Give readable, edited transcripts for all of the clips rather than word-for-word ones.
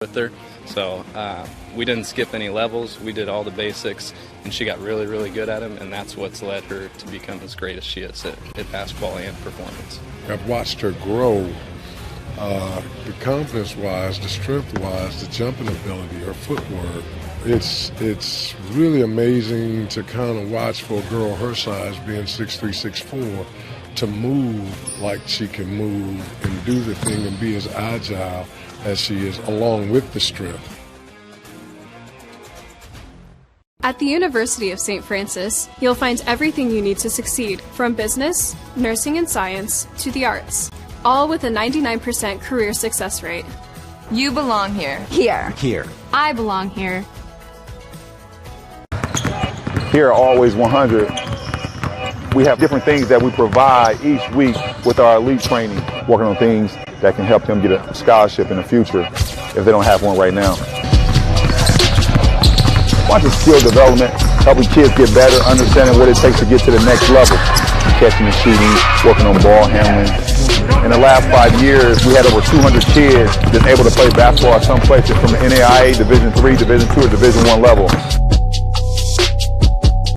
with her. So we didn't skip any levels. We did all the basics, and she got really, really good at them, and that's what's led her to become as great as she is at basketball and performance. I've watched her grow, the confidence-wise, the strength-wise, the jumping ability, her footwork. It's really amazing to kind of watch for a girl her size, being 6'3", 6'4", to move like she can move and do the thing and be as agile as she is, along with the strength. At the University of St. Francis, you'll find everything you need to succeed, from business, nursing and science, to the arts, all with a 99% career success rate. You belong here. Here. Here. I belong here. Here at Always 100, we have different things that we provide each week with our elite training, working on things that can help them get a scholarship in the future if they don't have one right now. Bunch of skill development, helping kids get better, understanding what it takes to get to the next level. Catching and shooting, working on ball handling. In the last 5 years, we had over 200 kids that's able to play basketball at some places from the NAIA, Division III, Division II, or Division I level.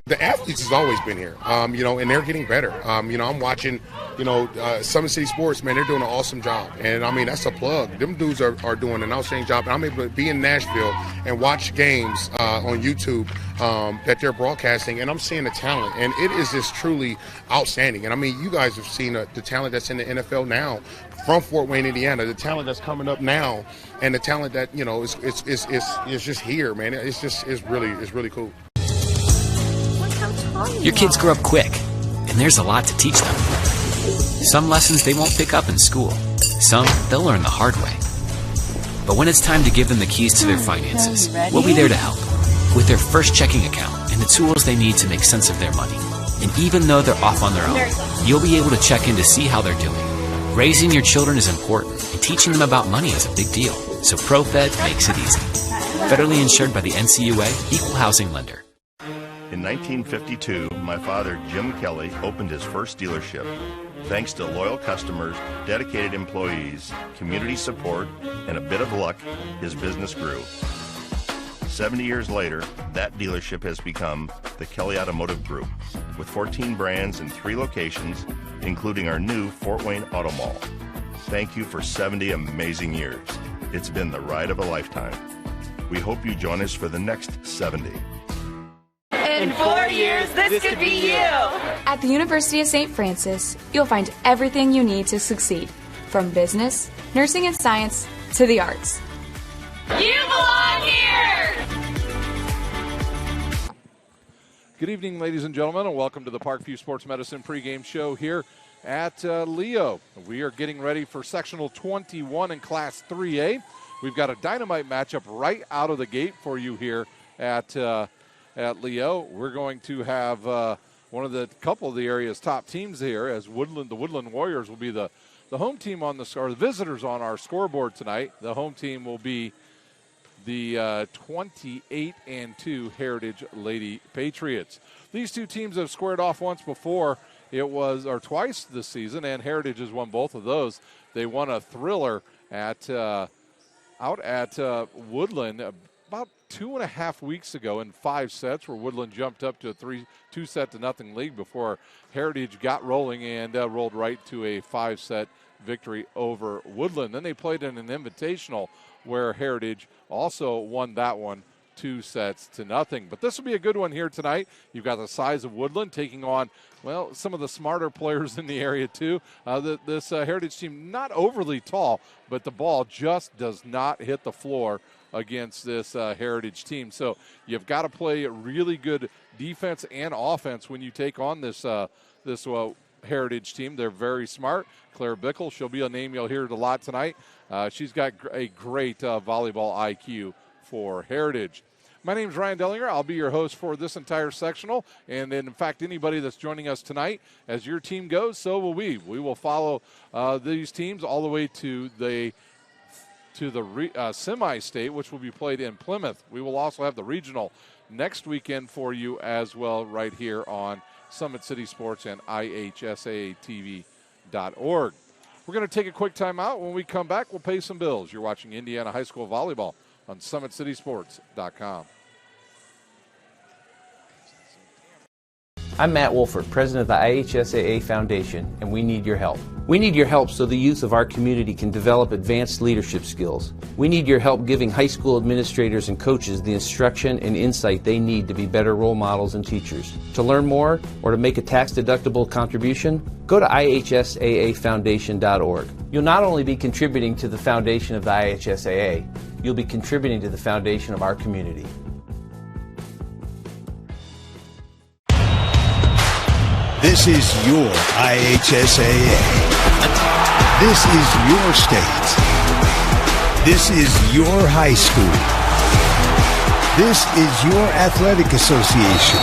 The athletes has always been here, and they're getting better. I'm watching, Summit City Sports, man, they're doing an awesome job. And, that's a plug. Them dudes are doing an outstanding job. And I'm able to be in Nashville and watch games on YouTube that they're broadcasting, and I'm seeing the talent. And it is just truly outstanding. And, you guys have seen the talent that's in the NFL now from Fort Wayne, Indiana, the talent that's coming up now, and the talent that, is just here, man. It's really cool. Your kids grow up quick, and there's a lot to teach them. Some lessons they won't pick up in school. Some they'll learn the hard way. But when it's time to give them the keys to their finances, we'll be there to help with their first checking account and the tools they need to make sense of their money. And even though they're off on their own, you'll be able to check in to see how they're doing. Raising your children is important, and teaching them about money is a big deal. So ProFed makes it easy. Federally insured by the NCUA, Equal Housing Lender. In 1952, my father, Jim Kelly, opened his first dealership. Thanks to loyal customers, dedicated employees, community support, and a bit of luck, his business grew. 70 years later, that dealership has become the Kelly Automotive Group, with 14 brands in 3 locations, including our new Fort Wayne Auto Mall. Thank you for 70 amazing years. It's been the ride of a lifetime. We hope you join us for the next 70. In 4 years, this could be you. At the University of St. Francis, you'll find everything you need to succeed, from business, nursing and science, to the arts. You belong here. Good evening, ladies and gentlemen, and welcome to the Parkview Sports Medicine pregame show here at Leo. We are getting ready for sectional 21 in Class 3A. We've got a dynamite matchup right out of the gate for you here at Leo. We're going to have one of the couple of the area's top teams here, as the Woodland Warriors will be the home team on the visitors on our scoreboard tonight. The home team will be the 28-2 Heritage Lady Patriots. These two teams have squared off once before. Twice this season, and Heritage has won both of those. They won a thriller out at Woodland about 2.5 weeks ago in 5 sets, where Woodland jumped up to a 2-0 lead before Heritage got rolling and rolled right to a 5-set victory over Woodland. Then they played in an invitational where Heritage also won that one 2-0. But this will be a good one here tonight. You've got the size of Woodland taking on, some of the smarter players in the area too. This Heritage team, not overly tall, but the ball just does not hit the floor against this Heritage team. So you've got to play really good defense and offense when you take on this Heritage team. They're very smart. Claire Bickle, she'll be a name you'll hear a lot tonight. She's got a great volleyball IQ for Heritage. My name is Ryan Dellinger. I'll be your host for this entire sectional. And in fact, anybody that's joining us tonight, as your team goes, so will we. We will follow these teams all the way to the semi-state, which will be played in Plymouth. We will also have the regional next weekend for you as well, right here on Summit City Sports and IHSAATV.org. We're going to take a quick time out. When we come back, we'll pay some bills. You're watching Indiana High School Volleyball on SummitCitySports.com. I'm Matt Wolford, president of the IHSAA Foundation, and we need your help. We need your help so the youth of our community can develop advanced leadership skills. We need your help giving high school administrators and coaches the instruction and insight they need to be better role models and teachers. To learn more or to make a tax-deductible contribution, go to ihsaafoundation.org. You'll not only be contributing to the foundation of the IHSAA, you'll be contributing to the foundation of our community. This is your IHSAA. This is your state. This is your high school. This is your athletic association.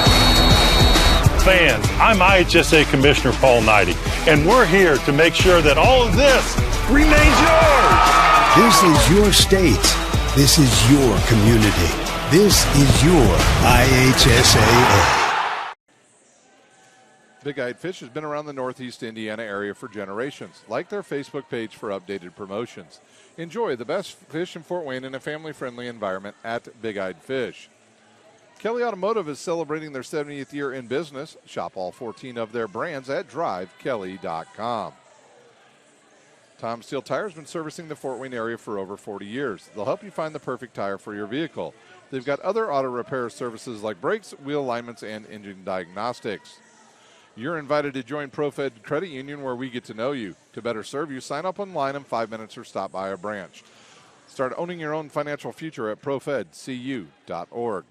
Fans, I'm IHSA Commissioner Paul Knighty, and we're here to make sure that all of this remains yours. This is your state. This is your community. This is your IHSAA. Big Eyed Fish has been around the Northeast Indiana area for generations. Like their Facebook page for updated promotions. Enjoy the best fish in Fort Wayne in a family-friendly environment at Big Eyed Fish. Kelly Automotive is celebrating their 70th year in business. Shop all 14 of their brands at drivekelly.com. Tom Steel Tire has been servicing the Fort Wayne area for over 40 years. They'll help you find the perfect tire for your vehicle. They've got other auto repair services like brakes, wheel alignments, and engine diagnostics. You're invited to join ProFed Credit Union, where we get to know you. To better serve you, sign up online in 5 minutes or stop by our branch. Start owning your own financial future at profedcu.org.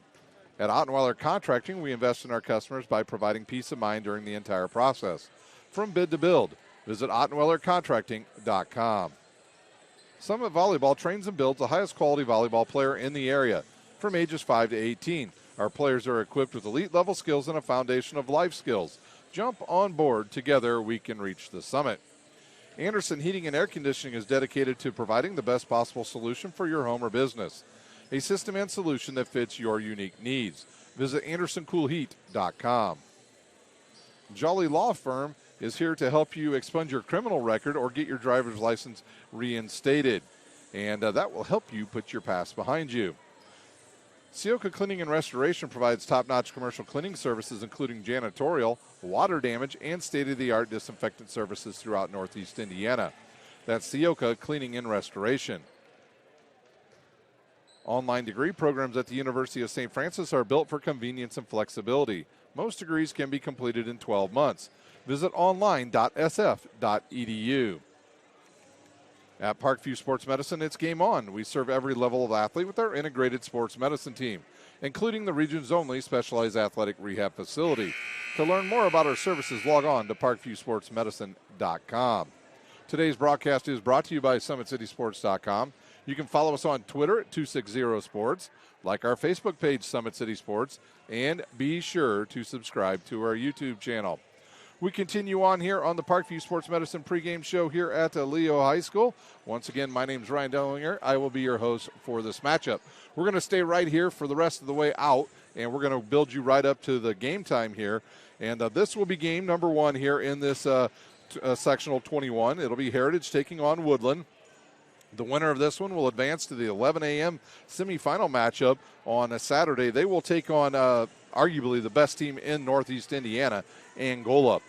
At Ottenweiler Contracting, we invest in our customers by providing peace of mind during the entire process. From bid to build, visit OttenweilerContracting.com. Summit Volleyball trains and builds the highest quality volleyball player in the area from ages 5 to 18. Our players are equipped with elite level skills and a foundation of life skills. Jump on board. Together we can reach the summit. Anderson Heating and Air Conditioning is dedicated to providing the best possible solution for your home or business. A system and solution that fits your unique needs. Visit AndersonCoolHeat.com. Jolly Law Firm is here to help you expunge your criminal record or get your driver's license reinstated. And that will help you put your past behind you. Sioka Cleaning and Restoration provides top-notch commercial cleaning services, including janitorial, water damage, and state-of-the-art disinfectant services throughout Northeast Indiana. That's Sioka Cleaning and Restoration. Online degree programs at the University of St. Francis are built for convenience and flexibility. Most degrees can be completed in 12 months. Visit online.sf.edu. At Parkview Sports Medicine, it's game on. We serve every level of athlete with our integrated sports medicine team, including the region's only specialized athletic rehab facility. To learn more about our services, log on to parkviewsportsmedicine.com. Today's broadcast is brought to you by SummitCitySports.com. You can follow us on Twitter at 260sports, like our Facebook page, Summit City Sports, and be sure to subscribe to our YouTube channel. We continue on here on the Parkview Sports Medicine pregame show here at Leo High School. Once again, my name is Ryan Dellinger. I will be your host for this matchup. We're going to stay right here for the rest of the way out, and we're going to build you right up to the game time here. And this will be game number one here in this sectional 21. It'll be Heritage taking on Woodlan. The winner of this one will advance to the 11 a.m. semifinal matchup on a Saturday. They will take on arguably the best team in Northeast Indiana, Angola.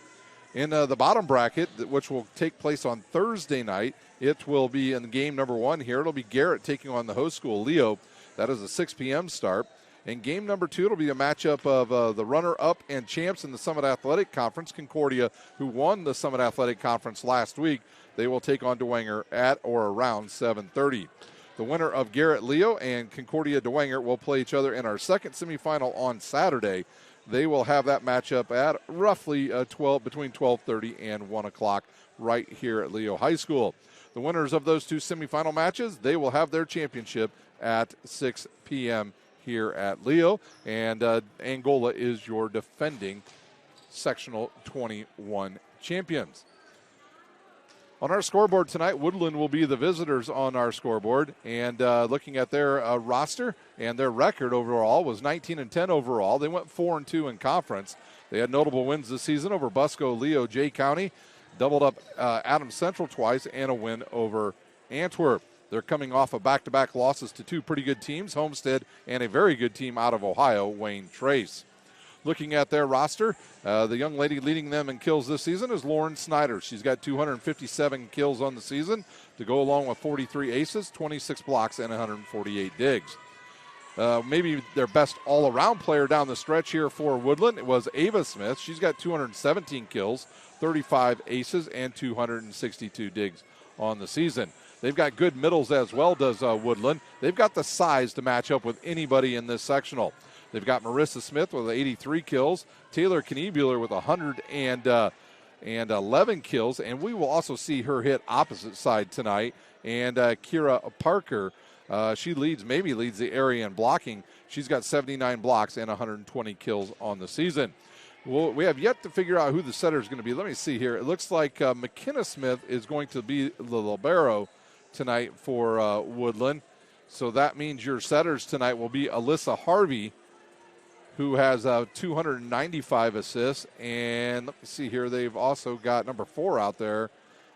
In the bottom bracket, which will take place on Thursday night, it will be in game number one here. It'll be Garrett taking on the host school, Leo. That is a 6 p.m. start. In game number two, it'll be a matchup of the runner-up and champs in the Summit Athletic Conference, Concordia, who won the Summit Athletic Conference last week. They will take on Dwenger at or around 7:30. The winner of Garrett Leo and Concordia Dwenger will play each other in our second semifinal on Saturday. They will have that matchup at roughly between 12:30 and 1 o'clock right here at Leo High School. The winners of those two semifinal matches, they will have their championship at 6 p.m. here at Leo. And Angola is your defending sectional 21 champions. On our scoreboard tonight, Woodland will be the visitors on our scoreboard. And looking at their roster and their record overall was 19-10 overall. They went 4-2 in conference. They had notable wins this season over Busco, Leo, Jay County, doubled up Adams Central twice, and a win over Antwerp. They're coming off of back-to-back losses to two pretty good teams, Homestead and a very good team out of Ohio, Wayne Trace. Looking at their roster, the young lady leading them in kills this season is Lauren Snyder. She's got 257 kills on the season to go along with 43 aces, 26 blocks, and 148 digs. Maybe their best all-around player down the stretch here for Woodlan was Ava Smith. She's got 217 kills, 35 aces, and 262 digs on the season. They've got good middles as well, does Woodlan. They've got the size to match up with anybody in this sectional. They've got Marissa Smith with 83 kills, Taylor Kniebuehler with 111 kills, and we will also see her hit opposite side tonight. And Kira Parker, she maybe leads the area in blocking. She's got 79 blocks and 120 kills on the season. Well, we have yet to figure out who the setter is going to be. Let me see here. It looks like McKenna Smith is going to be the libero tonight for Woodlan. So that means your setters tonight will be Alyssa Harvey, who has 295 assists. And let me see here. They've also got number 4 out there,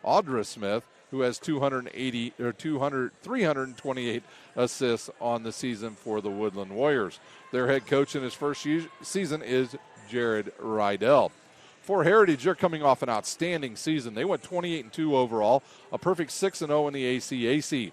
Audra Smith, who has 328 assists on the season for the Woodlan Warriors. Their head coach in his first season is Jared Rydell. For Heritage, they're coming off an outstanding season. They went 28-2 overall, a perfect 6-0 in the ACAC.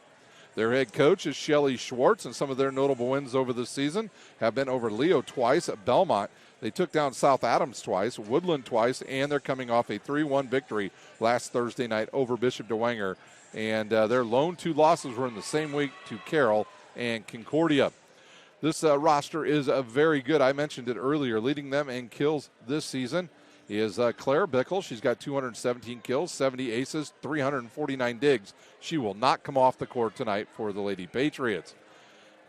Their head coach is Shelly Schwartz, and some of their notable wins over the season have been over Leo twice at Belmont. They took down South Adams twice, Woodland twice, and they're coming off a 3-1 victory last Thursday night over Bishop DeWanger. And their lone 2 losses were in the same week to Carroll and Concordia. This roster is very good. I mentioned it earlier. Leading them in kills this season is Claire Bickle. She's got 217 kills, 70 aces, 349 digs. She will not come off the court tonight for the Lady Patriots.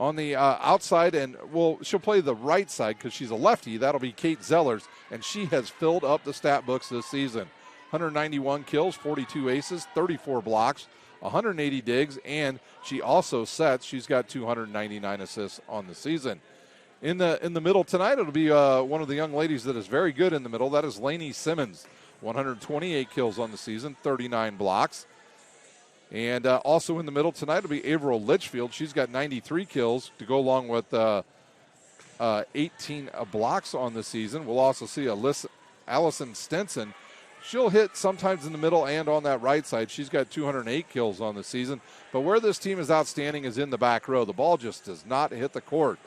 On the outside, and she'll play the right side because she's a lefty. That'll be Kate Zellers, and she has filled up the stat books this season. 191 kills, 42 aces, 34 blocks, 180 digs, and she also sets. She's got 299 assists on the season. In the middle tonight, it'll be one of the young ladies that is very good in the middle. That is Lainey Simmons, 128 kills on the season, 39 blocks. And also in the middle tonight will be Averill Litchfield. She's got 93 kills to go along with 18 blocks on the season. We'll also see Allison Stenson. She'll hit sometimes in the middle and on that right side. She's got 208 kills on the season. But where this team is outstanding is in the back row. The ball just does not hit the court.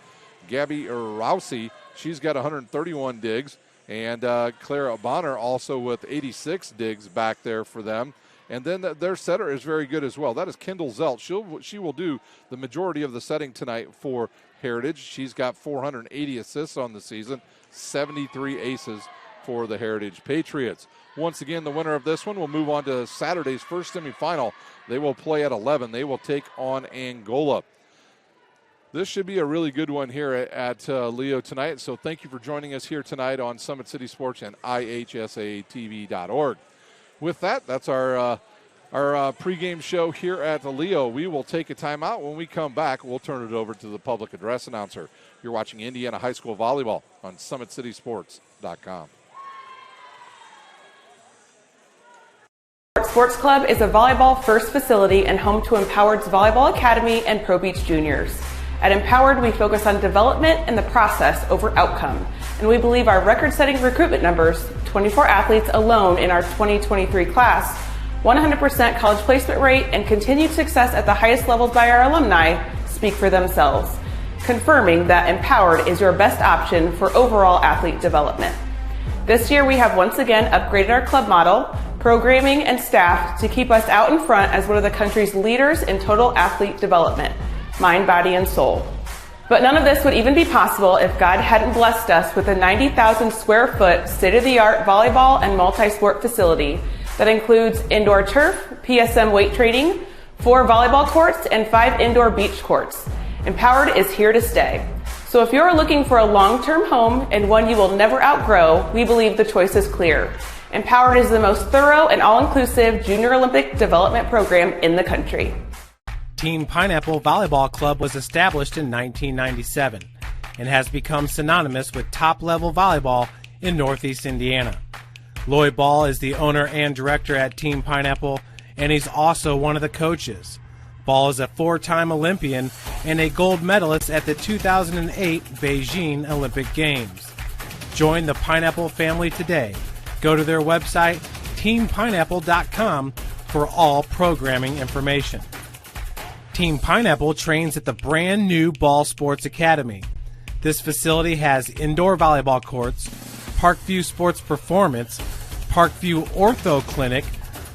Gabby Rousey, she's got 131 digs. And Clara Bonner also with 86 digs back there for them. And then their setter is very good as well. That is Kendall Zelt. She will do the majority of the setting tonight for Heritage. She's got 480 assists on the season, 73 aces for the Heritage Patriots. Once again, the winner of this one will move on to Saturday's first semifinal. They will play at 11. They will take on Angola. This should be a really good one here at Leo tonight. So thank you for joining us here tonight on Summit City Sports and IHSATV.org. With that, that's our pregame show here at the Leo. We will take a timeout. When we come back, we'll turn it over to the public address announcer. You're watching Indiana High School Volleyball on SummitCitySports.com. Sports Club is a volleyball-first facility and home to Empowered's Volleyball Academy and Pro Beach Juniors. At Empowered, we focus on development and the process over outcome, and we believe our record-setting recruitment numbers, 24 athletes alone in our 2023 class, 100% college placement rate, and continued success at the highest levels by our alumni speak for themselves, confirming that Empowered is your best option for overall athlete development. This year, we have once again upgraded our club model, programming, and staff to keep us out in front as one of the country's leaders in total athlete development, mind, body, and soul. But none of this would even be possible if God hadn't blessed us with a 90,000 square foot state-of-the-art volleyball and multi-sport facility that includes indoor turf, PSM weight training, 4 volleyball courts, and 5 indoor beach courts. Empowered is here to stay. So if you're looking for a long-term home and one you will never outgrow, we believe the choice is clear. Empowered is the most thorough and all-inclusive junior Olympic development program in the country. Teen Pineapple Volleyball Club was established in 1997 and has become synonymous with top-level volleyball in Northeast Indiana. Lloyd Ball is the owner and director at Team Pineapple, and he's also one of the coaches. Ball is a 4-time Olympian and a gold medalist at the 2008 Beijing Olympic Games. Join the Pineapple family today. Go to their website, teampineapple.com, for all programming information. Team Pineapple trains at the brand new Ball Sports Academy. This facility has indoor volleyball courts, Parkview Sports Performance, Parkview Ortho Clinic,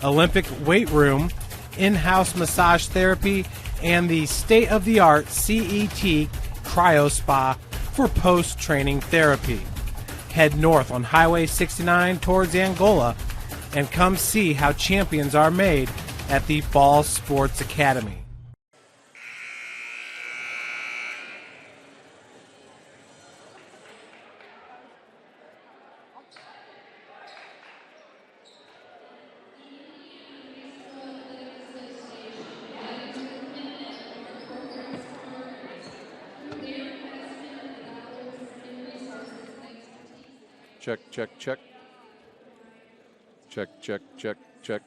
Olympic weight room, in-house massage therapy, and the state-of-the-art CET Cryo Spa for post-training therapy. Head north on Highway 69 towards Angola and come see how champions are made at the Ball Sports Academy. Check, check, check. Check, check, check, check.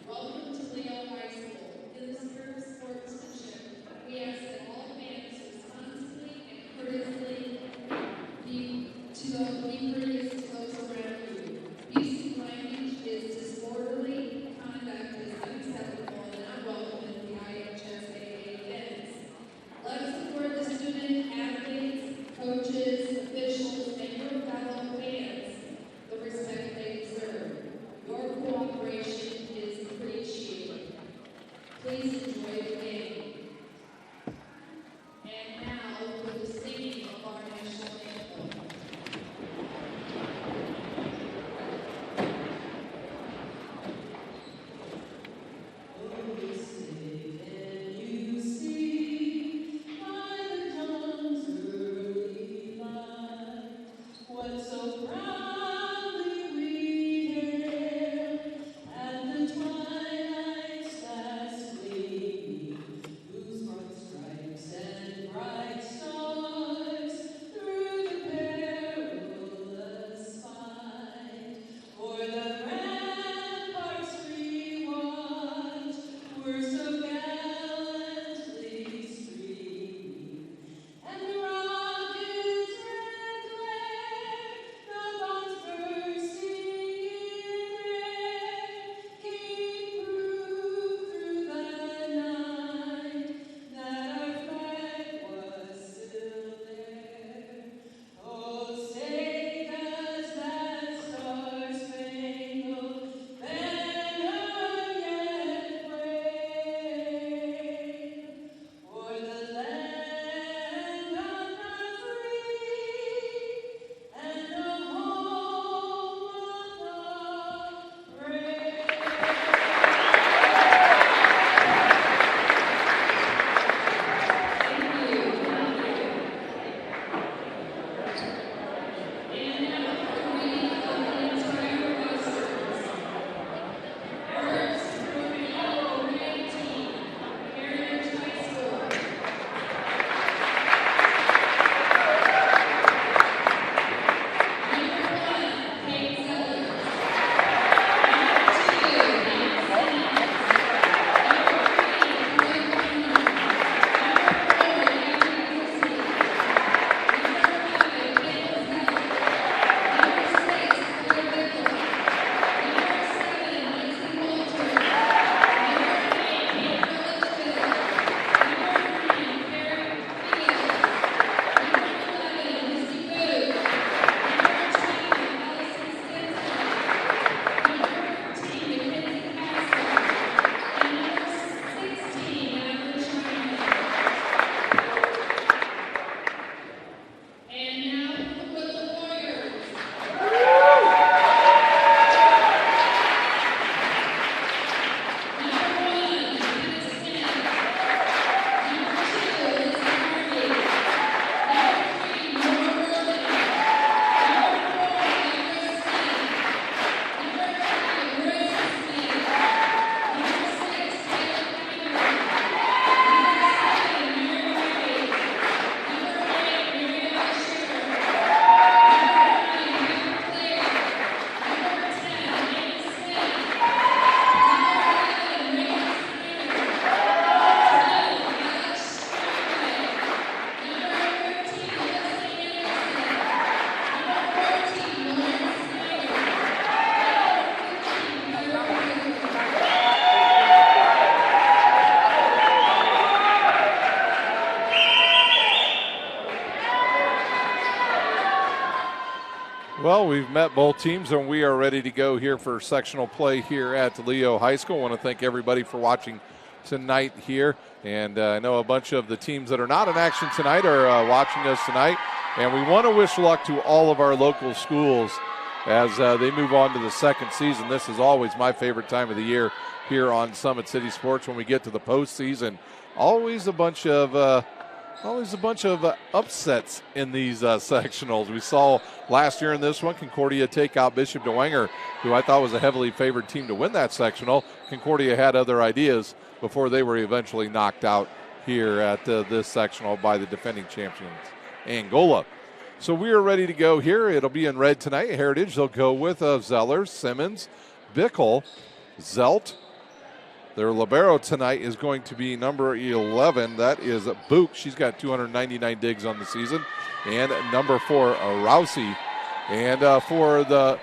Welcome to Leo High School. In the spirit of sportsmanship, we ask that all fans responsibly and courteously be courteous to those around you. Use of language is disorderly. Conduct is unacceptable and not welcome at the IHSAA events. Let's support the student athletes, coaches, officials, and your Well, we've met both teams, and we are ready to go here for sectional play here at Leo High School. I want to thank everybody for watching tonight here. And I know a bunch of the teams that are not in action tonight are watching us tonight. And we want to wish luck to all of our local schools as they move on to the second season. This is always my favorite time of the year here on Summit City Sports when we get to the postseason. Always a bunch of upsets in these sectionals. We saw last year in this one, Concordia take out Bishop DeWanger, who I thought was a heavily favored team to win that sectional. Concordia had other ideas before they were eventually knocked out here at this sectional by the defending champions, Angola. So we are ready to go here. It'll be in red tonight. Heritage, they'll go with Zeller, Simmons, Bickle, Zelt. Their libero tonight is going to be number 11. That is Book. She's got 299 digs on the season. And number 4, Rousey. And for the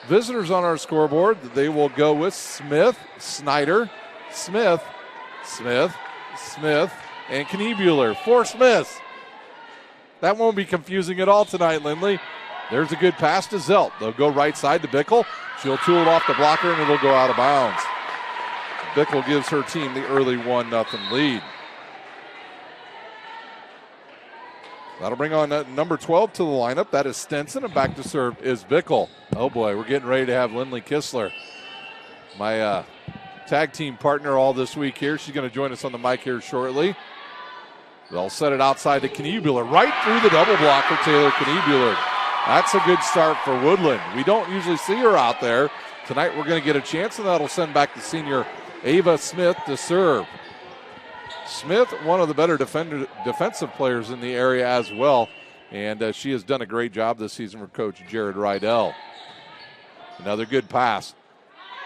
visitors on our scoreboard, they will go with Smith, Snyder, Smith, and Kniebuehler. 4 Smiths. That won't be confusing at all tonight, Lindley. There's a good pass to Zelt. They'll go right side to Bickle. She'll tool it off the blocker, and it'll go out of bounds. Bickle gives her team the early 1-0 lead. That'll bring on number 12 to the lineup. That is Stenson, and back to serve is Bickle. Oh boy, we're getting ready to have Lindley Kistler, my tag team partner all this week here. She's going to join us on the mic here shortly. They'll set it outside to Kniebuehler, right through the double block for Taylor Kniebuehler. That's a good start for Woodland. We don't usually see her out there. Tonight we're going to get a chance, and that'll send back the senior Ava Smith to serve. Smith, one of the better defensive players in the area as well, and she has done a great job this season for Coach Jared Rydell. Another good pass.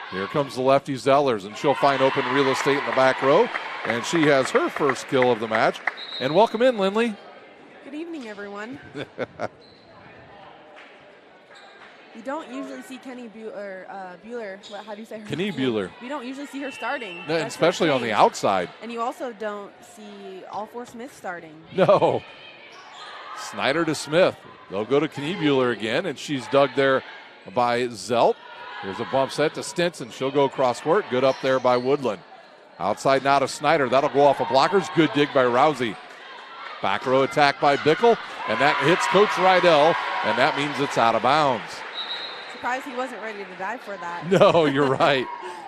Here comes the lefty Zellers, and she'll find open real estate in the back row, and she has her first kill of the match. And welcome in, Lindley. Good evening, everyone. We don't usually see Kenny Bueller. How do you say her name? Kniebuehler. We don't usually see her starting. No, especially on the outside. And you also don't see all 4 Smiths starting. No. Snyder to Smith. They'll go to Kniebuehler again, and she's dug there by Zelt. Here's a bump set to Stinson. She'll go cross court. Good up there by Woodland. Outside now to Snyder. That'll go off of blockers. Good dig by Rousey. Back row attack by Bickle, and that hits Coach Rydell, and that means it's out of bounds. Surprised he wasn't ready to die for that. No, you're right.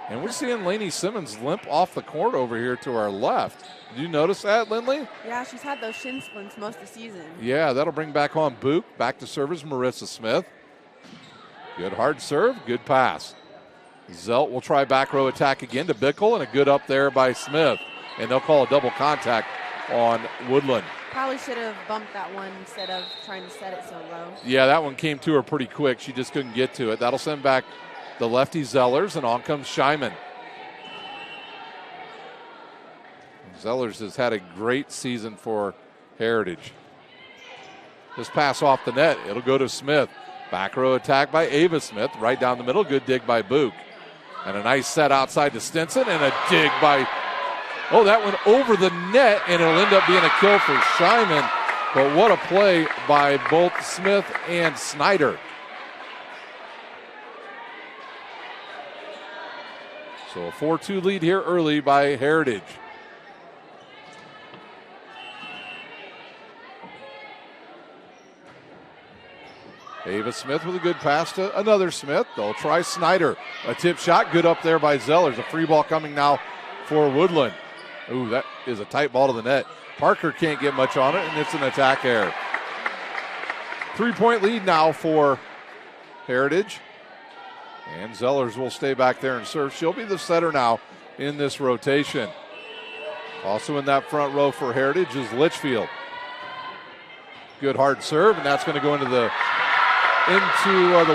And we're seeing Lainey Simmons limp off the court over here to our left. Did you notice that, Lindley? Yeah, she's had those shin splints most of the season. Yeah, that'll bring back on Book. Back to serve is Marissa Smith. Good hard serve, good pass. Zelt will try back row attack again to Bickle, and a good up there by Smith. And they'll call a double contact on Woodland. Probably should have bumped that one instead of trying to set it so low. Yeah, that one came to her pretty quick. She just couldn't get to it. That'll send back the lefty Zellers, and on comes Scheiman. Zellers has had a great season for Heritage. This pass off the net. It'll go to Smith. Back row attack by Ava Smith. Right down the middle. Good dig by Book. And a nice set outside to Stinson, and a dig by... Oh, that went over the net, and it'll end up being a kill for Scheiman. But what a play by both Smith and Snyder. So a 4-2 lead here early by Heritage. Ava Smith with a good pass to another Smith. They'll try Snyder. A tip shot, good up there by Zellers. A free ball coming now for Woodland. Ooh, that is a tight ball to the net. Parker can't get much on it, and it's an attack error. 3-point lead now for Heritage. And Zellers will stay back there and serve. She'll be the setter now in this rotation. Also in that front row for Heritage is Litchfield. Good hard serve, and that's going to go into the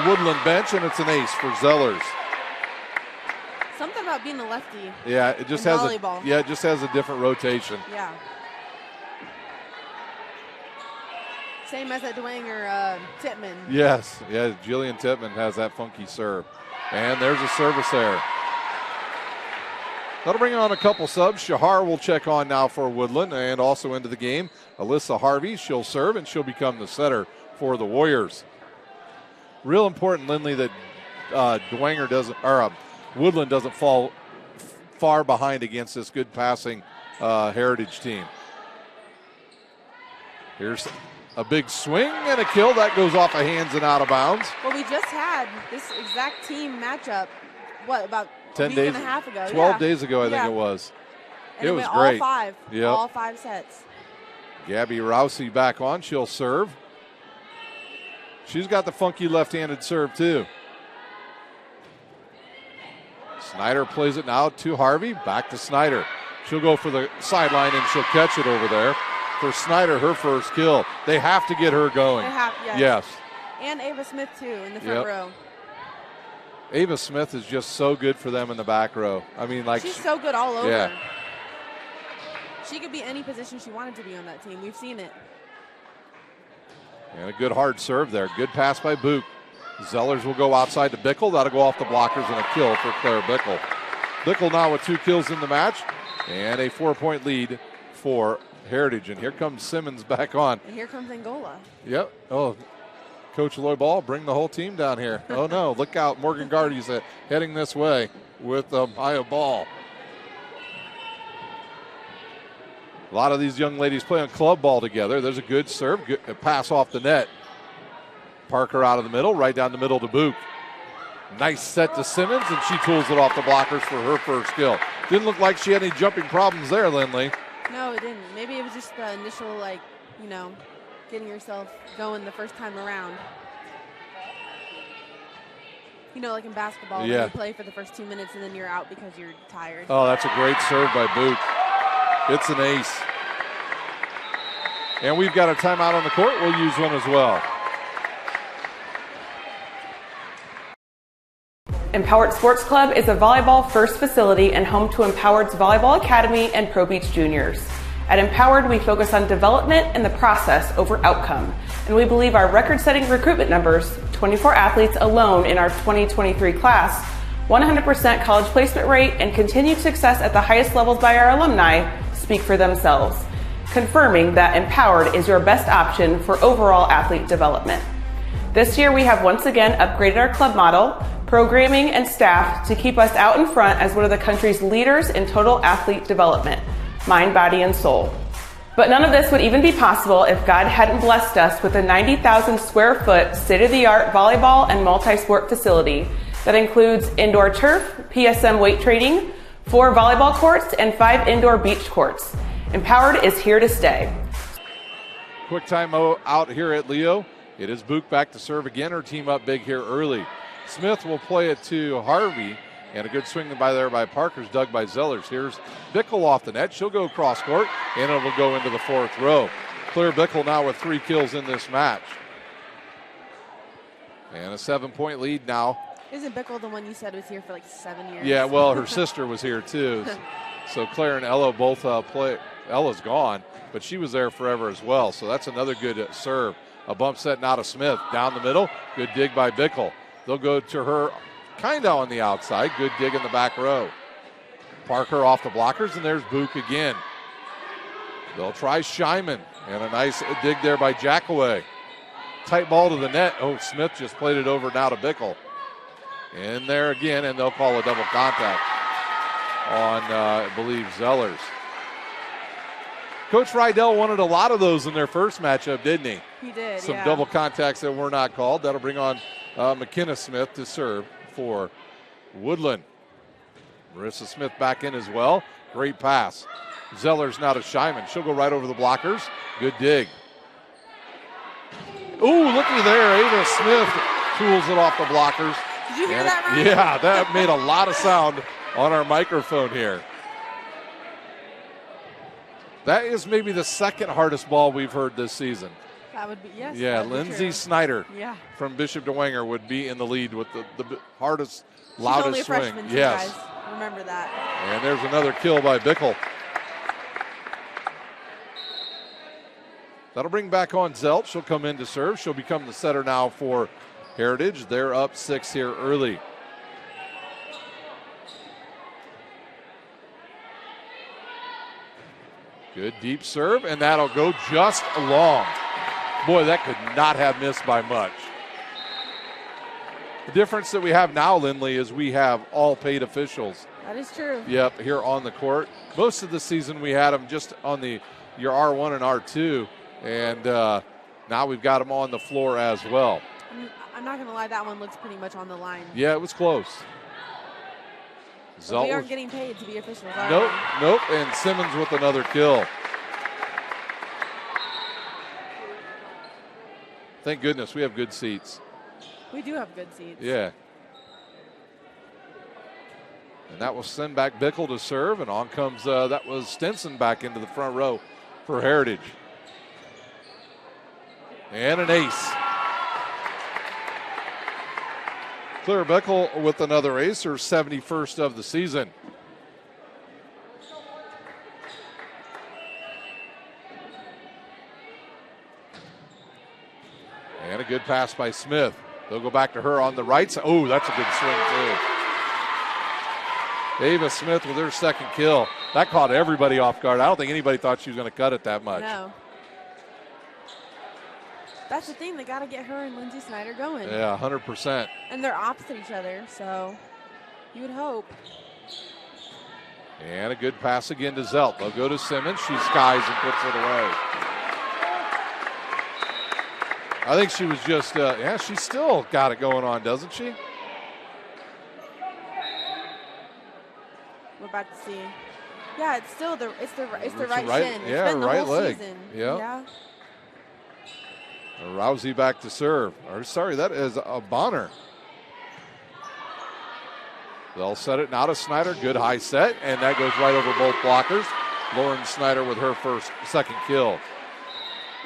Woodland bench, and it's an ace for Zellers. Something about being a lefty. Yeah, it just has volleyball. It just has a different rotation. Yeah. Same as at Dwanger Tittman. Yes, yeah, Jillian Tittman has that funky serve. And there's a service error. That'll bring on a couple subs. Shahar will check on now for Woodland, and also into the game, Alyssa Harvey. She'll serve, and she'll become the setter for the Warriors. real important, Lindley, that Woodlan doesn't fall far behind against this good passing Heritage team. Here's a big swing and a kill. That goes off of hands and out of bounds. Well, we just had this exact team matchup, about 10 a week days, and a half ago? 12 days ago, I think it was. And it was went great. All 5. Yep. All 5 sets. Gabby Rousey back on. She'll serve. She's got the funky left-handed serve, too. Snyder plays it now to Harvey. Back to Snyder. She'll go for the sideline, and she'll catch it over there. For Snyder, her first kill. They have to get her going. They have, Yes. And Ava Smith, too, in the front row. Ava Smith is just so good for them in the back row. I mean, like she's so good all over. Yeah. She could be any position she wanted to be on that team. We've seen it. And a good hard serve there. Good pass by Book. Zellers will go outside to Bickle. That'll go off the blockers and a kill for Claire Bickle. Bickle now with 2 kills in the match and a 4-point lead for Heritage. And here comes Simmons back on. And here comes Angola. Yep. Oh, Coach Lloyd Ball, bring the whole team down here. Oh, no. Look out. Morgan Gardy's heading this way with a ball. A lot of these young ladies play on club ball together. There's a good serve. Good pass off the net. Parker out of the middle, right down the middle to Book. Nice set to Simmons, and she tools it off the blockers for her first kill. Didn't look like she had any jumping problems there, Lindley. No, it didn't. Maybe it was just the initial, getting yourself going the first time around. Like in basketball, when you play for the first 2 minutes and then you're out because you're tired. Oh, that's a great serve by Book. It's an ace. And we've got a timeout on the court. We'll use one as well. Empowered Sports Club is a volleyball first facility and home to Empowered's Volleyball Academy and Pro Beach Juniors. At Empowered, we focus on development and the process over outcome. And we believe our record-setting recruitment numbers, 24 athletes alone in our 2023 class, 100% college placement rate, and continued success at the highest levels by our alumni speak for themselves, confirming that Empowered is your best option for overall athlete development. This year, we have once again upgraded our club model, programming, and staff to keep us out in front as one of the country's leaders in total athlete development, mind, body, and soul. But none of this would even be possible if God hadn't blessed us with a 90,000 square foot state-of-the-art volleyball and multi-sport facility that includes indoor turf, PSM weight training, 4 volleyball courts, and 5 indoor beach courts. Empowered is here to stay. Quick time out here at Leo. It is Book back to serve again. Her team up big here early. Smith will play it to Harvey, and a good swing by Parker's dug by Zellers. Here's Bickle off the net. She'll go cross court, and it will go into the 4th row. Claire Bickle now with 3 kills in this match. And a 7-point lead now. Isn't Bickle the one you said was here for 7 years? Yeah, well, her sister was here too. So Claire and Ella both play. Ella's gone, but she was there forever as well. So that's another good serve. A bump set now to Smith. Down the middle. Good dig by Bickle. They'll go to her kind of on the outside. Good dig in the back row. Parker off the blockers, and there's Book again. They'll try Shyman, and a nice dig there by Jackaway. Tight ball to the net. Oh, Smith just played it over now to Bickle. In there again, and they'll call a double contact on, I believe, Zellers. Coach Rydell wanted a lot of those in their first matchup, didn't he? He did, Some double contacts that were not called. That'll bring on McKenna Smith to serve for Woodlan. Marissa Smith back in as well. Great pass. Zellers now to Shyman. She'll go right over the blockers. Good dig. Ooh, looky there. Ava Smith tools it off the blockers. Did you hear that, Ryan? Yeah, that made a lot of sound on our microphone here. That is maybe the second hardest ball we've heard this season. That would be, yes. Yeah, Lindsay Snyder from Bishop DeWanger would be in the lead with the hardest, She's loudest only a swing. freshman, Yes. guys. Remember that. And there's another kill by Bickle. That'll bring back on Zelt. She'll come in to serve. She'll become the setter now for Heritage. They're up 6 here early. Good deep serve, and that'll go just long. Boy, that could not have missed by much. The difference that we have now, Lindley, is we have all paid officials. That is true. Yep, here on the court. Most of the season we had them just on your R1 and R2, and now we've got them on the floor as well. I'm not going to lie, that one looks pretty much on the line. Yeah, it was close. We aren't getting paid to be officials. Nope, and Simmons with another kill. Thank goodness we have good seats. We do have good seats. Yeah. And that will send back Bickle to serve, and on comes, that was Stinson back into the front row for Heritage. And an ace. Claire Bickle with another ace, her 71st of the season. And a good pass by Smith. They'll go back to her on the right side. Oh, that's a good swing, too. Ava Smith with her second kill. That caught everybody off guard. I don't think anybody thought she was going to cut it that much. No. That's the thing. They got to get her and Lindsay Snyder going. Yeah, 100%. And they're opposite each other, so you would hope. And a good pass again to Zelt. They'll go to Simmons. She skies and puts it away. I think she was just, she's still got it going on, doesn't she? We're about to see. Yeah, it's still the right shin. It's yeah, been the right whole leg. Season. Yep. Yeah. Rousey back to serve. That is a Bonner. They'll set it now to Snyder. Good high set, and that goes right over both blockers. Lauren Snyder with her second kill.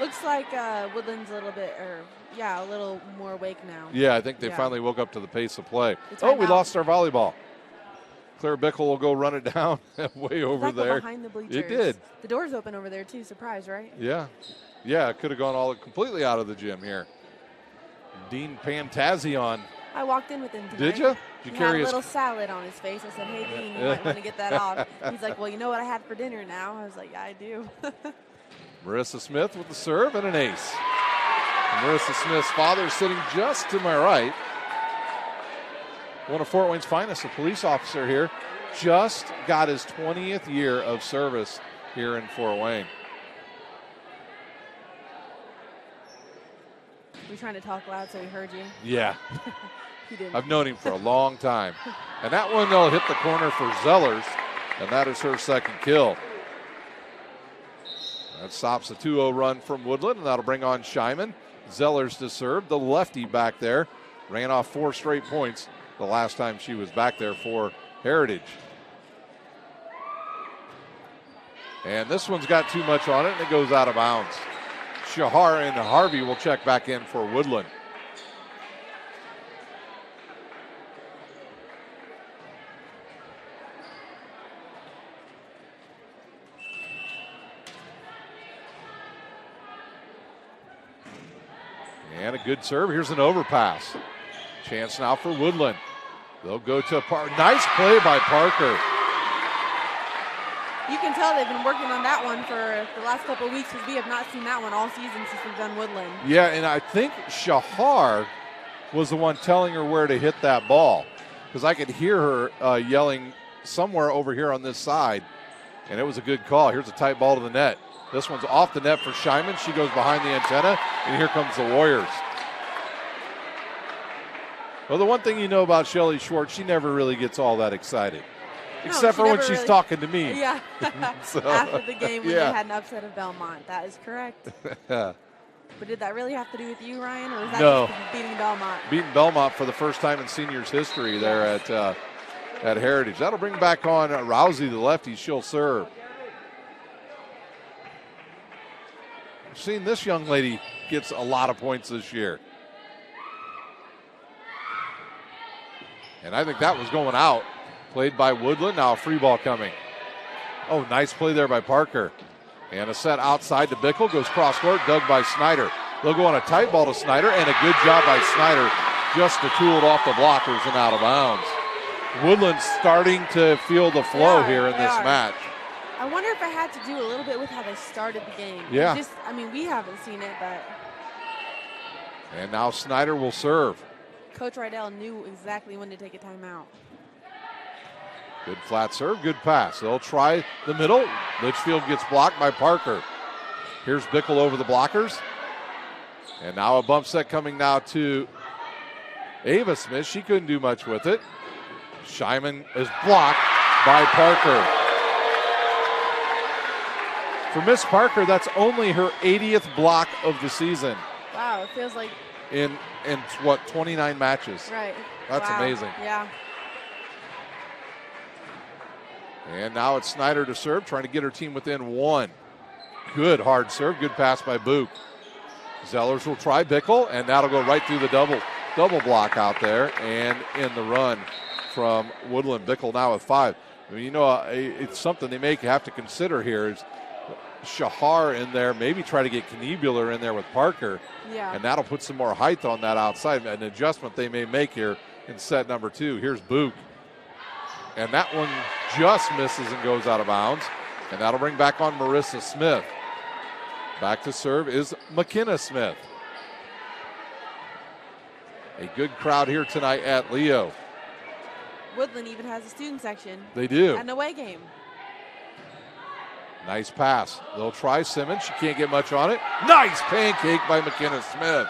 Looks like Woodlan's a little more awake now. Yeah, I think they finally woke up to the pace of play. We lost our volleyball. Claire Bickle will go run it down way over there. Behind the bleachers. It did. The door's open over there too. Surprise, right? Yeah. Yeah, it could have gone all completely out of the gym here. Dean Pantazion. I walked in with him tonight. Did you? He had a little salad on his face. I said, hey, Dean, you might want to get that off. He's like, well, you know what I had for dinner now? I was like, yeah, I do. Marissa Smith with the serve and an ace. And Marissa Smith's father is sitting just to my right. One of Fort Wayne's finest, a police officer here. Just got his 20th year of service here in Fort Wayne. We're trying to talk loud so he heard you. Yeah. He didn't. I've known him for a long time. And that one, they'll hit the corner for Zellers, and that is her second kill. That stops a 2-0 run from Woodland, and that'll bring on Shyman. Zellers to serve. The lefty back there ran off 4 straight points the last time she was back there for Heritage. And this one's got too much on it, and it goes out of bounds. Shahar and Harvey will check back in for Woodland. And a good serve. Here's an overpass. Chance now for Woodland. They'll go to Parker. Nice play by Parker. You can tell they've been working on that one for the last couple of weeks because we have not seen that one all season since we've done Woodland. Yeah, and I think Shahar was the one telling her where to hit that ball because I could hear her yelling somewhere over here on this side, and it was a good call. Here's a tight ball to the net. This one's off the net for Shyman. She goes behind the antenna, and here comes the Warriors. Well, the one thing you know about Shelly Schwartz, she never really gets all that excited. Except for when she's talking to me. Yeah. So, after the game when they had an upset of Belmont. That is correct. Yeah. But did that really have to do with you, Ryan, or was that No. just beating Belmont? Beating Belmont for the first time in seniors history there at Heritage. That'll bring back on Rousey, the lefty. She'll serve. I've seen this young lady gets a lot of points this year. And I think that was going out. Played by Woodland. Now a free ball coming. Oh, nice play there by Parker. And a set outside to Bickle. Goes cross court. Dug by Snyder. They'll go on a tight ball to Snyder. And a good job by Snyder just to tool it off the blockers and out of bounds. Woodland's starting to feel the flow here in this match. I wonder if it had to do a little bit with how they started the game. Yeah. We haven't seen it, but. And now Snyder will serve. Coach Rydell knew exactly when to take a timeout. Good flat serve, good pass. They'll try the middle. Litchfield gets blocked by Parker. Here's Bickle over the blockers. And now a bump set coming now to Ava Smith. She couldn't do much with it. Scheiman is blocked by Parker. For Miss Parker, that's only her 80th block of the season. Wow, it feels like In what, 29 matches? right. That's Wow. amazing. Yeah. And now it's Snyder to serve, trying to get her team within one. Good hard serve, good pass by Book. Zellers will try Bickle, and that'll go right through the double block out there, and in the run from Woodland. Bickle now with 5. I mean, it's something they may have to consider here is Shahar in there, maybe try to get Kniebuehler in there with Parker, and that'll put some more height on that outside, an adjustment they may make here in set number 2. Here's Book, and that one just misses and goes out of bounds, and that'll bring back on Marissa Smith. Back to serve is McKenna Smith. A good crowd here tonight at Leo. Woodland even has a student section. They do. An away game. Nice pass. They'll try Simmons. She can't get much on it. Nice pancake by McKenna Smith.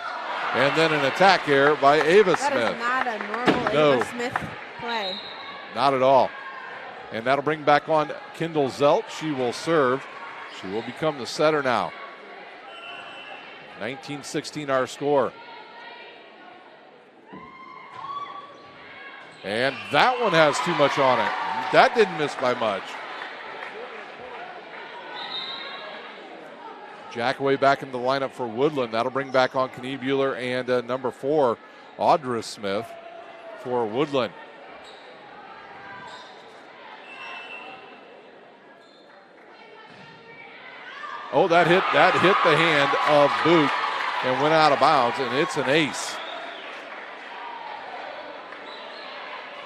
And then an attack here by Ava Smith. That is not a normal Ava Smith play. Not at all. And that'll bring back on Kendall Zelt. She will serve. She will become the setter now. 19-16 our score. And that one has too much on it. That didn't miss by much. Jackaway back into the lineup for Woodland. That'll bring back on Kniebuehler and number 4, Audra Smith for Woodland. Oh, that hit the hand of Boot and went out of bounds, and it's an ace.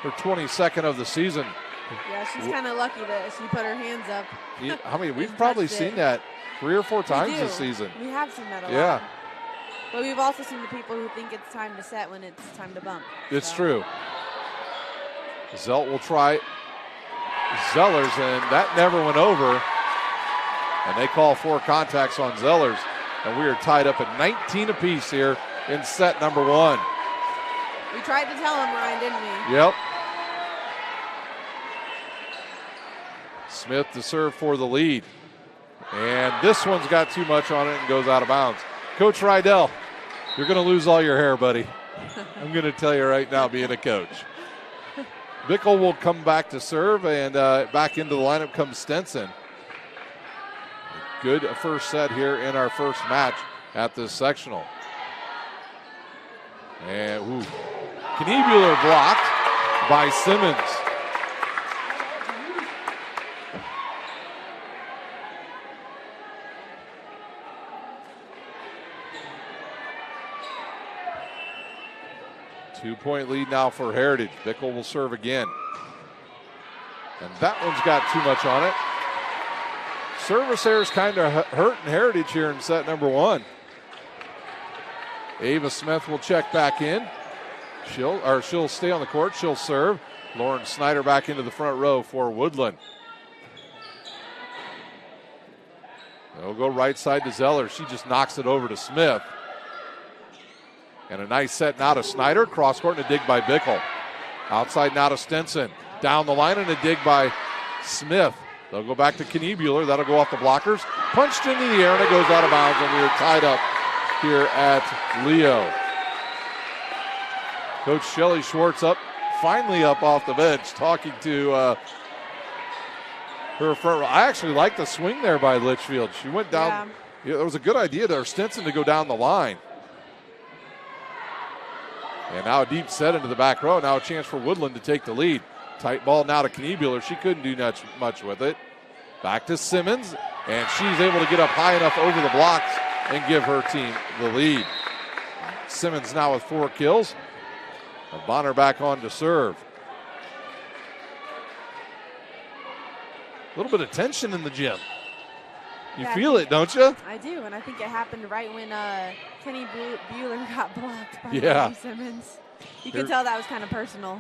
Her 22nd of the season. Yeah, she's kind of lucky that she put her hands up. I mean, we've probably seen that 3 or 4 times this season. We have seen that a lot. Yeah. But we've also seen the people who think it's time to set when it's time to bump. It's true. Zelt will try Zellers, and that never went over. And they call 4 contacts on Zellers. And we are tied up at 19 apiece here in set number 1. We tried to tell him, Ryan, didn't we? Yep. Smith to serve for the lead. And this one's got too much on it and goes out of bounds. Coach Rydell, you're going to lose all your hair, buddy. I'm going to tell you right now, being a coach. Bickle will come back to serve, and back into the lineup comes Stenson. Good first set here in our first match at this sectional. And Kniebuehler blocked by Simmons. Two-point lead now for Heritage. Bickle will serve again. And that one's got too much on it. Service errors kind of hurting Heritage here in set number 1. Ava Smith will check back in. She'll stay on the court. She'll serve. Lauren Snyder back into the front row for Woodland. They'll go right side to Zeller. She just knocks it over to Smith. And a nice set now to Snyder. Cross court and a dig by Bickle. Outside now to Stenson. Down the line and a dig by Smith. They'll go back to Kniebuehler. That'll go off the blockers. Punched into the air and it goes out of bounds, and we are tied up here at Leo. Coach Shelley Schwartz finally up off the bench, talking to her front row. I actually like the swing there by Litchfield. She went down. Yeah, it was a good idea there, Stenson, to go down the line. And now a deep set into the back row. Now a chance for Woodland to take the lead. Tight ball now to Kniebuehler. She couldn't do much with it. Back to Simmons, and she's able to get up high enough over the blocks and give her team the lead. Simmons now with 4 kills. And Bonner back on to serve. A little bit of tension in the gym. You feel it, don't you? I do, and I think it happened right when Kenny Bueller got blocked by Simmons. You can tell that was kind of personal.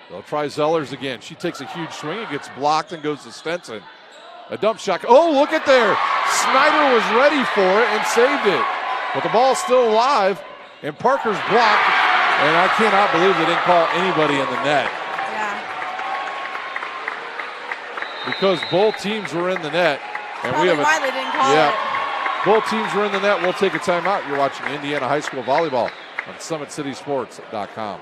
They'll try Zellers again. She takes a huge swing and gets blocked and goes to Stenson. A dump shot. Oh, look at there. Snyder was ready for it and saved it. But the ball's still alive, and Parker's blocked. And I cannot believe they didn't call anybody in the net. Yeah. Because both teams were in the net. And Probably why they didn't call it. Both teams were in the net. We'll take a timeout. You're watching Indiana High School Volleyball on SummitCitySports.com.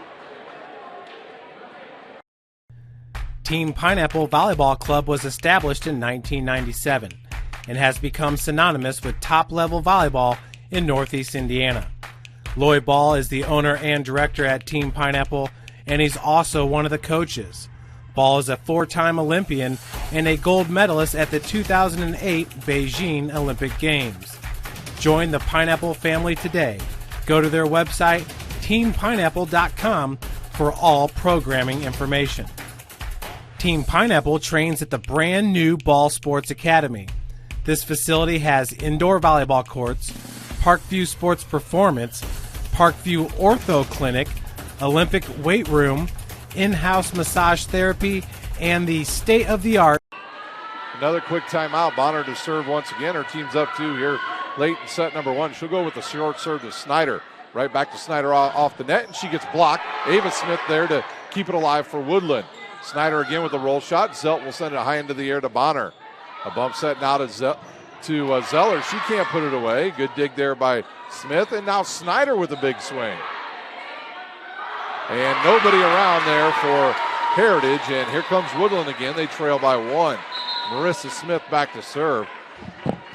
Team Pineapple Volleyball Club was established in 1997 and has become synonymous with top-level volleyball in Northeast Indiana. Lloyd Ball is the owner and director at Team Pineapple, and he's also one of the coaches. Ball is a four-time Olympian and a gold medalist at the 2008 Beijing Olympic Games. Join the Pineapple family today. Go to their website, teampineapple.com, for all programming information. Team Pineapple trains at the brand new Ball Sports Academy. This facility has indoor volleyball courts, Parkview Sports Performance, Parkview Ortho Clinic, Olympic weight room, in-house massage therapy, and the state-of-the-art. Another quick timeout. Bonner to serve once again. Her team's up 2 here late in set number 1. She'll go with the short serve to Snyder. Right back to Snyder off the net, and she gets blocked. Ava Smith there to keep it alive for Woodlan. Snyder again with a roll shot. Zelt will send it high into the air to Bonner. A bump set now to Zeller. She can't put it away. Good dig there by Smith. And now Snyder with a big swing. And nobody around there for Heritage. And here comes Woodland again. They trail by 1. Marissa Smith back to serve.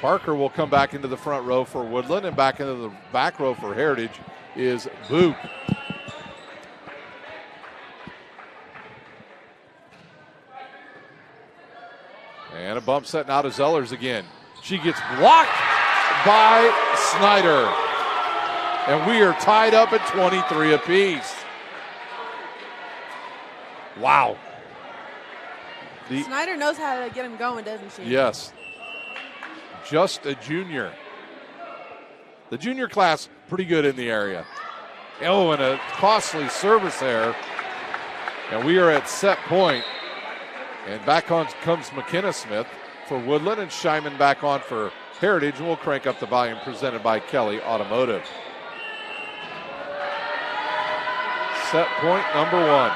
Parker will come back into the front row for Woodland. And back into the back row for Heritage is Boot. And a bump set now to Zellers again. She gets blocked by Snyder. And we are tied up at 23 apiece. Wow. Snyder knows how to get him going, doesn't she? Yes. Just a junior. The junior class, pretty good in the area. Oh, and a costly service there. And we are at set point. And back on comes McKenna Smith for Woodland, and Scheinman back on for Heritage. And we'll crank up the volume presented by Kelly Automotive. Set point number 1.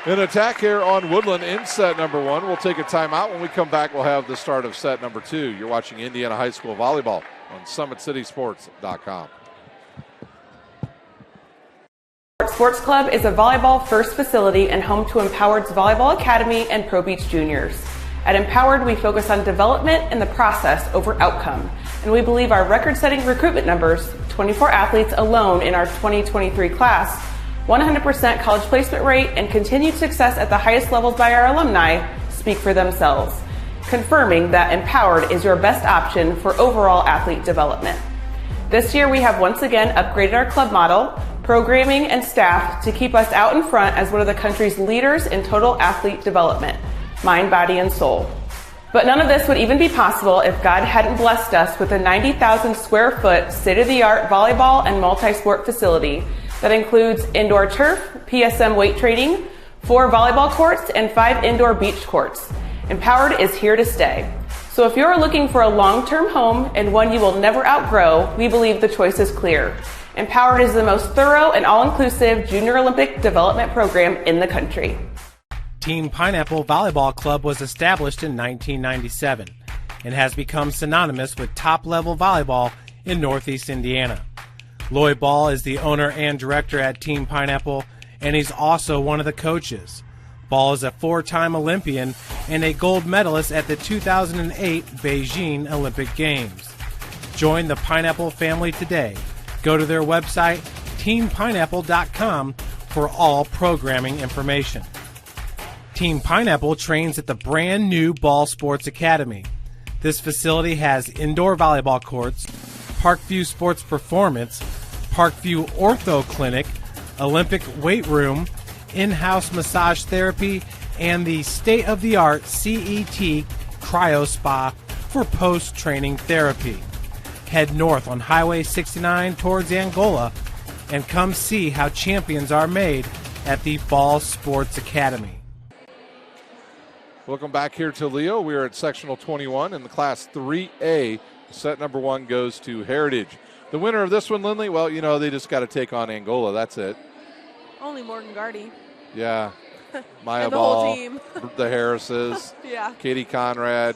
An attack here on Woodland in set number 1. We'll take a timeout. When we come back, we'll have the start of set number 2. You're watching Indiana High School Volleyball on SummitCitySports.com. Sports Club is a volleyball-first facility and home to Empowered's Volleyball Academy and Pro Beach Juniors. At Empowered, we focus on development and the process over outcome. And we believe our record-setting recruitment numbers, 24 athletes alone in our 2023 class, 100% college placement rate, and continued success at the highest levels by our alumni speak for themselves, confirming that Empowered is your best option for overall athlete development. This year, we have once again upgraded our club model, programming, and staff to keep us out in front as one of the country's leaders in total athlete development, mind, body, and soul. But none of this would even be possible if God hadn't blessed us with a 90,000 square foot state-of-the-art volleyball and multi-sport facility that includes indoor turf, PSM weight training, 4 volleyball courts, and 5 indoor beach courts. Empowered is here to stay. So if you're looking for a long-term home and one you will never outgrow, we believe the choice is clear. Empowered is the most thorough and all-inclusive junior Olympic development program in the country. Team Pineapple Volleyball Club was established in 1997 and has become synonymous with top-level volleyball in Northeast Indiana. Lloyd Ball is the owner and director at Team Pineapple, and he's also one of the coaches. Ball is a 4-time Olympian and a gold medalist at the 2008 Beijing Olympic Games. Join the Pineapple family today. Go to their website, teampineapple.com, for all programming information. Team Pineapple trains at the brand new Ball Sports Academy. This facility has indoor volleyball courts, Parkview Sports Performance, Parkview Ortho Clinic, Olympic weight room, in-house massage therapy, and the state-of-the-art CET Cryo Spa for post-training therapy. Head north on Highway 69 towards Angola and come see how champions are made at the Ball Sports Academy. Welcome back here to Leo. We are at sectional 21 in the Class 3A. Set number 1 goes to Heritage. The winner of this one, Lindley, well, they just got to take on Angola. That's it. Only Morgan Gardy. Yeah. Maya and the Ball, whole team. the Harrises, Yeah. Katie Conrad,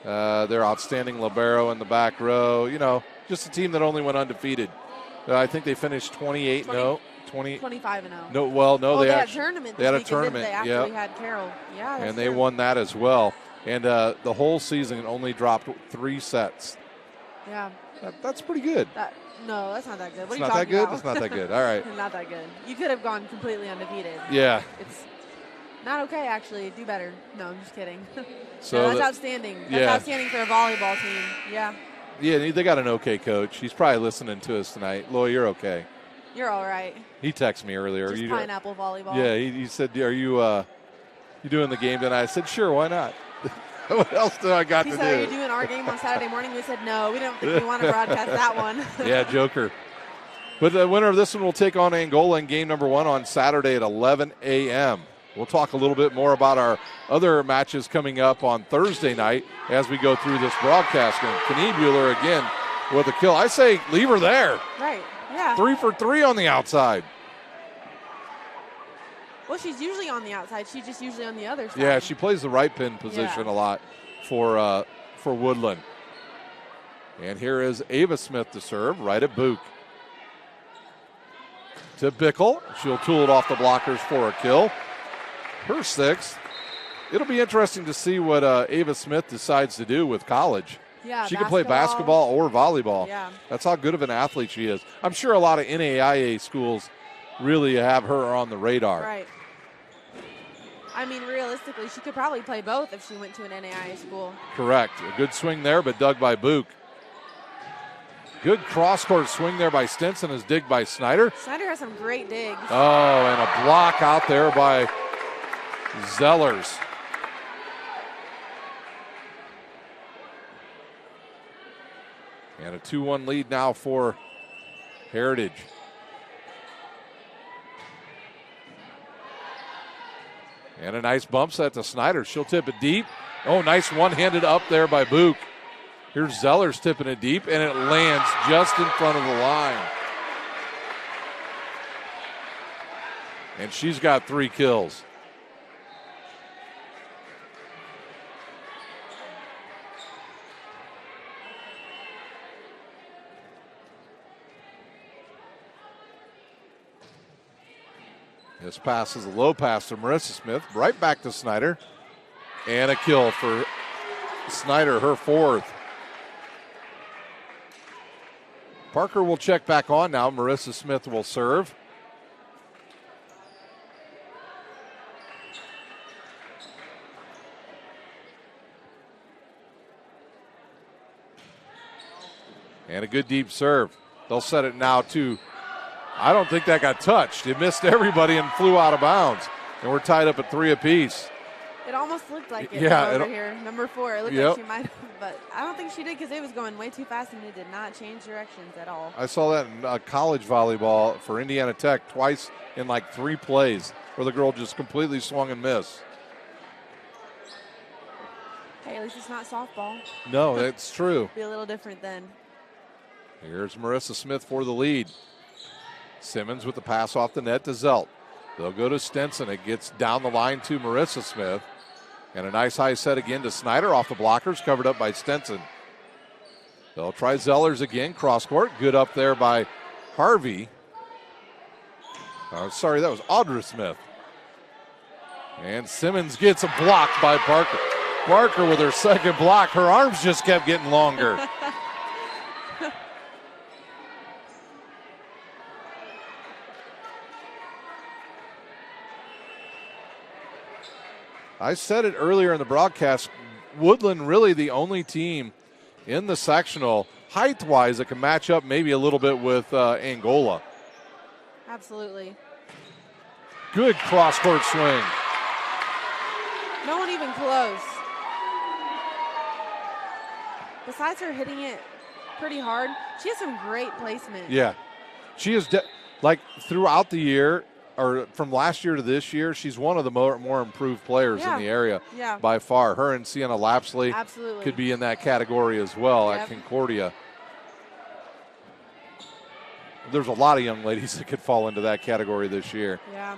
their outstanding libero in the back row. Just a team that only went undefeated. I think they finished 28-0. 25-0. No, they had a tournament. They had a They tournament. actually had Carroll. Yeah, and they won that as well. And the whole season only dropped 3 sets. Yeah. That's pretty good. No, that's not that good. What It's are you not that talking good? about? It's not that good. All right. Not that good. You could have gone completely undefeated. Yeah. It's not okay, actually. Do better. No, I'm just kidding. So no, that's outstanding. That's outstanding for a volleyball team. Yeah. Yeah, they got an okay coach. He's probably listening to us tonight. Loy, you're okay. You're all right. He texted me earlier. Just pineapple volleyball. Yeah, he said, "Are you doing the game tonight?" I said, "Sure, why not?" What else do I got to do? He said, "Are you doing our game on Saturday morning?" We said, "No, we don't think we want to broadcast that one." Yeah, joker. But the winner of this one will take on Angola in game number 1 on Saturday at 11 a.m. We'll talk a little bit more about our other matches coming up on Thursday night as we go through this broadcast. And Kniebuehler again with a kill. I say leave her there. Right, yeah. 3 for 3 on the outside. Well, she's usually on the outside. She's just usually on the other side. Yeah, she plays the right pin position a lot for Woodlan. And here is Ava Smith to serve, right at Book. To Bickle. She'll tool it off the blockers for a kill. Her 6th. It'll be interesting to see what Ava Smith decides to do with college. Yeah, she can play basketball or volleyball. Yeah. That's how good of an athlete she is. I'm sure a lot of NAIA schools really have her on the radar. Right. I mean, realistically, she could probably play both if she went to an NAIA school. Correct. A good swing there, but dug by Book. Good cross-court swing there by Stinson is digged by Snyder. Snyder has some great digs. Oh, and a block out there by Zellers. And a 2-1 lead now for Heritage. And a nice bump set to Snyder. She'll tip it deep. Oh, nice one-handed up there by Book. Here's Zellers tipping it deep, and it lands just in front of the line. And she's got 3 kills. This pass is a low pass to Marissa Smith. Right back to Snyder. And a kill for Snyder, her 4th. Parker will check back on now. Marissa Smith will serve. And a good deep serve. They'll set it now to, I don't think that got touched. It missed everybody and flew out of bounds. And we're tied up at 3 apiece. It almost looked like it over here. Number 4. It looked like she might have, but I don't think she did because it was going way too fast and it did not change directions at all. I saw that in college volleyball for Indiana Tech twice in like 3 plays where the girl just completely swung and missed. Hey, at least it's not softball. No, that's true. Be a little different then. Here's Marissa Smith for the lead. Simmons with the pass off the net to Zelt. They'll go to Stenson. It gets down the line to Marissa Smith. And a nice high set again to Snyder off the blockers, covered up by Stenson. They'll try Zellers again, cross court. Good up there by Harvey. Sorry, that was Audra Smith. And Simmons gets a block by Parker. Parker with her 2nd block. Her arms just kept getting longer. I said it earlier in the broadcast, Woodlan really the only team in the sectional, height-wise, that can match up maybe a little bit with Angola. Absolutely. Good cross-court swing. No one even close. Besides her hitting it pretty hard, she has some great placement. Yeah. She is, like, throughout the year, or from last year to this year, she's one of the more improved players in the area by far. Her and Sienna Lapsley could be in that category as well at Concordia. There's a lot of young ladies that could fall into that category this year. Yeah.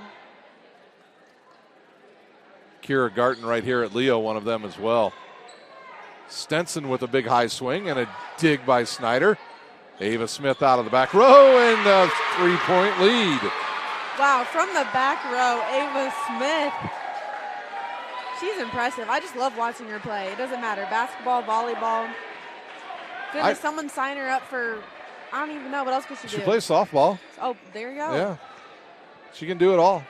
Kira Garten right here at Leo, one of them as well. Stenson with a big high swing and a dig by Snyder. Ava Smith out of the back row and a 3-point lead. Wow, from the back row, Ava Smith. She's impressive. I just love watching her play. It doesn't matter. Basketball, volleyball. Goodness, someone sign her up for, I don't even know. What else could she do? She plays softball. Oh, there you go. Yeah. She can do it all.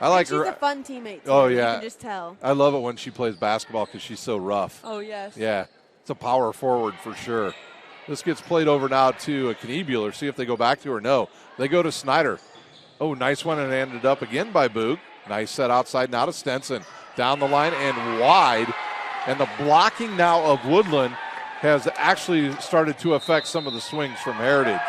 I like her. She's a fun teammate, too. Oh, yeah. You can just tell. I love it when she plays basketball because she's so rough. Oh, yes. Yeah. It's a power forward for sure. This gets played over now to Kniebuehler. See if they go back to her. No. They go to Snyder. Oh, nice one, and ended up again by Boog. Nice set outside now to Stenson. Down the line and wide. And the blocking now of Woodlan has actually started to affect some of the swings from Heritage.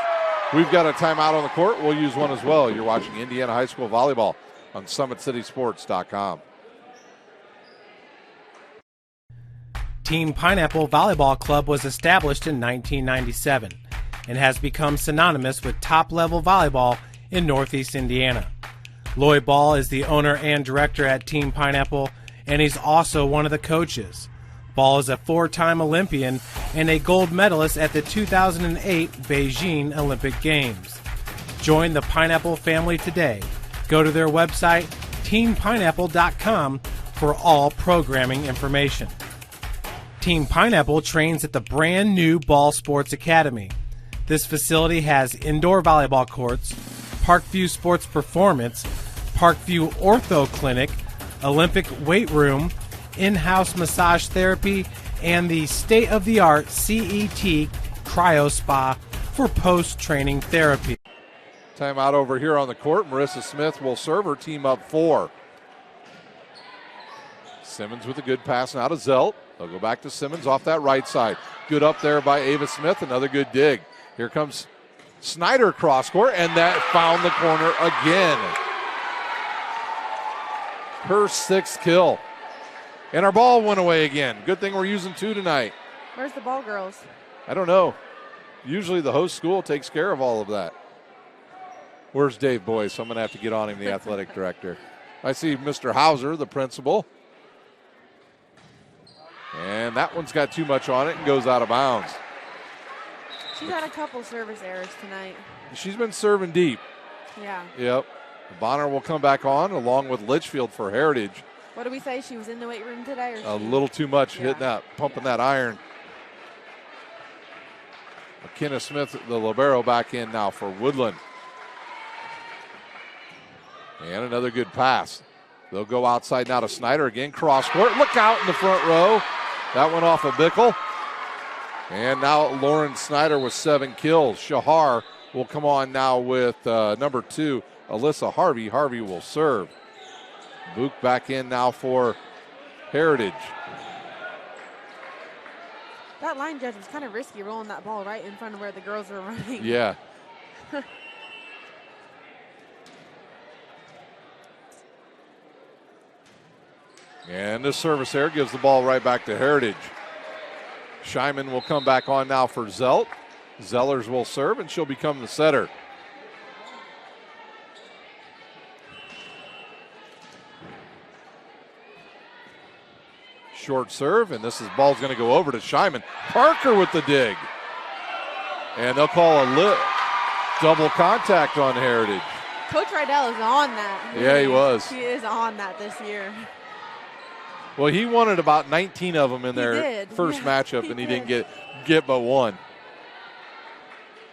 We've got a timeout on the court. We'll use one as well. You're watching Indiana High School Volleyball on SummitCitySports.com. Team Pineapple Volleyball Club was established in 1997 and has become synonymous with top-level volleyball in Northeast Indiana. Lloyd Ball is the owner and director at Team Pineapple, and he's also one of the coaches. Ball is a 4-time Olympian and a gold medalist at the 2008 Beijing Olympic Games. Join the Pineapple family today. Go to their website, teampineapple.com, for all programming information. Team Pineapple trains at the brand new Ball Sports Academy. This facility has indoor volleyball courts, Parkview Sports Performance, Parkview Ortho Clinic, Olympic weight room, in-house massage therapy, and the state-of-the-art CET Cryo Spa for post-training therapy. Timeout over here on the court. Marissa Smith will serve her team up 4. Simmons with a good pass now to Zelt. They'll go back to Simmons off that right side. Good up there by Ava Smith. Another good dig. Here comes Snyder cross court, and that found the corner again. Her 6th kill. And our ball went away again. Good thing we're using 2 tonight. Where's the ball girls? I don't know. Usually the host school takes care of all of that. Where's Dave Boyce? I'm going to have to get on him, the athletic director. I see Mr. Hauser, the principal. And that one's got too much on it and goes out of bounds. She's had a couple service errors tonight. She's been serving deep. Yeah. Yep. Bonner will come back on along with Litchfield for Heritage. What did we say? She was in the weight room today? Or a little too much hitting that, pumping that iron. McKenna Smith, the libero, back in now for Woodland. And another good pass. They'll go outside now to Snyder again. Cross court. Look out in the front row. That went off of Bickle. And now Lauren Snyder with 7 kills. Shahar will come on now with number 2, Alyssa Harvey. Harvey will serve. Book back in now for Heritage. That line judge was kind of risky rolling that ball right in front of where the girls were running. Yeah. And this service there gives the ball right back to Heritage. Scheiman will come back on now for Zelt. Zellers will serve, and she'll become the setter. Short serve, and this ball's going to go over to Scheiman. Parker with the dig. And they'll call a double contact on Heritage. Coach Rydell is on that. Yeah, he was. He is on that this year. Well, he wanted about 19 of them in their first matchup, and he didn't get but one.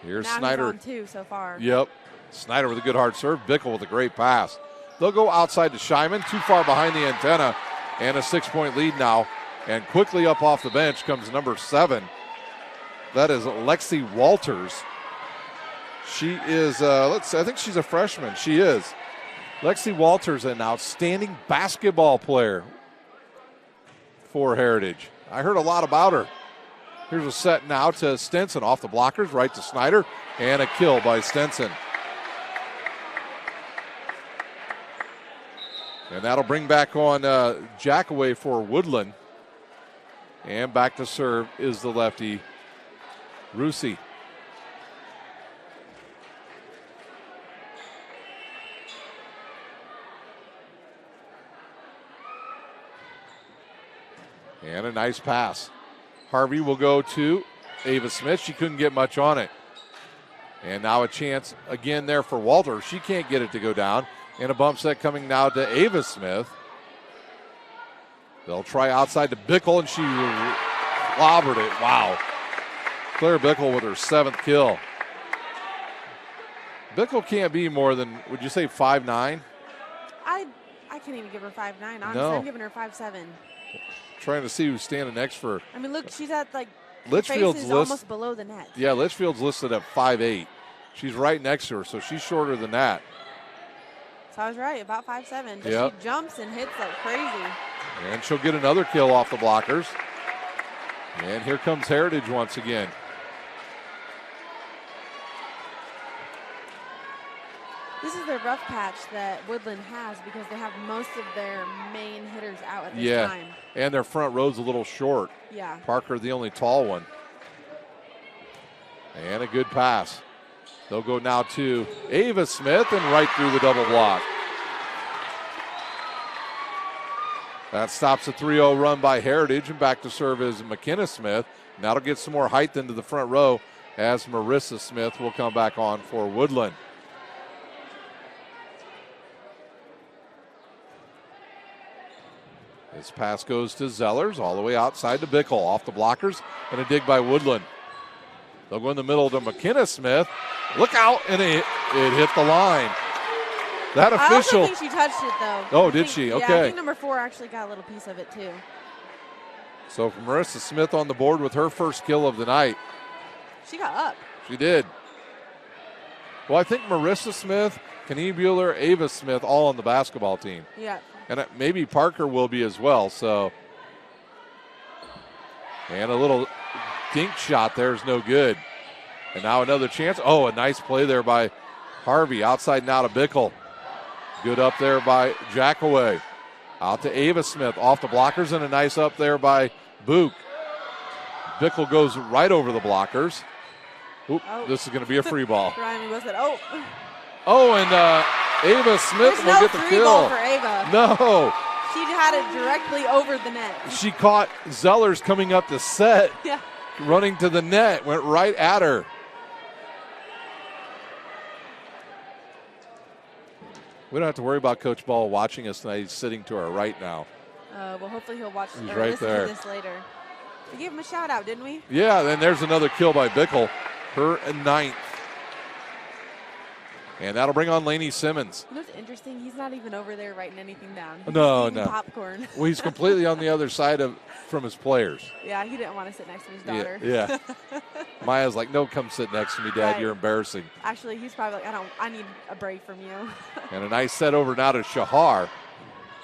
Here's now Snyder. He's on 2 so far. Yep. Snyder with a good hard serve. Bickle with a great pass. They'll go outside to Scheiman, too far behind the antenna, and a 6-point lead now. And quickly up off the bench comes number 7. That is Lexi Walters. She is, I think she's a freshman. She is. Lexi Walters, an outstanding basketball player for Heritage. I heard a lot about her. Here's a set now to Stinson. Off the blockers, right to Snyder, and a kill by Stinson. And that'll bring back on Jackaway for Woodlan. And back to serve is the lefty, Rusi. And a nice pass. Harvey will go to Ava Smith. She couldn't get much on it. And now a chance again there for Walter. She can't get it to go down. And a bump set coming now to Ava Smith. They'll try outside to Bickle, and she clobbered it. Wow. Claire Bickle with her 7th kill. Bickle can't be more than, would you say, 5'9"? I can't even give her 5'9". Honestly, No. I'm giving her 5'7". Trying to see who's standing next for. I mean, look, she's at like Litchfield's face is almost below the net. Yeah, Litchfield's listed at 5'8". She's right next to her, so she's shorter than that. So I was right, about 5'7". But Yep. she jumps and hits like crazy. And she'll get another kill off the blockers. And here comes Heritage once again. This is the rough patch that Woodland has because they have most of their main hitters out at this time. And their front row's a little short. Yeah. Parker, the only tall one. And a good pass. They'll go now to Ava Smith and right through the double block. That stops a 3-0 run by Heritage, and back to serve is McKenna Smith. And that'll get some more height into the front row as Marissa Smith will come back on for Woodland. This pass goes to Zellers, all the way outside to Bickle, off the blockers, and a dig by Woodland. They'll go in the middle to McKenna Smith. Look out, and it hit the line. That official. I also think she touched it, though. Oh, did she? Yeah, Okay. I think number 4 actually got a little piece of it, too. So for Marissa Smith on the board with her first kill of the night. She got up. She did. Well, I think Marissa Smith, Kenny Bueller, Ava Smith, all on the basketball team. Yeah. And maybe Parker will be as well. So, and a little dink shot there is no good. And now another chance. Oh, a nice play there by Harvey. Outside now to Bickle. Good up there by Jackaway. Out to Ava Smith. Off the blockers, and a nice up there by Book. Bickle goes right over the blockers. Oop, This is going to be a free ball. Ryan was it? Oh. Oh, and Ava Smith There's will no get the free kill. ball for Ava. No. She had it directly over the net. She caught Zellers coming up the set, Yeah. running to the net, went right at her. We don't have to worry about Coach Ball watching us tonight. He's sitting to our right now. Well, hopefully he'll watch He's or right listen there. to this later. We gave him a shout out, didn't we? Yeah, then there's another kill by Bickle, her 9th. And that'll bring on Lainey Simmons. You know what's interesting? He's not even over there writing anything down. He's No. eating popcorn. Well, he's completely on the other side from his players. Yeah, he didn't want to sit next to his daughter. Yeah. Maya's like, no, come sit next to me, Dad. Right. You're embarrassing. Actually, he's probably like, I need a break from you. And a nice set over now to Shahar.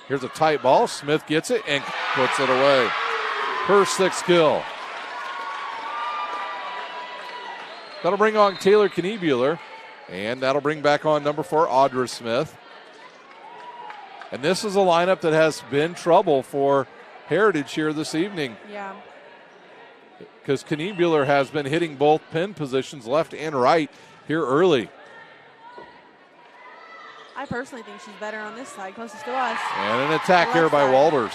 Here's a tight ball. Smith gets it and puts it away. Her 6th kill. That'll bring on Taylor Kniebuehler. And that'll bring back on number 4, Audra Smith. And this is a lineup that has been trouble for Heritage here this evening. Yeah. Because Kniebuehler has been hitting both pin positions, left and right, here early. I personally think she's better on this side, closest to us. And an attack The here left by side. Walters.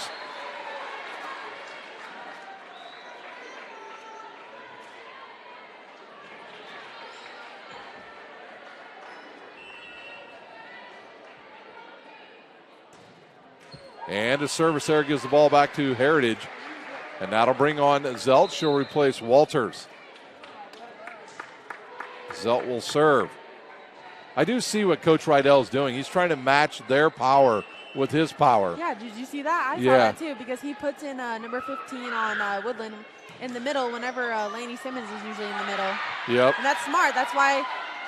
And a service there gives the ball back to Heritage. And that'll bring on Zelt. She'll replace Walters. Zelt will serve. I do see what Coach Rydell's doing. He's trying to match their power with his power. Yeah, did you see that? I saw Yeah. that too because he puts in number 15 on Woodland in the middle whenever Lainey Simmons is usually in the middle. Yep. And that's smart. That's why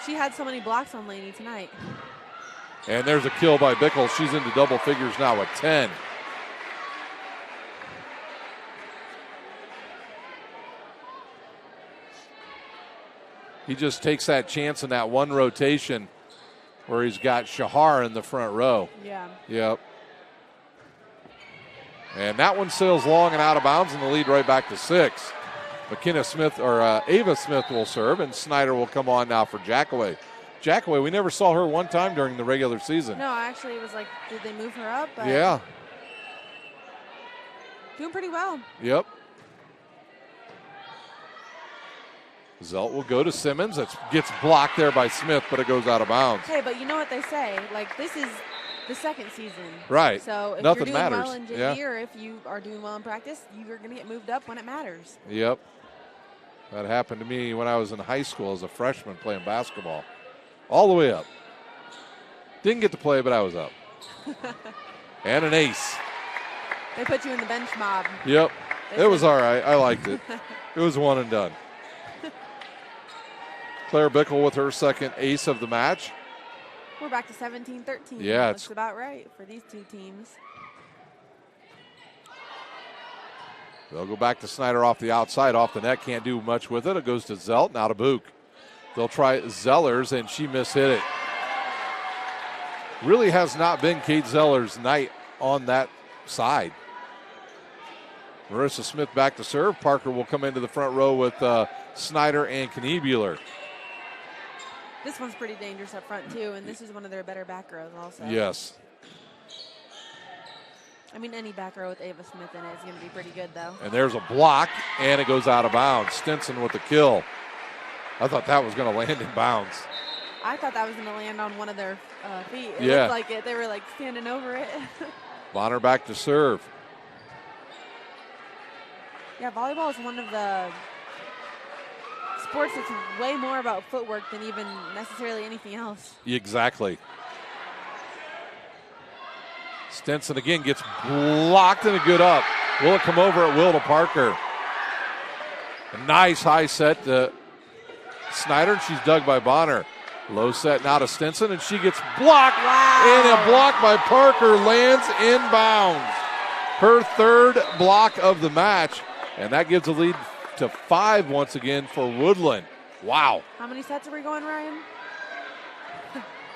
she had so many blocks on Lainey tonight. And there's a kill by Bickle. She's into double figures now at 10. He just takes that chance in that one rotation where he's got Shahar in the front row. Yeah. Yep. And that one sails long and out of bounds, and the lead right back to 6. McKenna Smith, or Ava Smith will serve, and Snyder will come on now for Jackaway. Jackaway, we never saw her one time during the regular season. No, actually, it was like, did they move her up? But Yeah. doing pretty well. Yep. Zelt will go to Simmons. It gets blocked there by Smith, but it goes out of bounds. Hey, but you know what they say? Like, this is the second season. Right. So if Nothing you're doing matters. well in JV Yeah. or if you are doing well in practice, you're going to get moved up when it matters. Yep. That happened to me when I was in high school as a freshman playing basketball. All the way up. Didn't get to play, but I was up. And an ace. They put you in the bench mob. Yep. They It was said- all right. I liked it. It was one and done. Claire Bickle with her second ace of the match. We're back to 17-13. Yeah, Looks it's- about right for these two teams. They'll go back to Snyder off the outside, off the net. Can't do much with it. It goes to Zelt, now to Book. They'll try Zellers, and she mishit it. Really has not been Kate Zeller's night on that side. Marissa Smith back to serve. Parker will come into the front row with Snyder and Kniebuehler. This one's pretty dangerous up front, too, and this is one of their better back rows also. Yes. I mean, any back row with Ava Smith in it is going to be pretty good, though. And there's a block, and it goes out of bounds. Stinson with the kill. I thought that was going to land in bounds. I thought that was going to land on one of their feet. It Yeah. looked like it. They were, like, standing over it. Bonner back to serve. Yeah, volleyball is one of the sports that's way more about footwork than even necessarily anything else. Exactly. Stinson again gets blocked and a good up. Will it come over at will to Parker? A nice high set to Snyder. She's dug by Bonner. Low set now to Stinson, and she gets blocked. Wow. And a block by Parker lands inbounds. Her third block of the match, and that gives a lead to 5 once again for Woodlan. Wow. How many sets are we going, Ryan?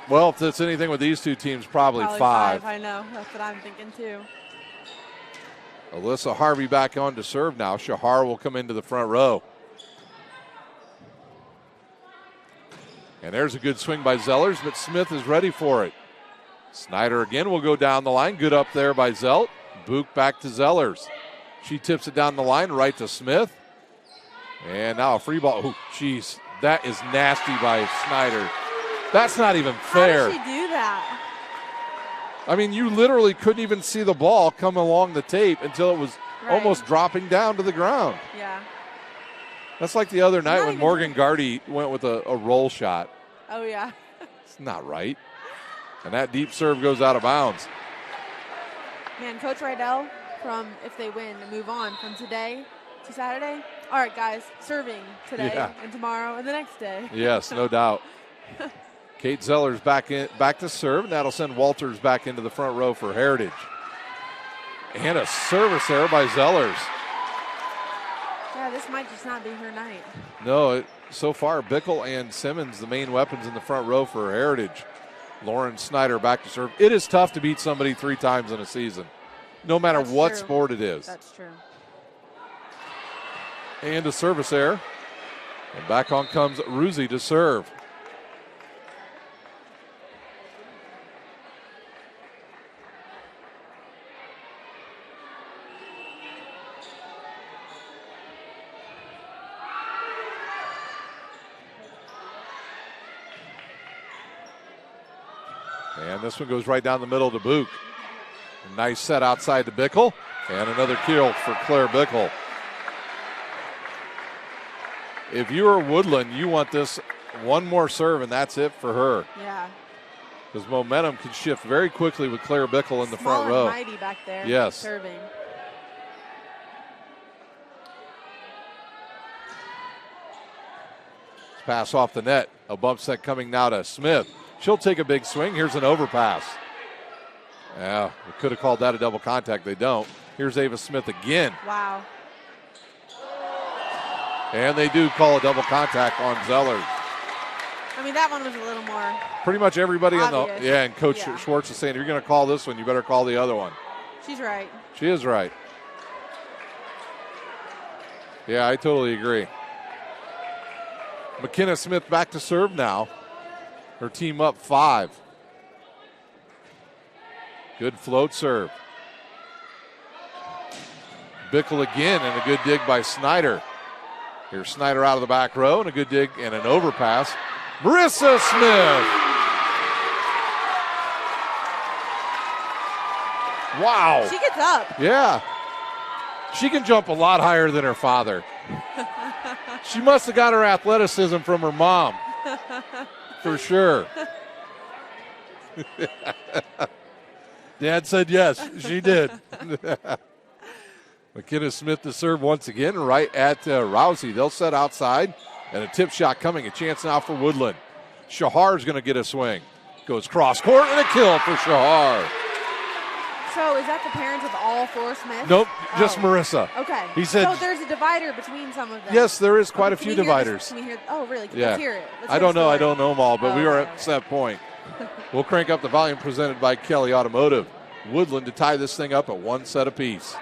Well, if it's anything with these two teams, probably 5. I know. That's what I'm thinking, too. Alyssa Harvey back on to serve now. Shahar will come into the front row. And there's a good swing by Zellers, but Smith is ready for it. Snyder again will go down the line. Good up there by Zelt. Book back to Zellers. She tips it down the line right to Smith. And now a free ball. Oh, jeez. That is nasty by Snyder. That's not even fair. How did she do that? I mean, you literally couldn't even see the ball come along the tape until it was almost dropping down to the ground. Yeah. That's like the other night when Morgan Gardy went with a roll shot. Oh, yeah. It's not right. And that deep serve goes out of bounds. Man, Coach Rydell, from if they win, move on from today to Saturday. All right, guys, serving today and tomorrow and the next day. Yes, no doubt. Kate Zeller's back to serve, and that'll send Walters back into the front row for Heritage. And a service error by Zellers. Yeah, this might just not be her night. No, so far Bickle and Simmons, the main weapons in the front row for Heritage. Lauren Snyder back to serve. It is tough to beat somebody 3 times in a season, no matter what sport it is. That's true. And a service error. And back on comes Ruzi to serve. And this one goes right down the middle to Book. A nice set outside to Bickle. And another kill for Claire Bickle. If you're Woodland, you want this one more serve, and that's it for her. Yeah. Because momentum can shift very quickly with Claire Bickle in the Small front row. and mighty back there. Yes. Serving. Pass off the net. A bump set coming now to Smith. She'll take a big swing. Here's an overpass. Yeah, we could have called that a double contact. They don't. Here's Ava Smith again. Wow. And they do call a double contact on Zellers. I mean, that one was a little more Pretty much everybody obvious. and Coach Schwartz is saying, if you're going to call this one, you better call the other one. She's right. She is right. Yeah, I totally agree. McKenna Smith back to serve now. Her team up 5. Good float serve. Bickle again, and a good dig by Snyder. Here's Snyder out of the back row, and a good dig and an overpass. Marissa Smith. Wow. She gets up. Yeah. She can jump a lot higher than her father. She must have got her athleticism from her mom. For sure. Dad said yes, she did. McKenna Smith to serve once again right at Rousey. They'll set outside, and a tip shot coming. A chance now for Woodlan. Shahar's going to get a swing. Goes cross court and a kill for Shahar. So is that the parents of all 4 Smiths? Nope, just Marissa. Okay. He said, so there's a divider between some of them. yes, there is quite a few Can we hear dividers. this? Can we hear? Oh, really? Can Yeah. Let's hear it. Let's I hear don't the know. I story. don't know them all, but we are at that point. We'll crank up the volume presented by Kelly Automotive. Woodland to tie this thing up at 1 set apiece.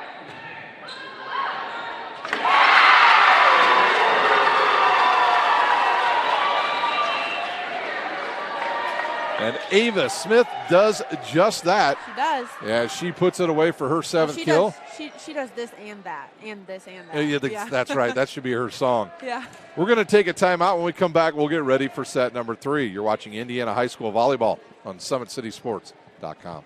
And Ava Smith does just that. She does. Yeah, she puts it away for her 7th kill. She does this and that, and this and that. Yeah, that's right. That should be her song. Yeah. We're going to take a timeout. When we come back, we'll get ready for set number 3. You're watching Indiana High School Volleyball on SummitCitySports.com.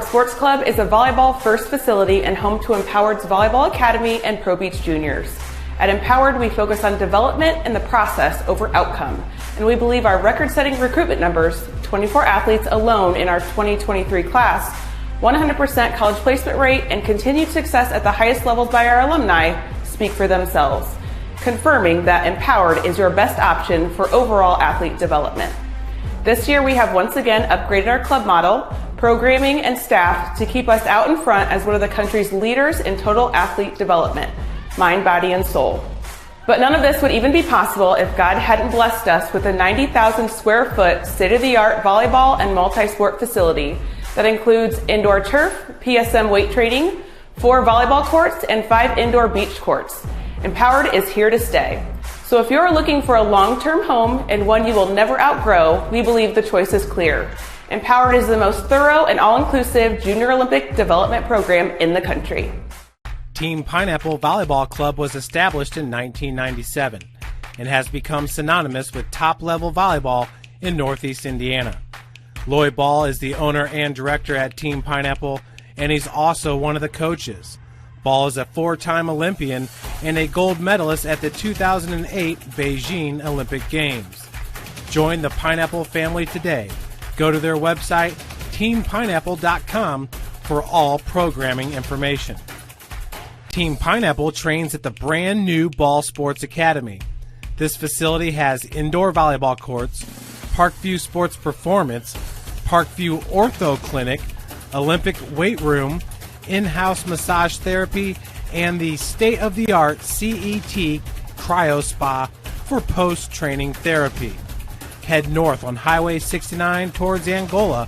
Sports Club is a volleyball-first facility and home to Empowered's Volleyball Academy and Pro Beach Juniors. At Empowered, we focus on development and the process over outcome. And we believe our record-setting recruitment numbers, 24 athletes alone in our 2023 class, 100% college placement rate, and continued success at the highest levels by our alumni speak for themselves, confirming that Empowered is your best option for overall athlete development. This year, we have once again upgraded our club model, programming, and staff to keep us out in front as one of the country's leaders in total athlete development, mind, body, and soul. But none of this would even be possible if God hadn't blessed us with a 90,000 square foot state-of-the-art volleyball and multi-sport facility that includes indoor turf, PSM weight training, 4 volleyball courts, and 5 indoor beach courts. Empowered is here to stay. So if you're looking for a long-term home and one you will never outgrow, we believe the choice is clear. Empowered is the most thorough and all-inclusive junior Olympic development program in the country. Team Pineapple Volleyball Club was established in 1997 and has become synonymous with top-level volleyball in Northeast Indiana. Lloyd Ball is the owner and director at Team Pineapple, and he's also one of the coaches. Ball is a 4-time Olympian and a gold medalist at the 2008 Beijing Olympic Games. Join the Pineapple family today. Go to their website, teampineapple.com, for all programming information. Team Pineapple trains at the brand new Ball Sports Academy. This facility has indoor volleyball courts, Parkview Sports Performance, Parkview Ortho Clinic, Olympic weight room, in-house massage therapy, and the state-of-the-art CET Cryo Spa for post-training therapy. Head north on Highway 69 towards Angola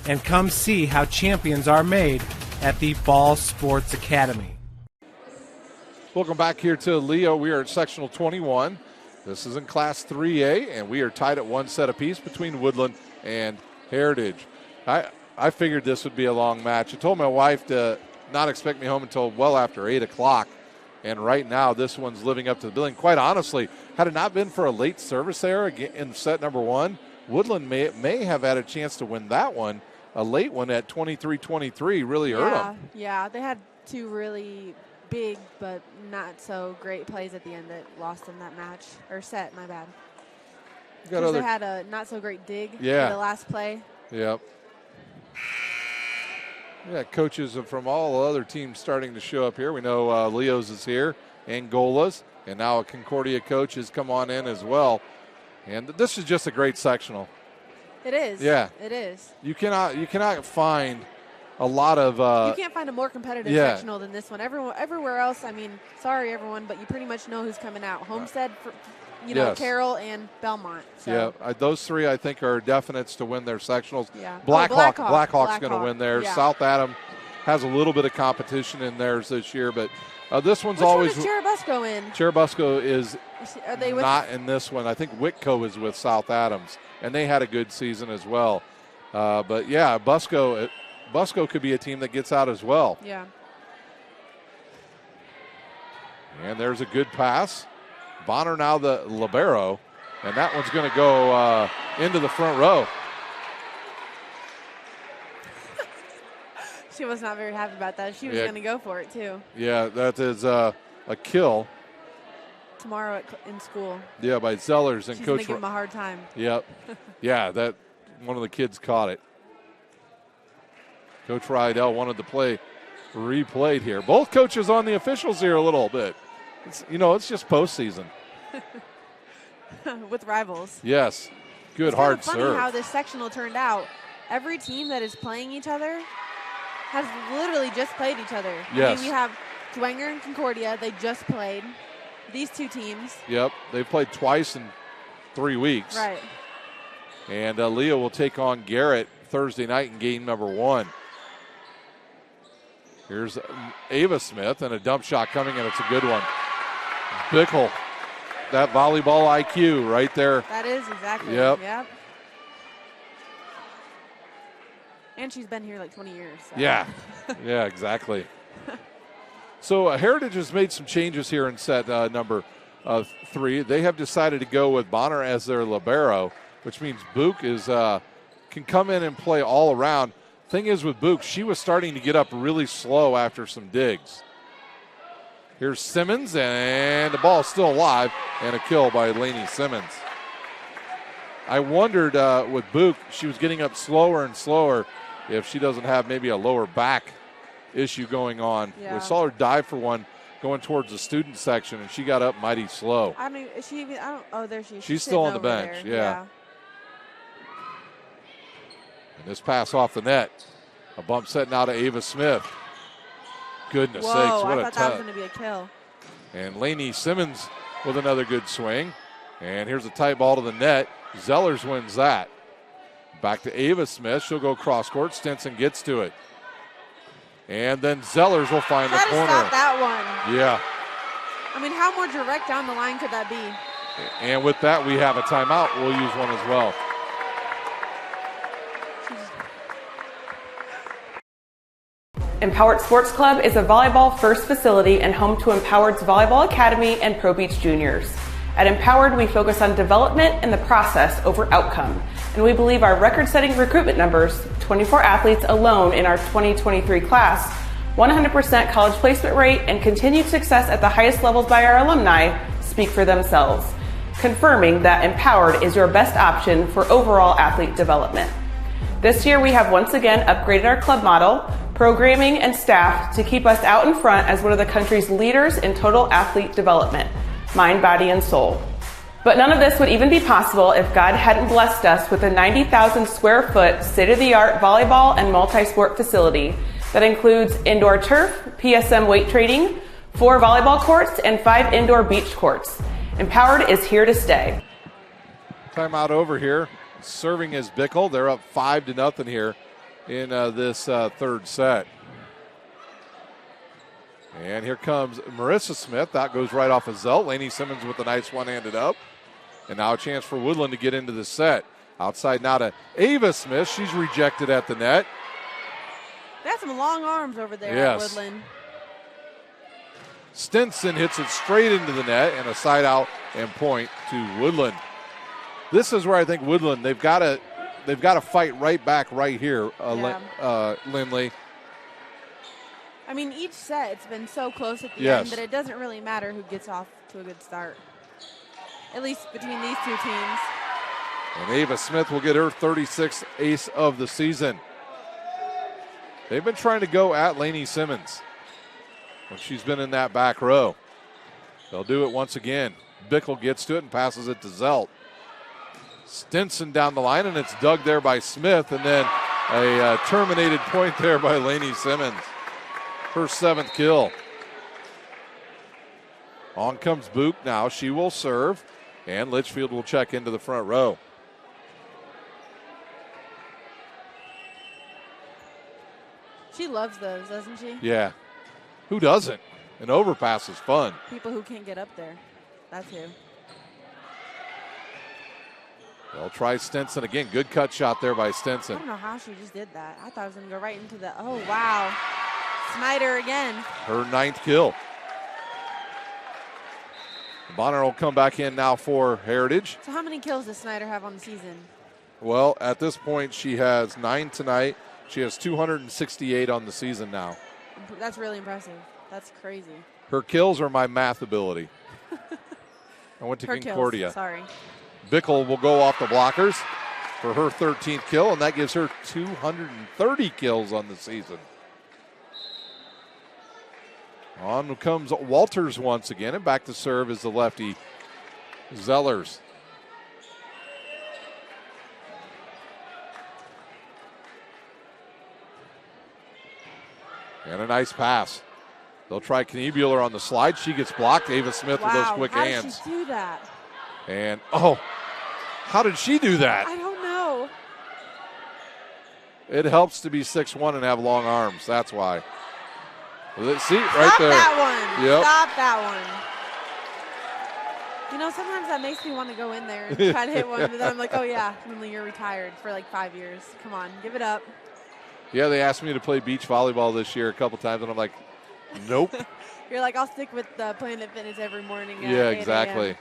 and come see how champions are made at the Ball Sports Academy. Welcome back here to Leo. We are at sectional 21. This is in Class 3A, and we are tied at 1 set apiece between Woodland and Heritage. I figured this would be a long match. I told my wife to not expect me home until well after 8 o'clock, and right now this one's living up to the billing. Quite honestly, had it not been for a late service there in set number 1, Woodland may have had a chance to win that one. A late one at 23-23 really hurt them. Yeah, they had 2 really big but not so great plays at the end that lost them that match, or set, my bad. Because they had a not so great dig for the last play. Yep. Yeah, coaches from all other teams starting to show up here. We know Leo's is here, Angola's, and now a Concordia coach has come on in as well. And this is just a great sectional. It is. Yeah. It is. You cannot find a lot of. You can't find a more competitive sectional than this one. Everywhere else, I mean, sorry everyone, but you pretty much know who's coming out. Homestead, Carroll, and Belmont. So. Yeah, those three I think are definites to win their sectionals. Yeah. Blackhawk's going to win theirs. Yeah. South Adam has a little bit of competition in theirs this year, but this one's Which always. Which one is Cherubusco in? Cherubusco is Are they with not in this one. I think Whitco is with South Adams, and they had a good season as well. But yeah, Busco could be a team that gets out as well. Yeah. And there's a good pass. Bonner now the libero, and that one's going to go into the front row. She was not very happy about that. She was going to go for it, too. Yeah, that is a kill. Tomorrow in school. Yeah, by Zellers and She's Coach. She's going to give him a hard time. Yep. Yeah, that one of the kids caught it. Coach Rydell wanted the play replayed here. Both coaches on the officials here a little bit. It's just postseason. With rivals. Yes. Good it's hard funny serve. How this sectional turned out. Every team that is playing each other has literally just played each other. Yes. I mean, we have Dwenger and Concordia. They just played. These two teams. Yep. They've played twice in 3 weeks. Right. And Leah will take on Garrett Thursday night in game number 1. Here's Ava Smith, and a dump shot coming, and it's a good one. Bickle, that volleyball IQ right there. That is exactly. Yep. And she's been here like 20 years. So. Yeah. Yeah, exactly. So Heritage has made some changes here in set number 3. They have decided to go with Bonner as their libero, which means Book can come in and play all around. Thing is with Book, she was starting to get up really slow after some digs. Here's Simmons, and the ball's still alive, and a kill by Lainey Simmons. I wondered with Book, she was getting up slower and slower if she doesn't have maybe a lower back issue going on. Yeah. We saw her dive for one going towards the student section, and she got up mighty slow. I mean, is she even? I don't. Oh, there she is. She's still on the bench. Yeah. And this pass off the net. A bump set now to Ava Smith. Goodness sakes, what I a thought that was going to be a kill. And Lainey Simmons with another good swing. And here's a tight ball to the net. Zellers wins that. Back to Ava Smith. She'll go cross court. Stinson gets to it. And then Zellers will find the corner. Stop that one. Yeah. I mean, how more direct down the line could that be? And with that, we have a timeout. We'll use one as well. Empowered Sports Club is a volleyball-first facility and home to Empowered's Volleyball Academy and Pro Beach Juniors. At Empowered, we focus on development and the process over outcome, and we believe our record-setting recruitment numbers, 24 athletes alone in our 2023 class, 100% college placement rate, and continued success at the highest levels by our alumni speak for themselves, confirming that Empowered is your best option for overall athlete development. This year, we have once again upgraded our club model, programming, and staff to keep us out in front as one of the country's leaders in total athlete development, mind, body, and soul. But none of this would even be possible if God hadn't blessed us with a 90,000 square foot state-of-the-art volleyball and multi-sport facility that includes indoor turf, PSM weight training, 4 volleyball courts, and 5 indoor beach courts. Empowered is here to stay. Timeout over here. Serving is Bickle. They're up 5-0 here in this third set. And here comes Marissa Smith. That goes right off of Zelt. Lainey Simmons with a nice one-handed up. And now a chance for Woodland to get into the set. Outside now to Ava Smith. She's rejected at the net. They have some long arms over there Yes. at Woodland. Stinson hits it straight into the net, and a side out and point to Woodland. This is where I think Woodland, they've got to fight right back right here, Lindley. I mean, each set, it's been so close at the Yes. end that it doesn't really matter who gets off to a good start. At least between these two teams. And Ava Smith will get her 36th ace of the season. They've been trying to go at Lainey Simmons when she's been in that back row. They'll do it once again. Bickle gets to it and passes it to Zelt. Stinson down the line, and it's dug there by Smith, and then a terminated point there by Lainey Simmons. Her 7th kill. On comes Book now. She will serve, and Litchfield will check into the front row. She loves those, doesn't she? Yeah. Who doesn't? An overpass is fun. People who can't get up there. That's who. They'll try Stinson again. Good cut shot there by I Stinson. don't know how she just did that. I thought it was going to go right into the, oh, wow. Snyder again. Her 9th kill. Bonner will come back in now for Heritage. So how many kills does Snyder have on the season? Well, at this point, she has 9 tonight. She has 268 on the season now. That's really impressive. That's crazy. Her kills are my math ability. I went to Her Concordia. kills, sorry. Bickle will go off the blockers for her 13th kill, and that gives her 230 kills on the season. On comes Walters once again, and back to serve is the lefty Zellers. And a nice pass. They'll try Kniebuehler on the slide. She gets blocked. Ava Smith with those quick hands. How did she do that? And, oh, how did she do that? I don't know. It helps to be 6'1" and have long arms. That's why. See, right Stop there. that one. Yep. Stop that one. You know, sometimes that makes me want to go in there and try to hit one, but then I'm like, oh, yeah, Lindley, you're retired for like 5 years. Come on, give it up. Yeah, they asked me to play beach volleyball this year a couple times, and I'm like, nope. You're like, I'll stick with Planet Fitness every morning. At Yeah, 8 exactly. a.m.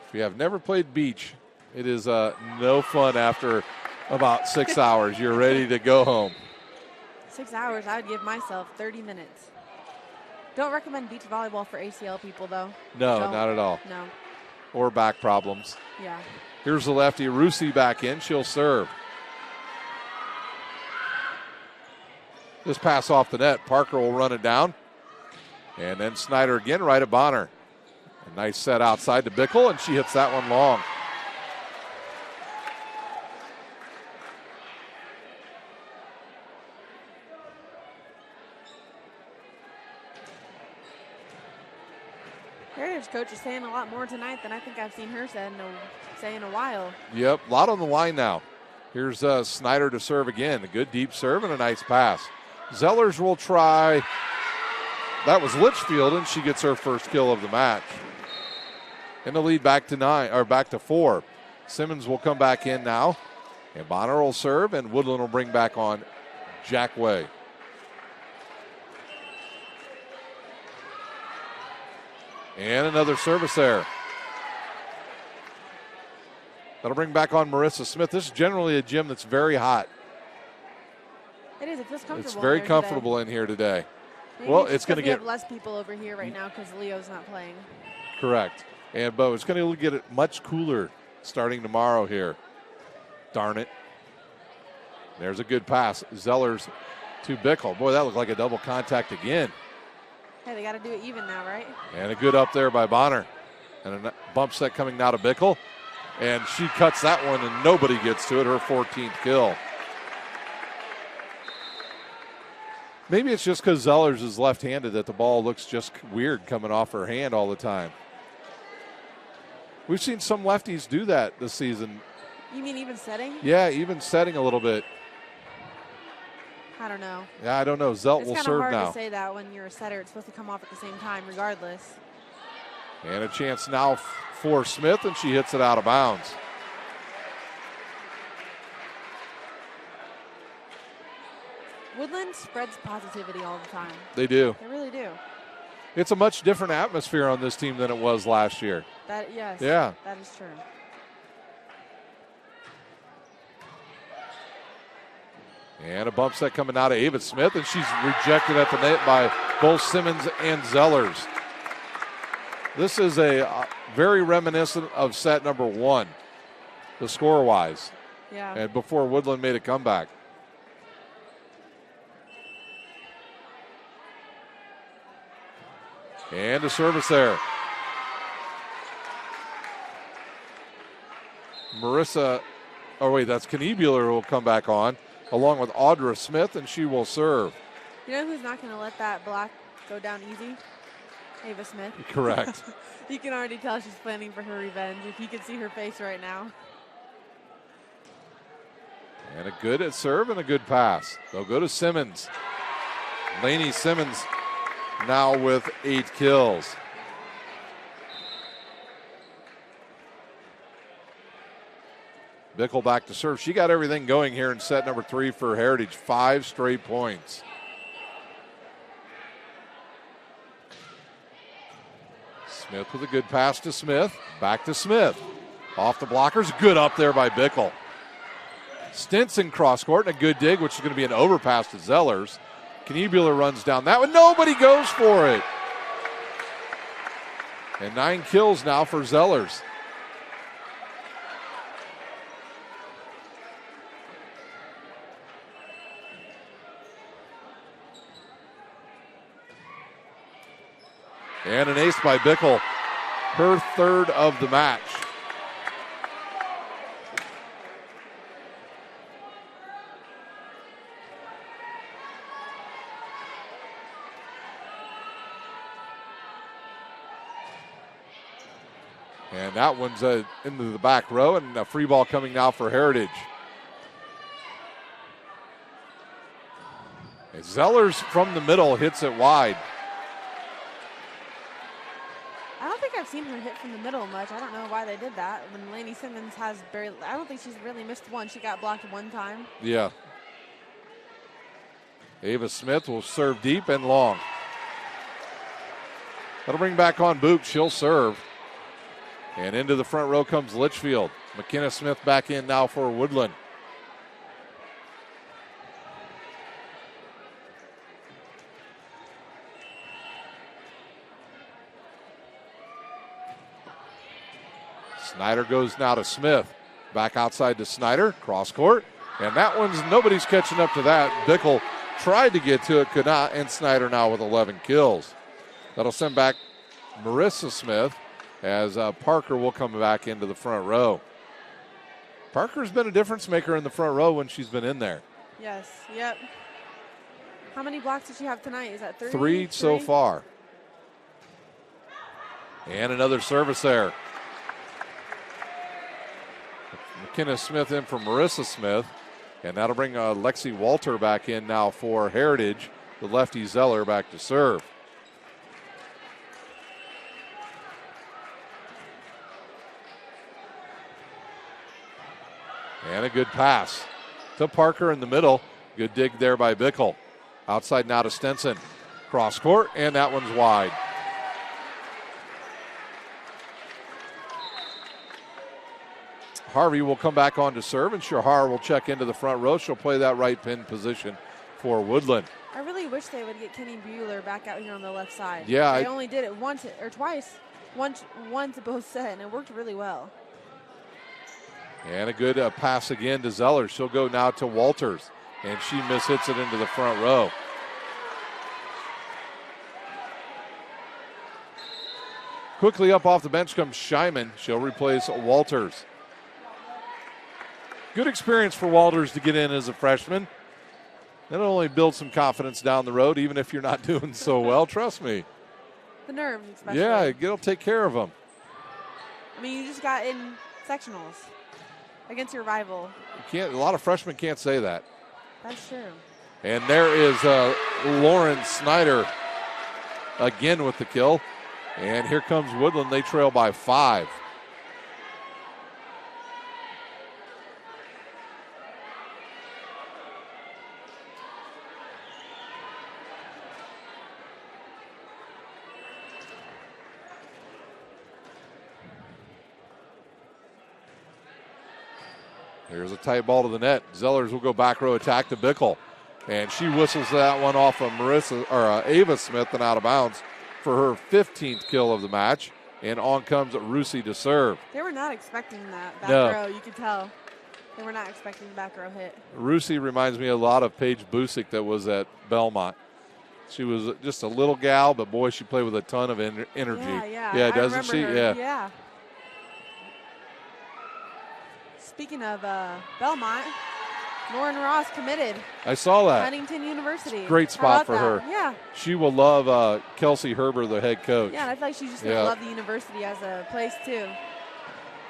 If you have never played beach, it is no fun after about 6 hours. You're ready to go home. 6 hours, I would give myself 30 minutes. Don't recommend beach volleyball for ACL people, though. No, Don't. not at all. No. Or back problems. Yeah. Here's the lefty, Rusi back in. She'll serve. This pass off the net. Parker will run it down. And then Snyder again right at Bonner. A nice set outside to Bickle, and she hits that one long. Heritage coach is saying a lot more tonight than I think I've seen her say in a while. Yep, a lot on the line now. Here's Snyder to serve again. A good deep serve and a nice pass. Zellers will try. That was Litchfield, and she gets her first kill of the match. And the lead back to 4. Simmons will come back in now. And Bonner will serve, and Woodland will bring back on Jack Way. And another service there. That'll bring back on Marissa Smith. This is generally a gym that's very hot. It is. It feels comfortable. It's very here comfortable today. in here today. Maybe Well, just it's going to 'cause we get have less people over here right now because Leo's not playing. correct. But it's going to get much cooler starting tomorrow here. Darn it. There's a good pass. Zellers to Bickle. Boy, that looked like a double contact again. Hey, they got to do it even now, right? And a good up there by Bonner. And a bump set coming now to Bickle. And she cuts that one, and nobody gets to it. Her 14th kill. Maybe it's just because Zellers is left-handed that the ball looks just weird coming off her hand all the time. We've seen some lefties do that this season. You mean even setting? Yeah, even setting a little bit. I don't know. Yeah, I don't know. Zelt It's will kind of serve hard now. to say that when you're a setter. It's supposed to come off at the same time regardless. And a chance now for Smith, and she hits it out of bounds. Woodland spreads positivity all the time. They do. They really do. It's a much different atmosphere on this team than it was last year. Yes. Yeah. That is true. And a bump set coming out of Ava Smith, and she's rejected at the net by both Simmons and Zellers. This is a very reminiscent of set number 1, the score-wise. Yeah. And before Woodland made a comeback. And a service there. that's Kniebuehler who will come back on, along with Audra Smith, and she will serve. You know who's not going to let that block go down easy? Ava Smith. Correct. You can already tell she's planning for her revenge if you could see her face right now. And a good serve and a good pass. They'll go to Simmons. Lainey Simmons now with 8 kills. Bickle back to serve. She got everything going here in set number 3 for Heritage. 5 straight points. Smith with a good pass to Smith. Back to Smith. Off the blockers. Good up there by Bickle. Stinson cross court and a good dig, which is going to be an overpass to Zellers. Kniebuehler runs down that one. Nobody goes for it. And 9 kills now for Zellers. And an ace by Bickle. Her 3rd of the match. And that one's into the back row, and a free ball coming now for Heritage. And Zellers from the middle hits it wide. I don't think I've seen her hit from the middle much. I don't know why they did that. When Lainey Simmons has barely, I don't think she's really missed one. She got blocked one time. Yeah. Ava Smith will serve deep and long. That'll bring back on Book. She'll serve. And into the front row comes Litchfield. McKenna Smith back in now for Woodland. Snyder goes now to Smith. Back outside to Snyder. Cross court. And that one's, nobody's catching up to that. Bickle tried to get to it, could not. And Snyder now with 11 kills. That'll send back Marissa Smith, as Parker will come back into the front row. Parker's been a difference maker in the front row when she's been in there. Yes, yep. How many blocks did she have tonight? Is that 3? 3 so far. And another service there. McKenna Smith in for Marissa Smith. And that'll bring Lexi Walter back in now for Heritage. The lefty Zeller back to serve. And a good pass to Parker in the middle. Good dig there by Bickle. Outside now to Stenson. Cross court, and that one's wide. Harvey will come back on to serve, and Shahar will check into the front row. She'll play that right pin position for Woodland. I really wish they would get Kenny Bueller back out here on the left side. Yeah, they only did it once or twice. Once both set, and it worked really well. And a good pass again to Zeller. She'll go now to Walters, and she mishits it into the front row. Quickly up off the bench comes Scheiman. She'll replace Walters. Good experience for Walters to get in as a freshman. That'll only build some confidence down the road, even if you're not doing so well. Trust me. The nerves, especially. Yeah, it'll take care of them. I mean, you just got in sectionals against your rival. A lot of freshmen can't say that. That's true. And there is Lauren Snyder again with the kill. And here comes Woodland. They trail by 5. Here's a tight ball to the net. Zellers will go back row attack to Bickle. And she whistles that one off of Ava Smith and out of bounds for her 15th kill of the match. And on comes Rusi to serve. They were not expecting that back row. You could tell. They were not expecting the back row hit. Rusi reminds me a lot of Paige Busick that was at Belmont. She was just a little gal, but boy, she played with a ton of energy. Yeah, doesn't she? Her. Yeah. Speaking of Belmont, Lauren Ross committed. I saw that. Huntington University. Great spot for her. Yeah. She will love Kelsey Herber, the head coach. Yeah, and I feel like she's just going to love the university as a place, too.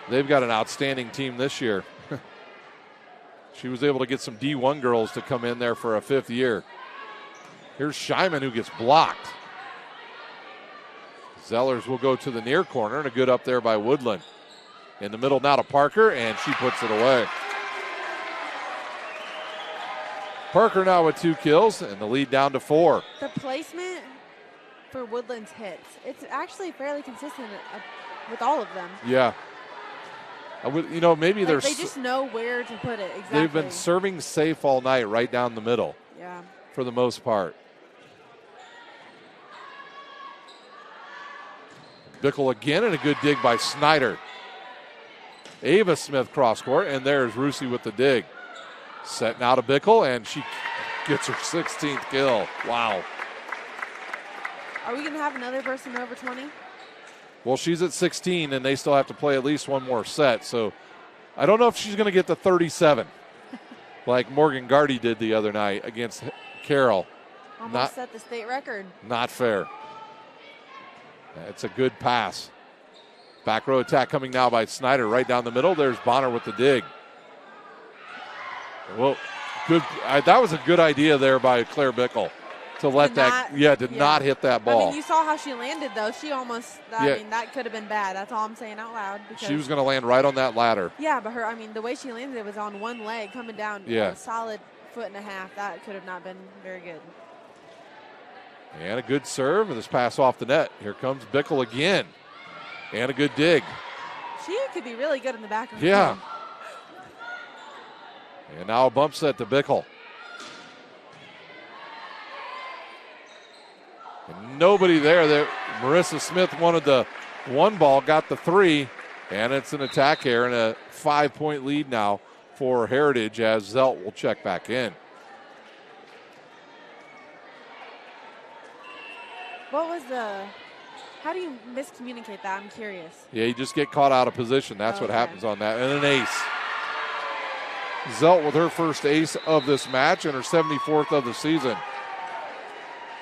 They've got an outstanding team this year. She was able to get some D1 girls to come in there for a 5th year. Here's Scheiman, who gets blocked. Zellers will go to the near corner, and a good up there by Woodlan. In the middle now to Parker, and she puts it away. Parker now with 2 kills, and the lead down to 4. The placement for Woodland's hits, it's actually fairly consistent with all of them. Yeah. Maybe they just know where to put it. Exactly. They've been serving safe all night, right down the middle. Yeah. For the most part. Bickle again, and a good dig by Snyder. Ava Smith cross court, and there's Rusi with the dig. Set now to Bickle, and she gets her 16th kill. Wow. Are we going to have another person over 20? Well, she's at 16, and they still have to play at least one more set. So I don't know if she's going to get to 37 like Morgan Gardy did the other night against Carroll. Almost set the state record. Not fair. It's a good pass. Back row attack coming now by Snyder right down the middle. There's Bonner with the dig. Well, good. That was a good idea there by Claire Bickle to let not hit that ball. I mean, you saw how she landed, though. She almost, I mean, that could have been bad. That's all I'm saying out loud. She was going to land right on that ladder. Yeah, but the way she landed, it was on one leg coming down a solid 1.5 feet. That could have not been very good. And a good serve, and this pass off the net. Here comes Bickle again. And a good dig. She could be really good in the back of the Yeah. field. And now a bump set to Bickle. And nobody there. Marissa Smith wanted the 1 ball, got the 3, and it's an attack here and a 5-point lead now for Heritage as Zelt will check back in. What was how do you miscommunicate that? I'm curious. Yeah, you just get caught out of position. That's what happens on that. And an ace. Zelt with her first ace of this match and her 74th of the season.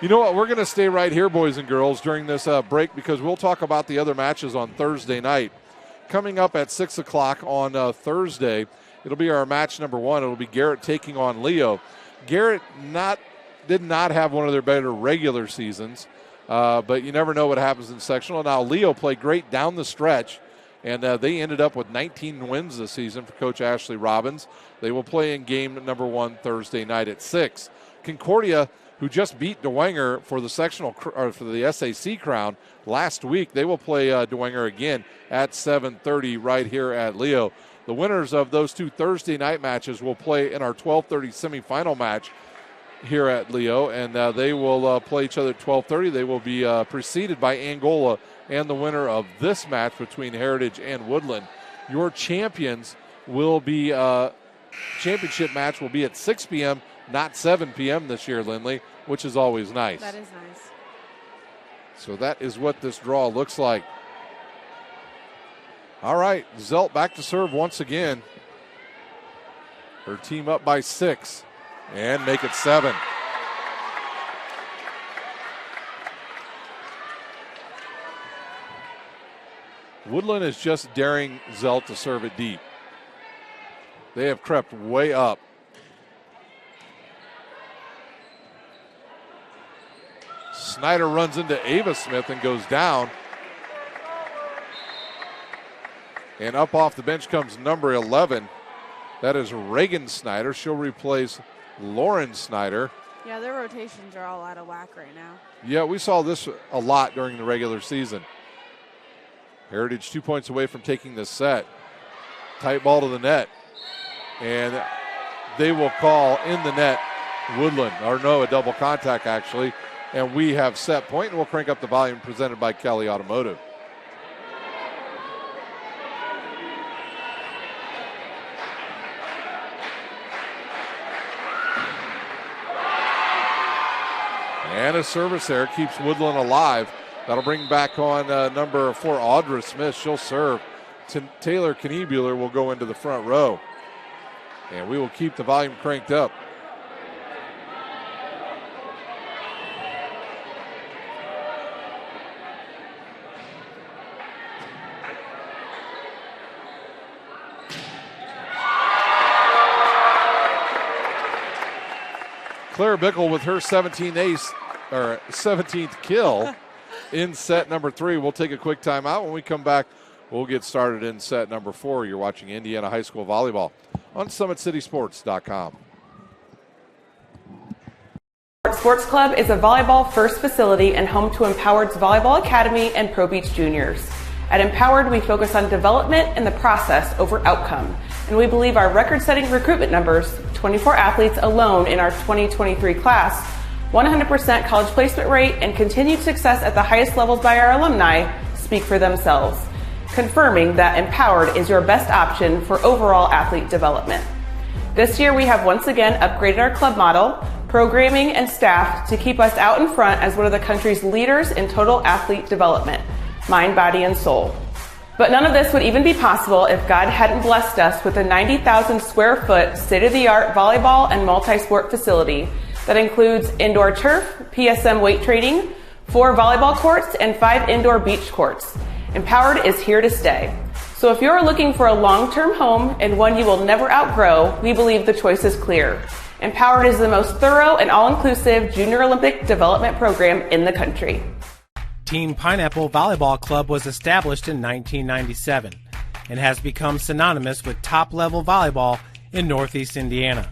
You know what? We're going to stay right here, boys and girls, during this break because we'll talk about the other matches on Thursday night. Coming up at 6 o'clock on Thursday, it'll be our match number 1. It'll be Garrett taking on Leo. Garrett did not have one of their better regular seasons, but you never know what happens in sectional. Now, Leo played great down the stretch, and they ended up with 19 wins this season for Coach Ashley Robbins. They will play in game number 1 Thursday night at 6. Concordia, who just beat DeWanger for the sectional or for the SAC crown last week, they will play DeWanger again at 7:30 right here at Leo. The winners of those 2 Thursday night matches will play in our 12:30 semifinal match here at Leo, and they will play each other at 12:30. They will be preceded by Angola and the winner of this match between Heritage and Woodland. Your champions will be championship match will be at 6 p.m., not 7 p.m. this year, Lindley, which is always nice. That is nice. So that is what this draw looks like. All right, Zelt back to serve once again. Her team up by 6 and make it 7. Woodland is just daring Zelt to serve it deep. They have crept way up. Snyder runs into Ava Smith and goes down. And up off the bench comes number 11. That is Reagan Snyder. She'll replace Lauren Snyder. Yeah, their rotations are all out of whack right now. Yeah, we saw this a lot during the regular season. Heritage 2 points away from taking this set. Tight ball to the net. And they will call in the net Woodland. Or no, a double contact actually. And we have set point, and we'll crank up the volume presented by Kelly Automotive. And a service there keeps Woodland alive. That'll bring back on number 4, Audra Smith. She'll serve. Taylor Kniebuehler will go into the front row. And we will keep the volume cranked up. Claire Bickle with her 17th kill in set number 3. We'll take a quick timeout. When we come back, we'll get started in set number 4. You're watching Indiana High School Volleyball on SummitCitySports.com. Sports Club is a volleyball-first facility and home to Empowered's Volleyball Academy and Pro Beach Juniors. At Empowered, we focus on development and the process over outcome. And we believe our record-setting recruitment numbers, 24 athletes alone in our 2023 class, 100% college placement rate, and continued success at the highest levels by our alumni speak for themselves, confirming that Empowered is your best option for overall athlete development. This year, we have once again upgraded our club model, programming, and staff to keep us out in front as one of the country's leaders in total athlete development, mind, body, and soul. But none of this would even be possible if God hadn't blessed us with a 90,000 square foot state-of-the-art volleyball and multi-sport facility that includes indoor turf, PSM weight training, 4 volleyball courts, and 5 indoor beach courts. Empowered is here to stay. So if you're looking for a long-term home and one you will never outgrow, we believe the choice is clear. Empowered is the most thorough and all-inclusive junior Olympic development program in the country. Team Pineapple Volleyball Club was established in 1997 and has become synonymous with top-level volleyball in Northeast Indiana.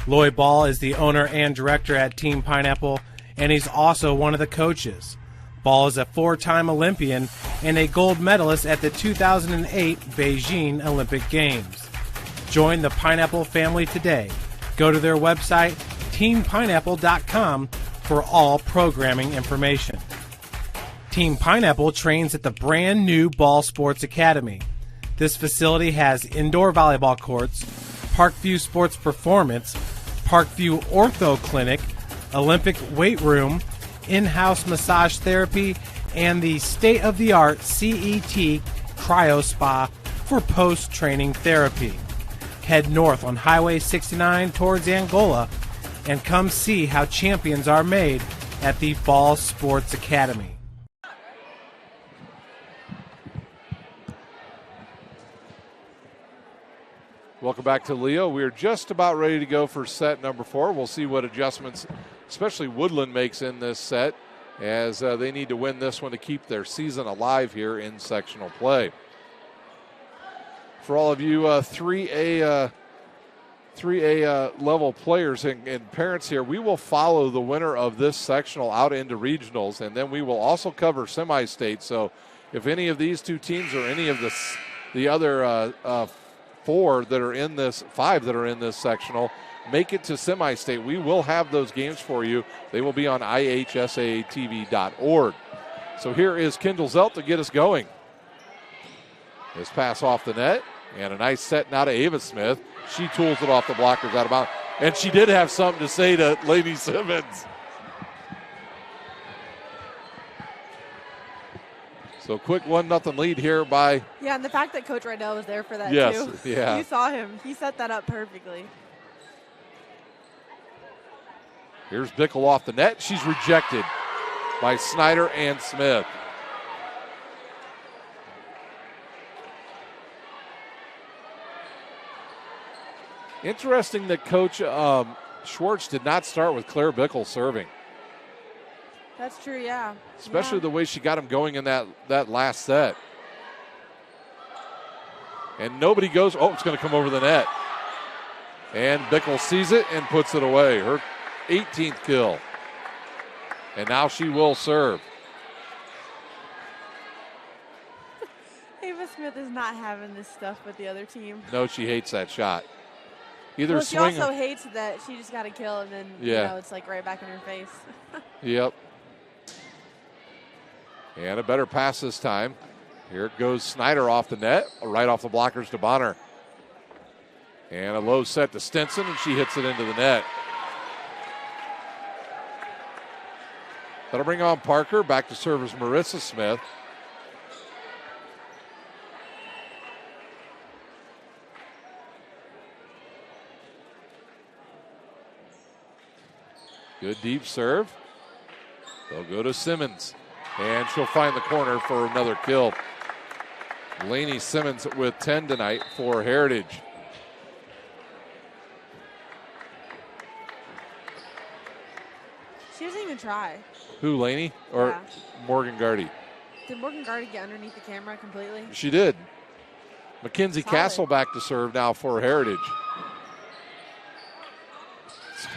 Lloyd Ball is the owner and director at Team Pineapple, and he's also one of the coaches. Ball is a 4-time Olympian and a gold medalist at the 2008 Beijing Olympic Games. Join the Pineapple family today. Go to their website, teampineapple.com, for all programming information. Team Pineapple trains at the brand new Ball Sports Academy. This facility has indoor volleyball courts, Parkview Sports Performance, Parkview Ortho Clinic, Olympic weight room, in-house massage therapy, and the state-of-the-art CET Cryo Spa for post-training therapy. Head north on Highway 69 towards Angola and come see how champions are made at the Ball Sports Academy. Welcome back to Leo. We're just about ready to go for set number 4. We'll see what adjustments, especially Woodlan, makes in this set, as they need to win this one to keep their season alive here in sectional play. For all of you 3A level players and parents here, we will follow the winner of this sectional out into regionals, and then we will also cover semi-state. So if any of these 2 teams or any of the other 5 that are in this sectional make it to semi-state, we will have those games for you. They will be on ihsatv.org. So here is Kendall Zelt to get us going. This pass off the net, and a nice set now to Ava Smith. She tools it off the blockers out of bounds, and she did have something to say to Lady Simmons. So quick 1-0 lead here by... Yeah, and the fact that Coach Rydell was there for that, yes, too. Yeah. You saw him. He set that up perfectly. Here's Bickle off the net. She's rejected by Snyder and Smith. Interesting that Coach Schwartz did not start with Claire Bickle serving. That's true, yeah. Especially the way she got him going in that last set. And nobody goes, oh, it's going to come over the net. And Bickle sees it and puts it away. Her 18th kill. And now she will serve. Ava Smith is not having this stuff with the other team. No, she hates that shot. Either well, swing. She also hates that she just got a kill and then it's like right back in her face. Yep. And a better pass this time. Here goes Snyder off the net, right off the blockers to Bonner. And a low set to Stinson, and she hits it into the net. That'll bring on Parker. Back to serve is Marissa Smith. Good deep serve. They'll go to Simmons, and she'll find the corner for another kill. Lainey Simmons with 10 tonight for Heritage. She doesn't even try. Who, Lainey or Yeah. Morgan Gardy? Did Morgan Gardy get underneath the camera completely? She did. Mackenzie Solid. Castle back to serve now for Heritage.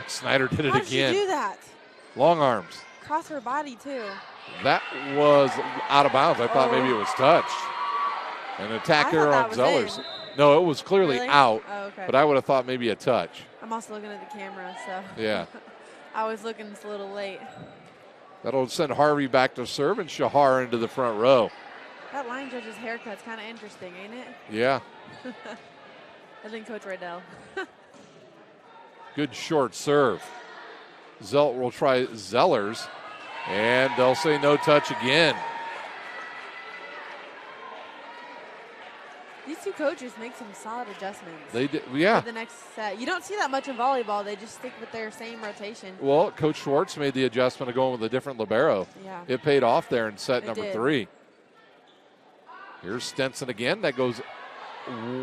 Snyder did it How did again. she do that? Long arms. Cross her body, too. That was out of bounds. I thought maybe it was touched. An attack I here thought that on was Zellers. in. No, it was clearly Really? out, Oh, okay. but I would have thought maybe a touch. I'm also looking at the camera, so. Yeah. I was looking a little late. That'll send Harvey back to serve and Shahar into the front row. That line judge's haircut's kind of interesting, ain't it? Yeah. I think Coach Riddell. Good short serve. Zelt will try Zellers, and they'll say no touch again. These two coaches make some solid adjustments. They did, yeah. For the next set. You don't see that much in volleyball. They just stick with their same rotation. Well, Coach Schwartz made the adjustment of going with a different libero. Yeah. It paid off there in set It number did. 3. Here's Stenson again. That goes,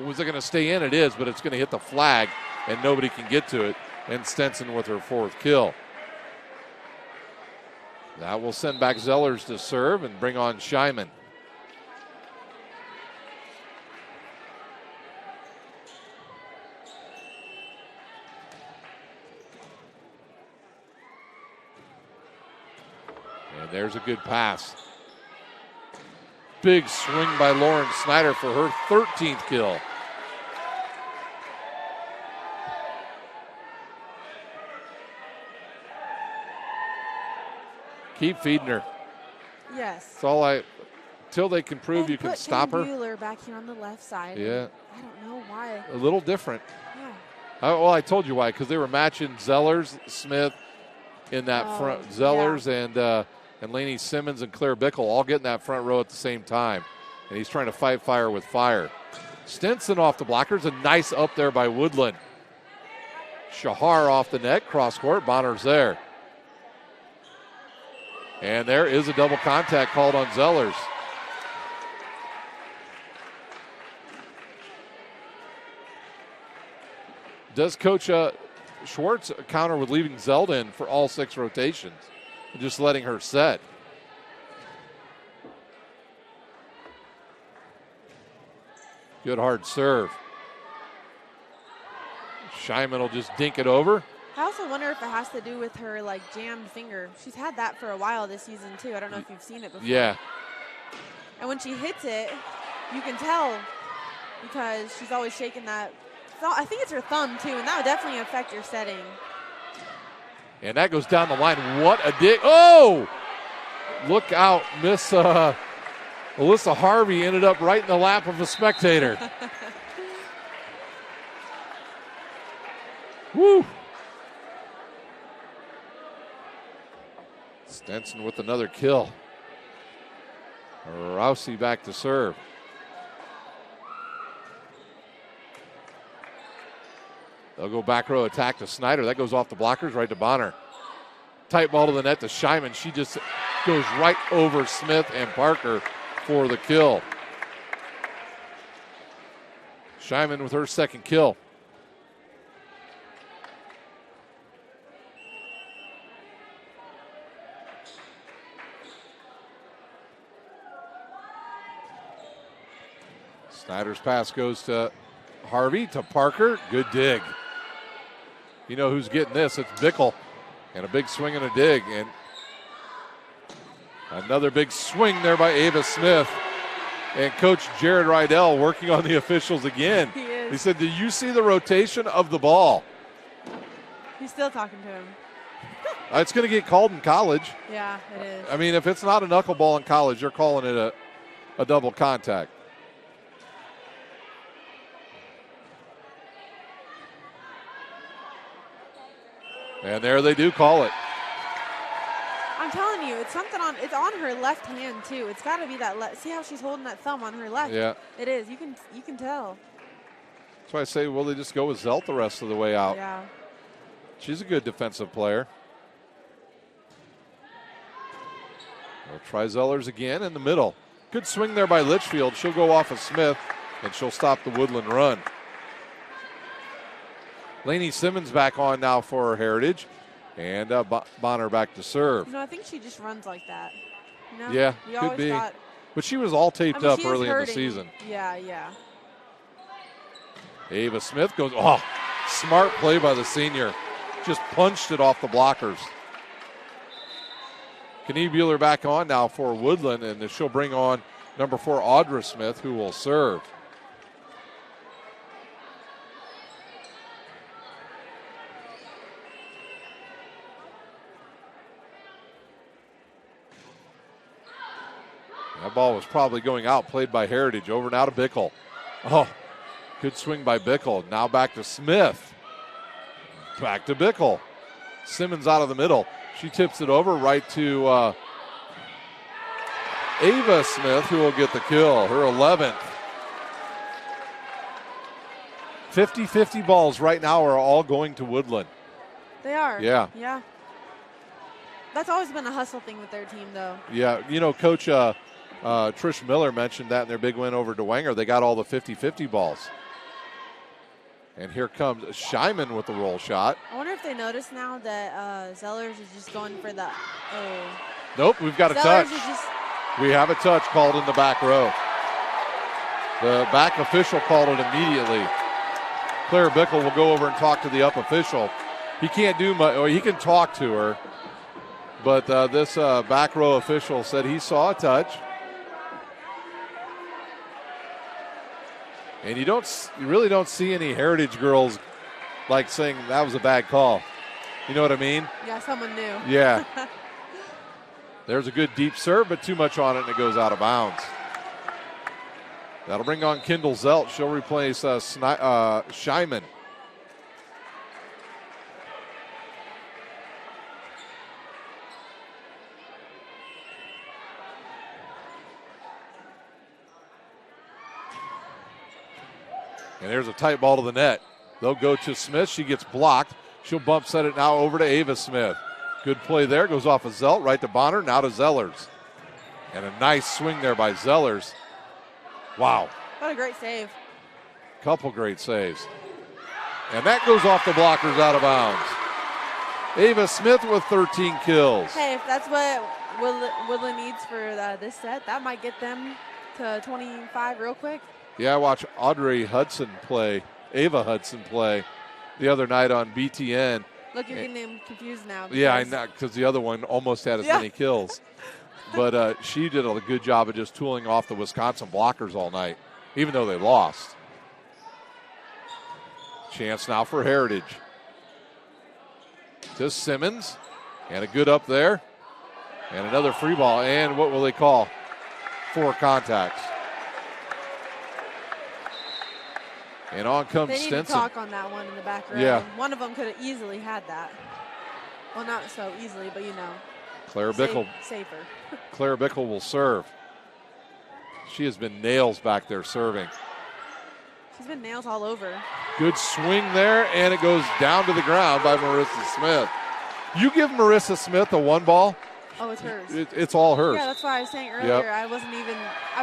was it going to stay in? It is, but it's going to hit the flag, and nobody can get to it. And Stenson with her 4th kill. That will send back Zellers to serve and bring on Scheiman. And there's a good pass. Big swing by Lauren Snyder for her 13th kill. Keep feeding her. Yes. That's all till they can prove you can Put stop Kim her. Bueller back here on the left side. Yeah. I don't know why. A little different. Yeah. Well, I told you why, because they were matching Zellers, Smith in that front. Zellers and Lainey Simmons and Claire Bickle all getting that front row at the same time. And he's trying to fight fire with fire. Stenson off the blockers. A nice up there by Woodlan. Shahar off the net. Cross court. Bonner's there. And there is a double contact called on Zellers. Does Coach Schwartz counter with leaving Zelda in for all 6 rotations and just letting her set? Good hard serve. Scheiman will just dink it over. I also wonder if it has to do with her jammed finger. She's had that for a while this season too. I don't know if you've seen it before. Yeah. And when she hits it, you can tell because she's always shaking that. I think it's her thumb too, and that would definitely affect your setting. And that goes down the line. What a dig. Oh! Look out. Miss Alyssa Harvey ended up right in the lap of a spectator. Woo! Stenson with another kill. Rousey back to serve. They'll go back row attack to Snyder. That goes off the blockers right to Bonner. Tight ball to the net to Scheiman. She just goes right over Smith and Parker for the kill. Scheiman with her 2nd kill. Snyder's pass goes to Harvey, to Parker. Good dig. You know who's getting this. It's Bickle. And a big swing and a dig. And another big swing there by Ava Smith. And Coach Jared Rydell working on the officials again. He is. He said, "Did you see the rotation of the ball?" He's still talking to him. It's going to get called in college. Yeah, it is. I mean, if it's not a knuckleball in college, you're calling it a double contact. And there they do call it. I'm telling you, it's something on. It's on her left hand too. It's got to be that. See how she's holding that thumb on her left. Yeah. It is. You can tell. That's why I say, will they just go with Zelt the rest of the way out? Yeah. She's a good defensive player. We'll try Zellers again in the middle. Good swing there by Litchfield. She'll go off of Smith, and she'll stop the Woodland run. Lainey Simmons back on now for Heritage, and Bonner back to serve. I think she just runs like that. Yeah, could be. But she was all taped up early in the season. Yeah. Ava Smith goes, smart play by the senior. Just punched it off the blockers. Kniebuehler back on now for Woodland, and she'll bring on number 4, Audra Smith, who will serve. That ball was probably going out, played by Heritage. Over now to Bickle. Good swing by Bickle. Now back to Smith. Back to Bickle. Simmons out of the middle. She tips it over right to Ava Smith, who will get the kill, her 11th. 50-50 balls right now are all going to Woodland. They are. Yeah. That's always been a hustle thing with their team, though. Yeah, Coach Trish Miller mentioned that in their big win over Dwenger. They got all the 50-50 balls. And here comes Scheiman with the roll shot. I wonder if they notice now that Zellers is just going for the... Nope, we've got a touch. We have a touch called in the back row. The back official called it immediately. Claire Bickle will go over and talk to the up official. He can't do much, or he can talk to her. But this back row official said he saw a touch. And you really don't see any Heritage girls like saying that was a bad call. You know what I mean? Yeah, someone new. Yeah. There's a good deep serve, but too much on it, and it goes out of bounds. That'll bring on Kendall Zelt. She'll replace Scheiman. And there's a tight ball to the net. They'll go to Smith. She gets blocked. She'll bump set it now over to Ava Smith. Good play there. Goes off of Zelt right to Bonner. Now to Zellers. And a nice swing there by Zellers. Wow. What a great save. Couple great saves. And that goes off the blockers out of bounds. Ava Smith with 13 kills. Hey, if that's what Woodland needs for this set, that might get them to 25 real quick. Yeah, I watched Ava Hudson play the other night on BTN. Look, you're getting him confused now. Yeah, I know, because the other one almost had as many kills. But she did a good job of just tooling off the Wisconsin blockers all night, even though they lost. Chance now for Heritage. To Simmons. And a good up there. And another free ball. And what will they call? 4 contacts. And on comes Stinson. They need to talk on that one in the back row. Yeah. One of them could have easily had that. Well, not so easily, but Claire Bickle. Safer. Claire Bickle will serve. She has been nails back there serving. She's been nails all over. Good swing there, and it goes down to the ground by Marissa Smith. You give Marissa Smith a 1 ball. Oh, it's hers. It's all hers. Yeah, that's why I was saying earlier. Yep. I was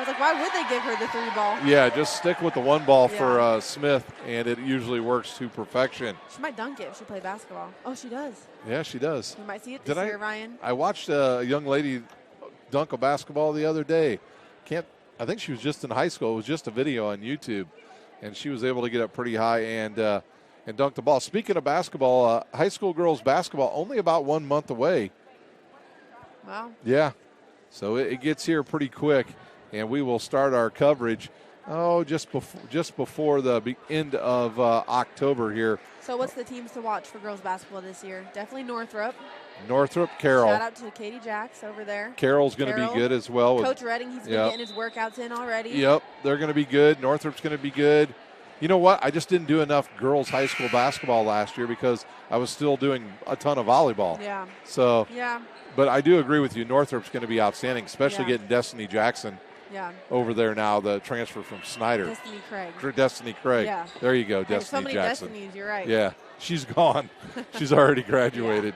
like, why would they give her the 3 ball? Yeah, just stick with the 1 ball for Smith, and it usually works to perfection. She might dunk it if she played basketball. Oh, she does. Yeah, she does. You might see it this year, Ryan. I watched a young lady dunk a basketball the other day. I think she was just in high school. It was just a video on YouTube, and she was able to get up pretty high and dunk the ball. Speaking of basketball, high school girls basketball only about 1 month away. Wow. Yeah. So it gets here pretty quick, and we will start our coverage just before the end of October here. So what's the teams to watch for girls basketball this year? Definitely Northrop, Carroll. Shout out to Katie Jacks over there. Carroll's going to be good as well. Coach Redding, he's been getting his workouts in already. Yep, they're going to be good. Northrop's going to be good. You know what? I just didn't do enough girls high school basketball last year because I was still doing a ton of volleyball. Yeah. So. Yeah. But I do agree with you. Northrop's going to be outstanding, especially getting Destiny Jackson over there now, the transfer from Snyder. Destiny Craig. Yeah. There you go, Destiny so many Jackson. Destinies, you're right. Yeah, she's gone. She's already graduated.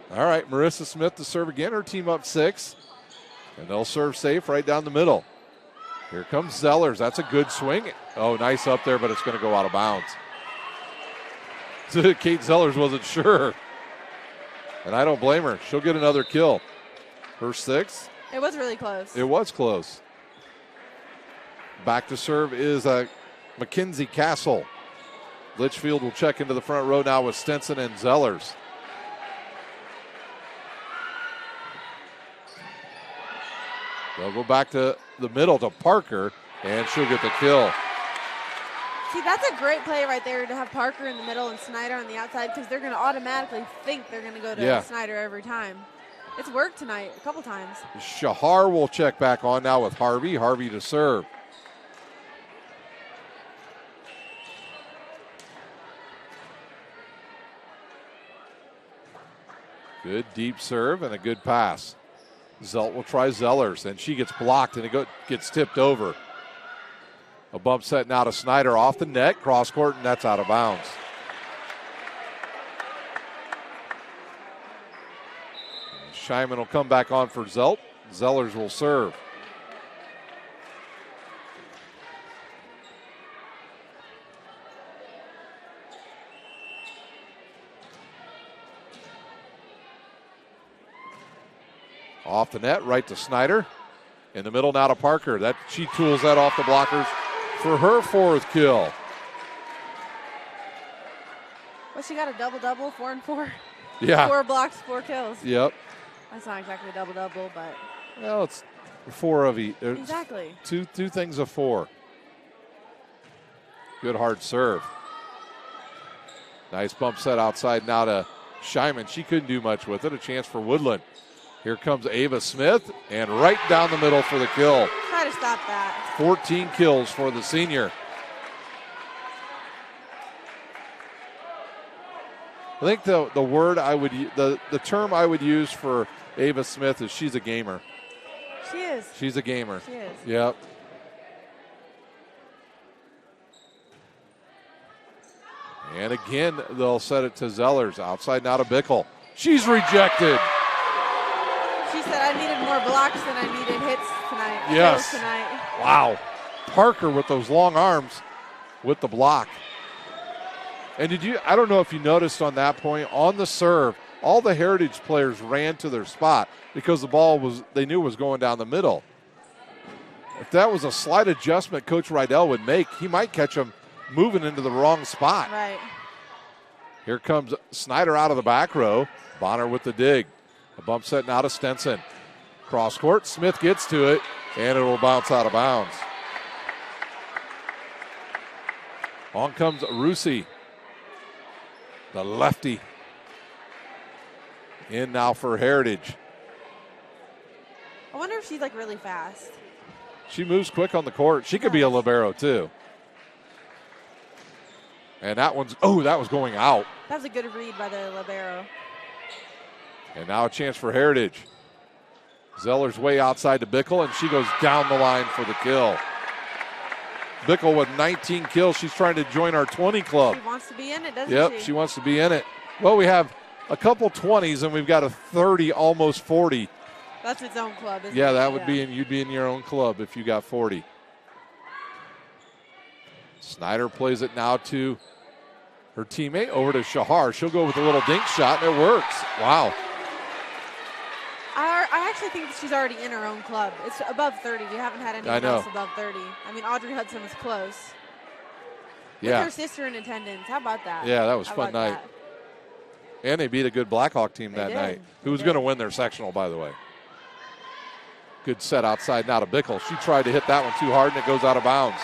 All right, Marissa Smith to serve again. Her team up 6. And they'll serve safe right down the middle. Here comes Zellers. That's a good swing. Oh, nice up there, but it's going to go out of bounds. Kate Zellers wasn't sure. And I don't blame her. She'll get another kill. Her 6th. It was really close. It was close. Back to serve is Mackenzie Castle. Litchfield will check into the front row now with Stinson and Zellers. They'll go back to the middle to Parker, and she'll get the kill. See, that's a great play right there to have Parker in the middle and Snyder on the outside, because they're going to automatically think they're going to go to Snyder every time. It's worked tonight a couple times. Shahar will check back on now with Harvey. Harvey to serve. Good deep serve and a good pass. Zelt will try Zellers, and she gets blocked, and it gets tipped over. A bump set now to Snyder off the net, cross court, and that's out of bounds. Scheinman will come back on for Zelt. Zellers will serve. Off the net, right to Snyder. In the middle now to Parker. She tools that off the blockers for her 4th kill. Well, she got a double-double, 4 and 4. Yeah. 4 blocks, 4 kills. Yep. That's not exactly a double-double, but. Well, it's 4 of each. Exactly. Two things of 4. Good hard serve. Nice bump set outside now to Scheinman. She couldn't do much with it. A chance for Woodlan. Here comes Ava Smith, and right down the middle for the kill. Try to stop that. 14 kills for the senior. I think the word the term I would use for Ava Smith is she's a gamer. She is. She's a gamer. She is. Yep. And again, they'll set it to Zellers. Outside now to Bickle. She's rejected. She said, I needed more blocks than I needed hits tonight. Yes. Tonight. Wow. Parker with those long arms with the block. And I don't know if you noticed on that point, on the serve, all the Heritage players ran to their spot because the ball they knew was going down the middle. If that was a slight adjustment Coach Rydell would make, he might catch them moving into the wrong spot. Right. Here comes Snyder out of the back row. Bonner with the dig. A bump set now to Stenson. Cross court, Smith gets to it, and it will bounce out of bounds. On comes Rusi, the lefty. In now for Heritage. I wonder if she's like really fast. She moves quick on the court. She could be a libero too. And that was going out. That was a good read by the libero. And now a chance for Heritage. Zeller's way outside to Bickle, and she goes down the line for the kill. Bickle with 19 kills. She's trying to join our 20 club. She wants to be in it, doesn't she? Yep, she wants to be in it. Well, we have a couple 20s, and we've got a 30, almost 40. That's its own club, isn't it? Yeah, that would be, and you'd be in your own club if you got 40. Snyder plays it now to her teammate over to Shahar. She'll go with a little dink shot, and it works. Wow. I actually think she's already in her own club. It's above 30. We haven't had anyone else above 30. I mean, Audrey Hudson was close. Yeah. With her sister in attendance. How about that? Yeah, that was a fun night. And they beat a good Blackhawk team that night, who was going to win their sectional, by the way. Good set outside now to Bickle. She tried to hit that one too hard, and it goes out of bounds.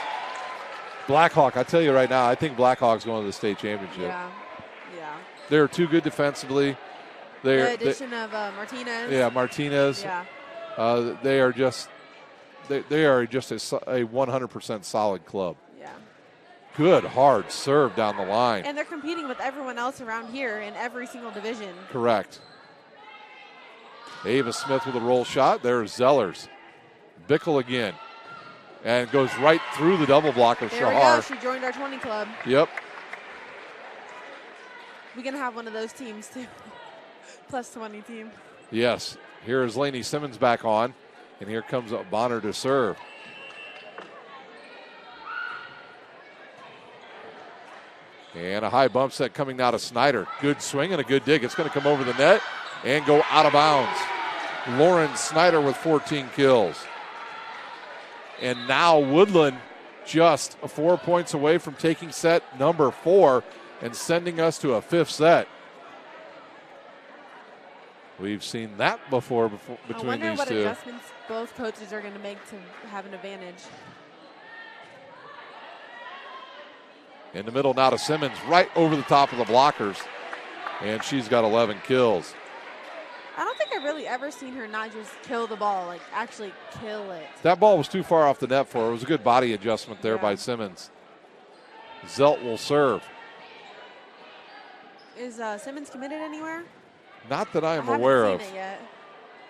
Blackhawk, I tell you right now, I think Blackhawk's going to the state championship. Yeah. They're too good defensively. The addition of Martinez. Yeah, Martinez. Yeah. They are just a 100% solid club. Yeah. Good hard serve down the line. And they're competing with everyone else around here in every single division. Correct. Ava Smith with a roll shot. There's Zellers. Bickle again. And goes right through the double block of Shahar. There we go. She joined our 20 club. Yep. We're going to have one of those teams, too. Plus 20 team. Yes. Here is Lainey Simmons back on And here comes Bonner to serve. And a high bump set coming now to Snyder. Good swing and a good dig. It's going to come over the net and go out of bounds. Lauren Snyder with 14 kills. And now Woodlan just 4 points away from taking set number 4 and sending us to a 5th set. We've seen that before between these two. I wonder what adjustments both coaches are going to make to have an advantage. In the middle now to Simmons, right over the top of the blockers. And she's got 11 kills. I don't think I've really ever seen her not just kill the ball, like actually kill it. That ball was too far off the net for her. It was a good body adjustment there by Simmons. Zelt will serve. Is Simmons committed anywhere? Not that I am I aware haven't of. seen it yet.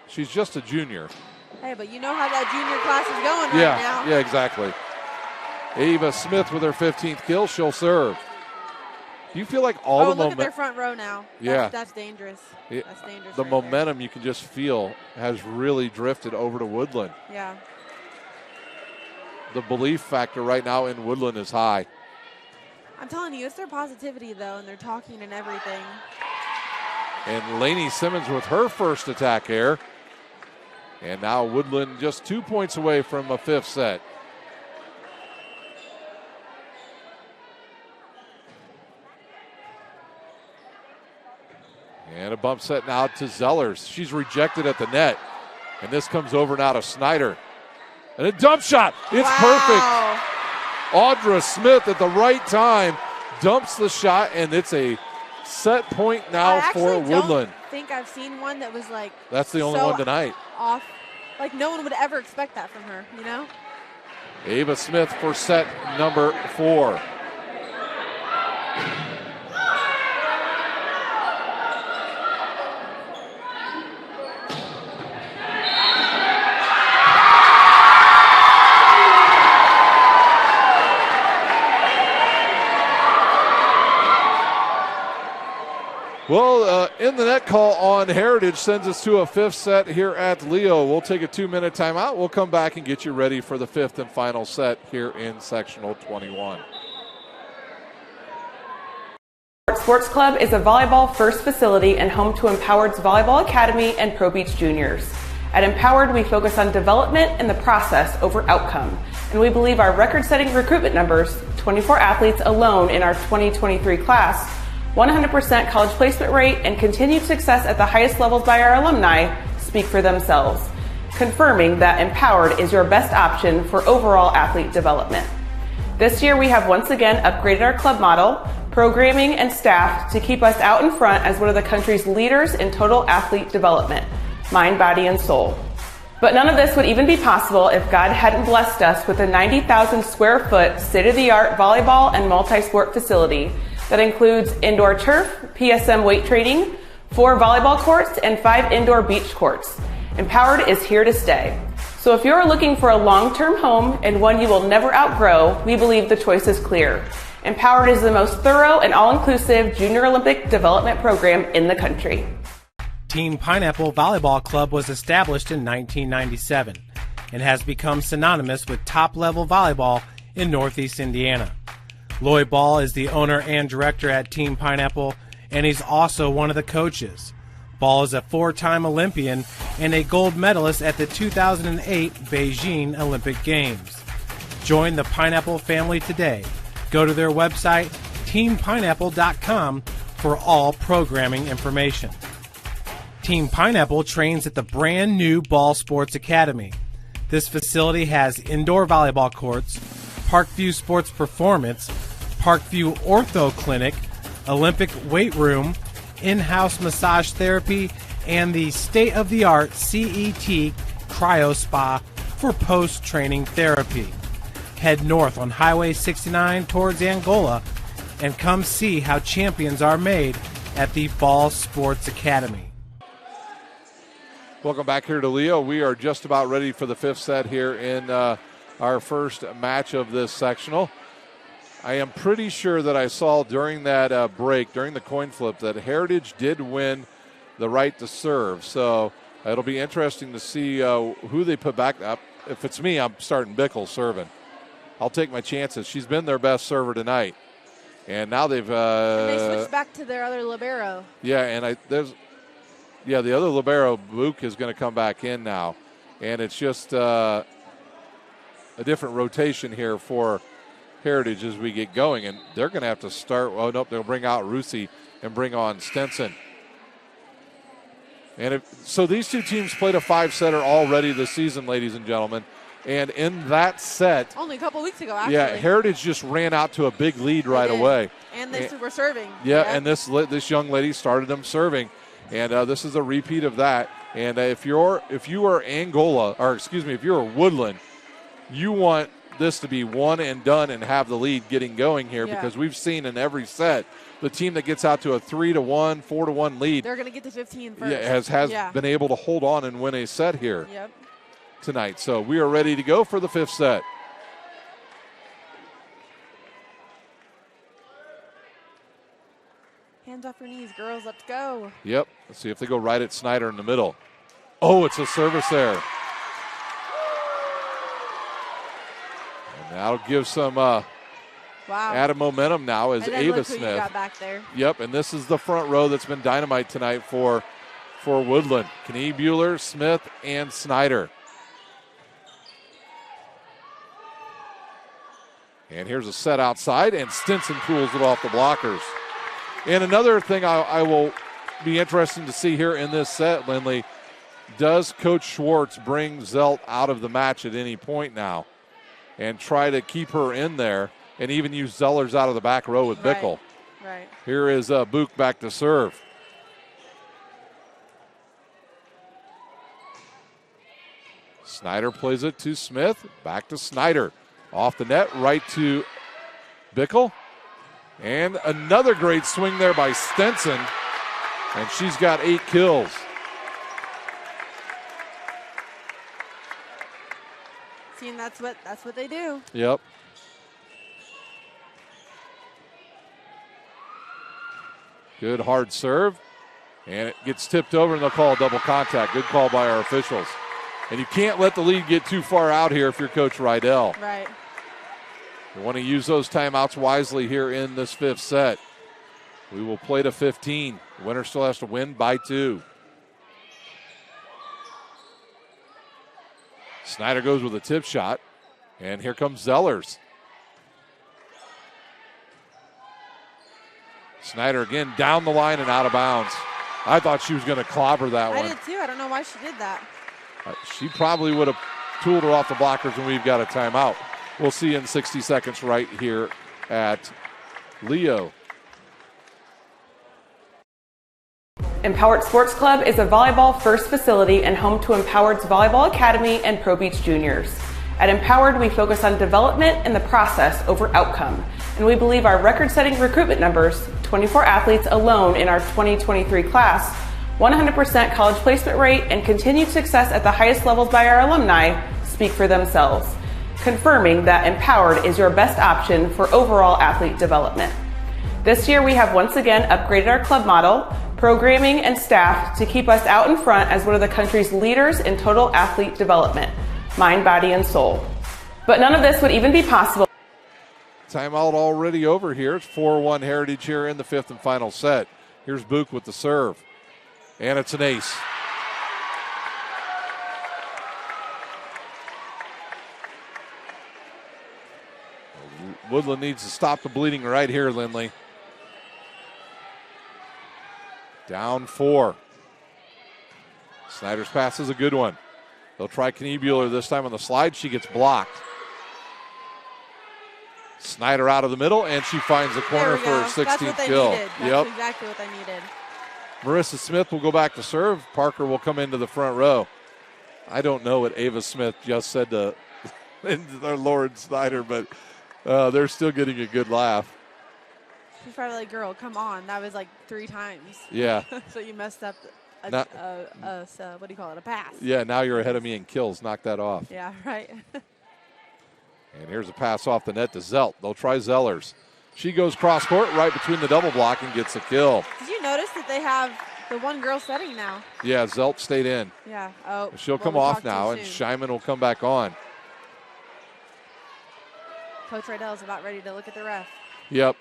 She's just a junior. Hey, but you know how that junior class is going right now. Yeah, exactly. Ava Smith with her 15th kill. She'll serve. Do you feel like all the look momentum? at their front row now. Yeah. That's dangerous. That's dangerous. The right momentum you can just feel has really drifted over to Woodlan. there. Yeah. The belief factor right now in Woodlan is high. I'm telling you, it's their positivity, though, and they're talking and everything. And Lainey Simmons with her first attack here. And now Woodlan just 2 points away from a 5th set. And a bump set now to Zellers. She's rejected at the net. And this comes over now to Snyder. And a dump shot. It's perfect. Audra Smith at the right time dumps the shot, and it's a set point now for Woodlan. I think I've seen one that was like That's the only so one tonight. Off. Like no one would ever expect that from her, you know? Ava Smith for set number 4. Well, in the net call on Heritage sends us to a 5th set here at Leo. We'll take a 2-minute timeout. We'll come back and get you ready for the 5th and final set here in sectional 21. Sports Club is a volleyball first facility and home to Empowered's Volleyball Academy and Pro Beach Juniors. At Empowered, we focus on development and the process over outcome. And we believe our record-setting recruitment numbers, 24 athletes alone in our 2023 class, 100% college placement rate, and continued success at the highest levels by our alumni speak for themselves, confirming that Empowered is your best option for overall athlete development. This year, we have once again upgraded our club model, programming, and staff to keep us out in front as one of the country's leaders in total athlete development, mind, body, and soul. But none of this would even be possible if God hadn't blessed us with a 90,000 square foot state-of-the-art volleyball and multi-sport facility that includes indoor turf, PSM weight training, 4 volleyball courts, and 5 indoor beach courts. Empowered is here to stay. So if you're looking for a long-term home and one you will never outgrow, we believe the choice is clear. Empowered is the most thorough and all-inclusive junior Olympic development program in the country. Team Pineapple Volleyball Club was established in 1997 and has become synonymous with top-level volleyball in Northeast Indiana. Lloyd Ball is the owner and director at Team Pineapple, and he's also one of the coaches. Ball is a 4-time Olympian and a gold medalist at the 2008 Beijing Olympic Games. Join the Pineapple family today. Go to their website, teampineapple.com, for all programming information. Team Pineapple trains at the brand new Ball Sports Academy. This facility has indoor volleyball courts, Parkview Sports Performance, Parkview Ortho Clinic, Olympic weight room, in-house massage therapy, and the state-of-the-art CET Cryo Spa for post-training therapy. Head north on Highway 69 towards Angola and come see how champions are made at the Ball Sports Academy. Welcome back here to Leo. We are just about ready for the 5th set here in our first match of this sectional. I am pretty sure that I saw during that break, during the coin flip, that Heritage did win the right to serve. So It'll be interesting to see who they put back up. If it's me, I'm starting Bickle serving. I'll take my chances. She's been their best server tonight. And now they've and they switched back to their other libero. Yeah, and the other libero, Book, is going to come back in now. And it's just a different rotation here for Heritage as we get going. And they're going to have to start. Oh, nope, they'll bring out Rusi and bring on Stenson. And so these two teams played a 5-setter already this season, ladies and gentlemen. And in that set, only a couple weeks ago, actually. Yeah, Heritage just ran out to a big lead right away. And they were serving. Yeah, and this young lady started them serving. And this is a repeat of that. And if you are Angola, or excuse me, if you're Woodlan, you want this to be one and done and have the lead getting going here, because we've seen in every set the team that gets out to a 3-1, 4-1 lead, they're going to get to 15 first. Has been able to hold on and win a set here tonight. So we are ready to go for the 5th set. Hands off your knees, girls. Let's go. Yep. Let's see if they go right at Snyder in the middle. Oh, it's a service there. And that'll give some added momentum now as Ava Smith. You got back there. Yep, and this is the front row that's been dynamite tonight for Woodland. Kniebuehler, Smith, and Snyder. And here's a set outside, and Stinson pulls it off the blockers. And another thing I will be interesting to see here in this set, Lindley, does Coach Schwartz bring Zelt out of the match at any point now and try to keep her in there and even use Zellers out of the back row with Bickle? Right. Here is Book back to serve. Snyder plays it to Smith. Back to Snyder. Off the net, right to Bickle. And another great swing there by Stenson. And she's got 8 kills. See, that's what they do. Yep. Good hard serve. And it gets tipped over, and they'll call a double contact. Good call by our officials. And you can't let the lead get too far out here if you're Coach Rydell. Right. You want to use those timeouts wisely here in this 5th set. We will play to 15. The winner still has to win by 2. Snyder goes with a tip shot. And here comes Zellers. Snyder again down the line and out of bounds. I thought she was going to clobber that one. I did too. I don't know why she did that. She probably would have tooled her off the blockers, and we've got a timeout. We'll see in 60 seconds right here at Leo. Empowered Sports Club is a volleyball-first facility and home to Empowered's Volleyball Academy and Pro Beach Juniors. At Empowered, we focus on development and the process over outcome. And we believe our record-setting recruitment numbers, 24 athletes alone in our 2023 class, 100% college placement rate, and continued success at the highest levels by our alumni speak for themselves, confirming that Empowered is your best option for overall athlete development. This year, we have once again upgraded our club model, programming, and staff to keep us out in front as one of the country's leaders in total athlete development, mind, body, and soul. But none of this would even be possible. Timeout already over here. It's 4-1 Heritage here in the 5th and final set. Here's Book with the serve. And it's an ace. Woodland needs to stop the bleeding right here, Lindley. Down 4. Snyder's pass is a good one. They'll try Kniebuehler this time on the slide. She gets blocked. Snyder out of the middle, and she finds the corner for her 16th kill. That's exactly what they needed. Marissa Smith will go back to serve. Parker will come into the front row. I don't know what Ava Smith just said to Lauren Snyder, but they're still getting a good laugh. She's probably like, girl, come on. That was like 3 times. Yeah. So you messed up what do you call it, a pass. Yeah, now you're ahead of me in kills. Knock that off. Yeah, right. And here's a pass off the net to Zelt. They'll try Zellers. She goes cross court right between the double block and gets a kill. Did you notice that they have The one girl setting now. Yeah, Zelt stayed in. Yeah. Oh. She'll come off now, and Scheinman will come back on. Coach Rydell's about ready to look at the ref. Yep.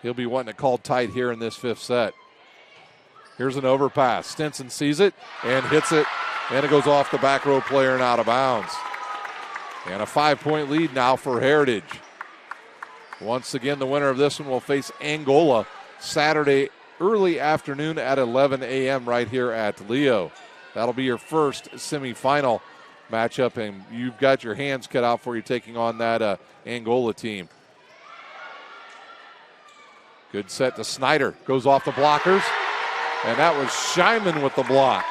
He'll be wanting to call tight here in this 5th set. Here's an overpass. Stinson sees it and hits it, and it goes off the back row player and out of bounds. And a 5-point lead now for Heritage. Once again, the winner of this one will face Angola Saturday early afternoon at 11 a.m. right here at Leo. That'll be your first semifinal matchup, and you've got your hands cut out for you taking on that Angola team. Good set to Snyder. Goes off the blockers, and that was Scheinman with the block.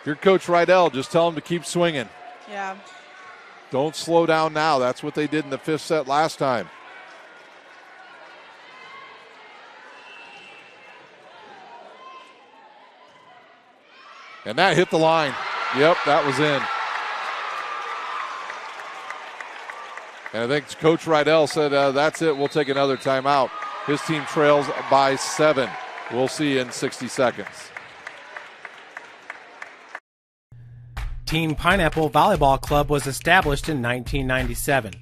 If you're Coach Rydell, just tell him to keep swinging. Yeah. Don't slow down now. That's what they did in the 5th set last time. And that hit the line. Yep, that was in. And I think Coach Rydell said, that's it, we'll take another timeout. His team trails by 7. We'll see you in 60 seconds. Team Pineapple Volleyball Club was established in 1997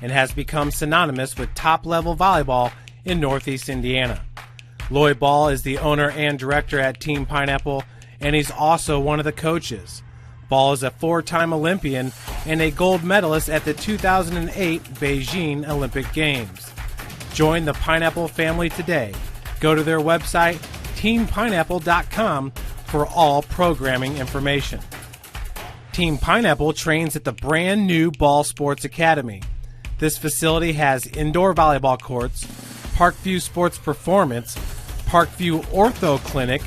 and has become synonymous with top-level volleyball in Northeast Indiana. Lloyd Ball is the owner and director at Team Pineapple, and he's also one of the coaches. Ball is a 4-time Olympian and a gold medalist at the 2008 Beijing Olympic Games. Join the Pineapple family today. Go to their website, teampineapple.com, for all programming information. Team Pineapple trains at the brand new Ball Sports Academy. This facility has indoor volleyball courts, Parkview Sports Performance, Parkview Ortho Clinic,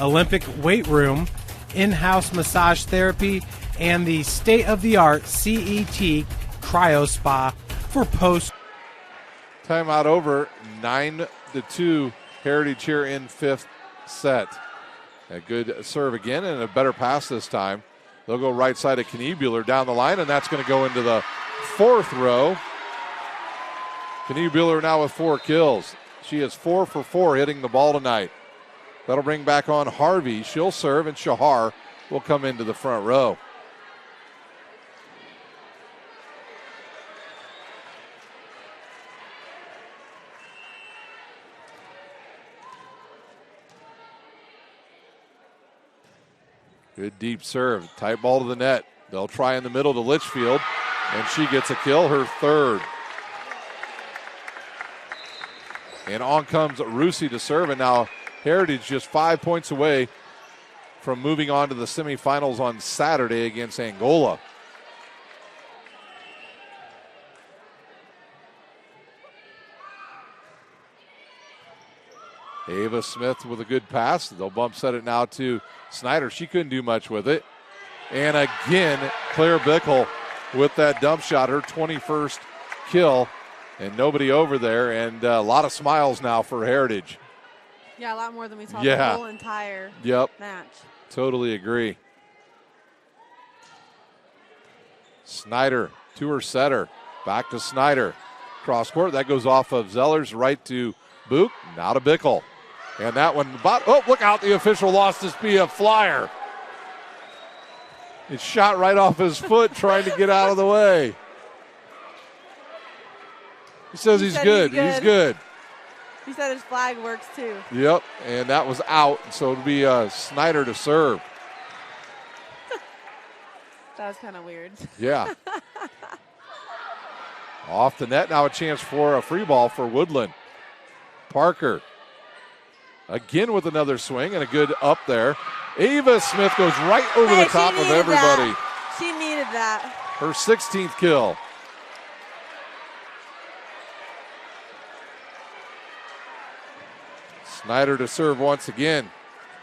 Olympic weight room, in-house massage therapy, and the state-of-the-art CET Cryo Spa for post. Timeout over, 9-2 Heritage here in 5th set. A good serve again and a better pass this time. They'll go right side of Kniebuehler down the line, and that's going to go into the 4th row. Kniebuehler now with 4 kills. She is 4 for 4 hitting the ball tonight. That'll bring back on Harvey. She'll serve, and Shahar will come into the front row. Good deep serve. Tight ball to the net. They'll try in the middle to Litchfield, and she gets a kill, her 3rd. And on comes Rusi to serve, and now Heritage just 5 points away from moving on to the semifinals on Saturday against Angola. Ava Smith with a good pass. They'll bump set it now to Snyder. She couldn't do much with it. And again, Claire Bickle with that dump shot, her 21st kill. And nobody over there, and a lot of smiles now for Heritage. Yeah, a lot more than we saw the whole entire match. Totally agree. Snyder to her setter. Back to Snyder. Cross court. That goes off of Zellers right to Book. Now to Bickle. And that one, look out. The official lost his PF flyer. It shot right off his foot trying to get out of the way. He says he's good. He's good. He said his flag works too. Yep, and that was out. So it'll be Snyder to serve. That was kind of weird. Yeah. Off the net, now a chance for a free ball for Woodlan. Parker again with another swing and a good up there. Ava Smith goes right over the top of everybody. She needed that. Her 16th kill. Snyder to serve once again.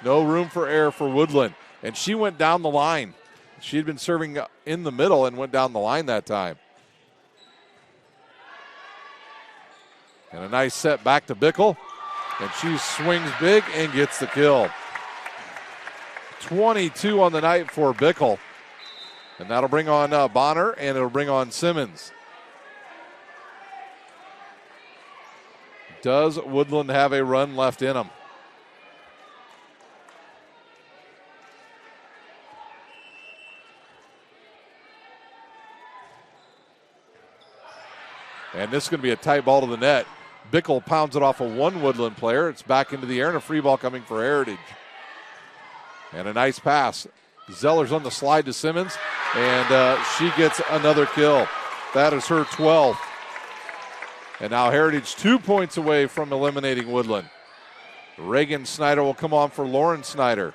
No room for error for Woodlan. And she went down the line. She had been serving in the middle and went down the line that time. And a nice set back to Bickle. And she swings big and gets the kill. 22 on the night for Bickle. And that'll bring on Bonner, and it'll bring on Simmons. Does Woodland have a run left in them? And this is going to be a tight ball to the net. Bickle pounds it off of one Woodland player. It's back into the air, and a free ball coming for Heritage. And a nice pass. Zeller's on the slide to Simmons, and she gets another kill. That is her 12th. And now Heritage 2 points away from eliminating Woodland. Reagan Snyder will come on for Lauren Snyder.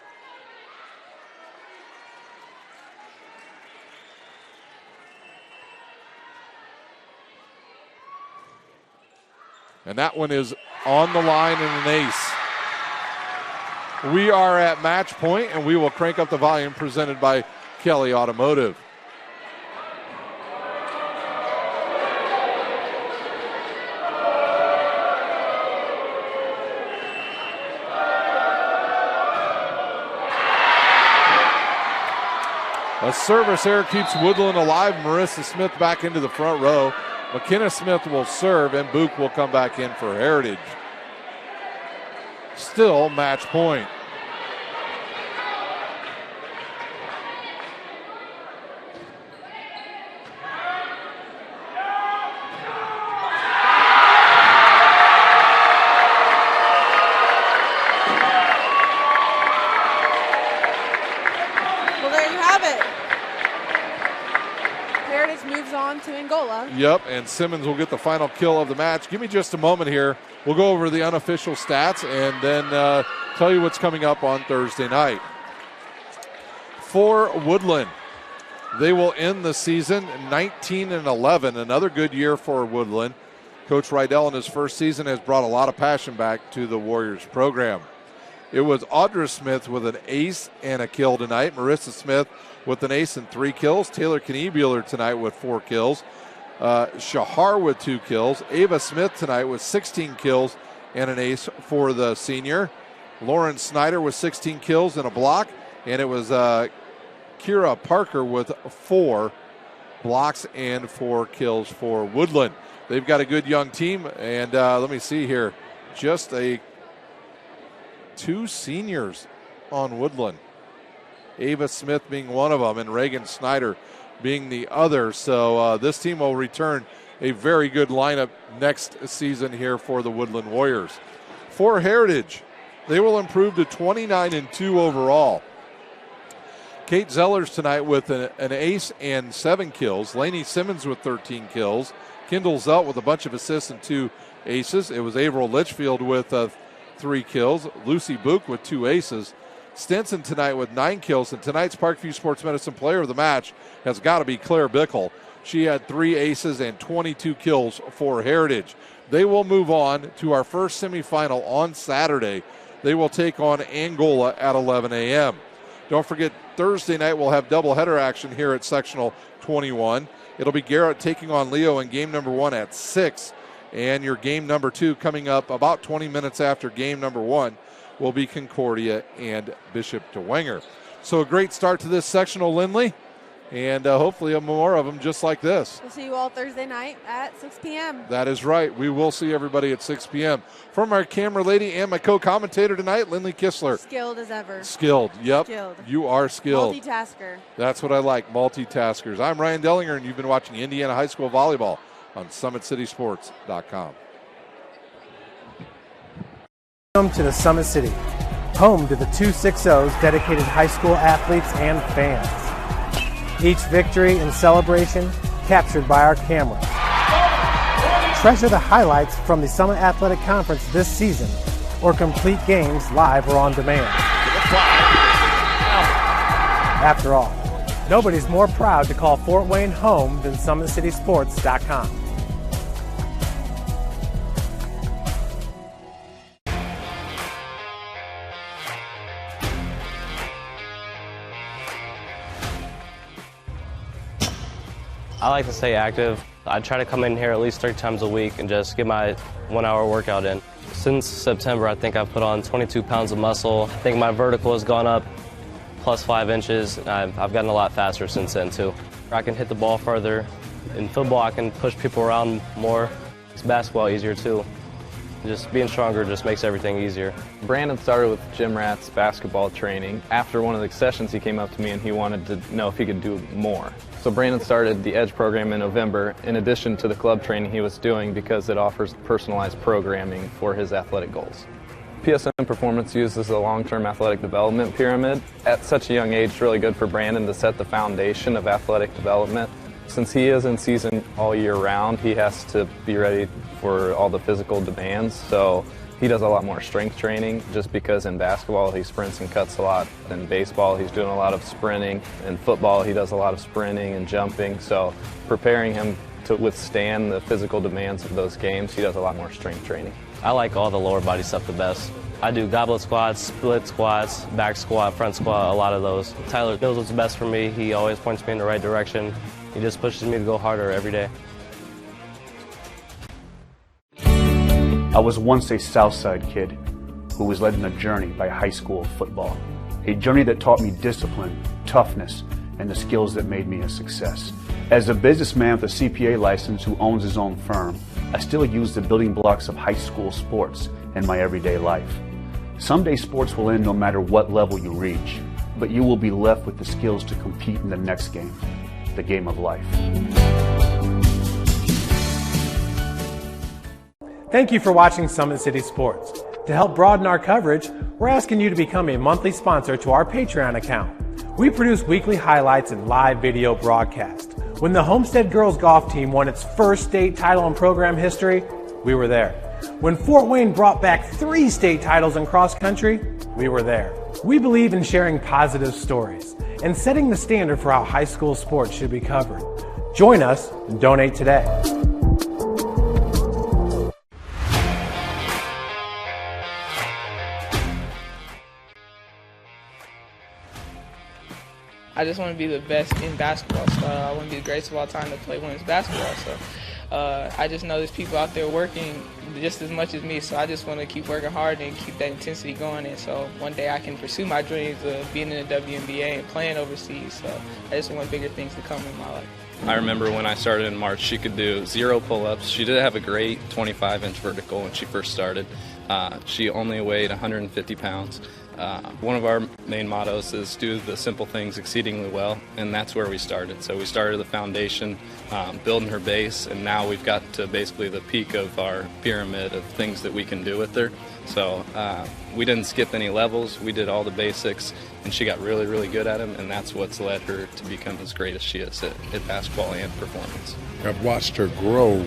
And that one is on the line and an ace. We are at match point, and we will crank up the volume, presented by Kelly Automotive. A service error keeps Woodland alive. Marissa Smith back into the front row. McKenna Smith will serve, and Book will come back in for Heritage. Still match point. Well, there you have it. Heritage moves on to Angola. Yep, and Simmons will get the final kill of the match. Give me just a moment here. We'll go over the unofficial stats and then tell you what's coming up on Thursday night. For Woodland, they will end the season 19-11. Another good year for Woodland. Coach Rydell in his first season has brought a lot of passion back to the Warriors program. It was Audra Smith with an ace and a kill tonight. Marissa Smith with an ace and 3 kills. Taylor Kniebuehler tonight with 4 kills. Shahar with 2 kills. Ava Smith tonight with 16 kills and an ace for the senior. Lauren Snyder with 16 kills and a block. And it was Kira Parker with 4 blocks and 4 kills for Woodland. They've got a good young team. And let me see here. Just 2 seniors on Woodland. Ava Smith being one of them and Reagan Snyder being the other. So this team will return a very good lineup next season here for the Woodland Warriors. For Heritage, they will improve to 29-2 overall. Kate Zellers tonight with an ace and 7 kills. Lainey Simmons with 13 kills. Kendall Zelt with a bunch of assists and 2 aces. It was Averill Litchfield with 3 kills. Lucy Book with 2 aces. Stinson tonight with 9 kills, and tonight's Parkview Sports Medicine player of the match has got to be Claire Bickle. She had 3 aces and 22 kills for Heritage. They will move on to our first semifinal on Saturday. They will take on Angola at 11 a.m. Don't forget, Thursday night we'll have doubleheader action here at Sectional 21. It'll be Garrett taking on Leo in game number 1 at 6, and your game number 2 coming up about 20 minutes after game number 1 will be Concordia and Bishop DeWenger. So a great start to this sectional, Lindley, and hopefully more of them just like this. We'll see you all Thursday night at 6 p.m. That is right. We will see everybody at 6 p.m. From our camera lady and my co-commentator tonight, Lindley Kistler. Skilled as ever. Skilled, yep. Skilled. You are skilled. Multitasker. That's what I like, multitaskers. I'm Ryan Dellinger, and you've been watching Indiana High School Volleyball on SummitCitySports.com. Welcome to the Summit City, home to the 260's dedicated high school athletes and fans. Each victory and celebration captured by our camera. Treasure the highlights from the Summit Athletic Conference this season, or complete games live or on demand. After all, nobody's more proud to call Fort Wayne home than SummitCitySports.com. I like to stay active. I try to come in here at least 3 times a week and just get my 1-hour workout in. Since September, I think I've put on 22 pounds of muscle. I think my vertical has gone up plus 5 inches. I've gotten a lot faster since then, too. I can hit the ball further. In football, I can push people around more. It's basketball easier, too. Just being stronger just makes everything easier. Brandon started with gym rats basketball training. After one of the sessions, he came up to me and he wanted to know if he could do more. So Brandon started the EDGE program in November, in addition to the club training he was doing, because it offers personalized programming for his athletic goals. PSN Performance uses a long-term athletic development pyramid. At such a young age, it's really good for Brandon to set the foundation of athletic development. Since he is in season all year round, he has to be ready for all the physical demands. So he does a lot more strength training, just because in basketball he sprints and cuts a lot. In baseball he's doing a lot of sprinting. In football he does a lot of sprinting and jumping. So preparing him to withstand the physical demands of those games, he does a lot more strength training. I like all the lower body stuff the best. I do goblet squats, split squats, back squat, front squat, a lot of those. Tyler knows what's best for me. He always points me in the right direction. He just pushes me to go harder every day. I was once a Southside kid who was led on a journey by high school football. A journey that taught me discipline, toughness, and the skills that made me a success. As a businessman with a CPA license who owns his own firm, I still use the building blocks of high school sports in my everyday life. Someday sports will end no matter what level you reach, but you will be left with the skills to compete in the next game, the game of life. Thank you for watching Summit City Sports. To help broaden our coverage, we're asking you to become a monthly sponsor to our Patreon account. We produce weekly highlights and live video broadcasts. When the Homestead girls golf team won its first state title in program history, we were there. When Fort Wayne brought back 3 state titles in cross country, we were there. We believe in sharing positive stories and setting the standard for how high school sports should be covered. Join us and donate today. I just want to be the best in basketball. So I want to be the greatest of all time to play women's basketball. So I just know there's people out there working just as much as me. So I just want to keep working hard and keep that intensity going. And so one day I can pursue my dreams of being in the WNBA and playing overseas. So I just want bigger things to come in my life. I remember when I started in March, she could do 0 pull-ups. She did have a great 25-inch vertical when she first started. She only weighed 150 pounds. One of our main mottos is do the simple things exceedingly well, and that's where we started. So we started the foundation, building her base, and now we've got to basically the peak of our pyramid of things that we can do with her. So we didn't skip any levels. We did all the basics, and she got really, really good at them, and that's what's led her to become as great as she is at basketball and performance. I've watched her grow,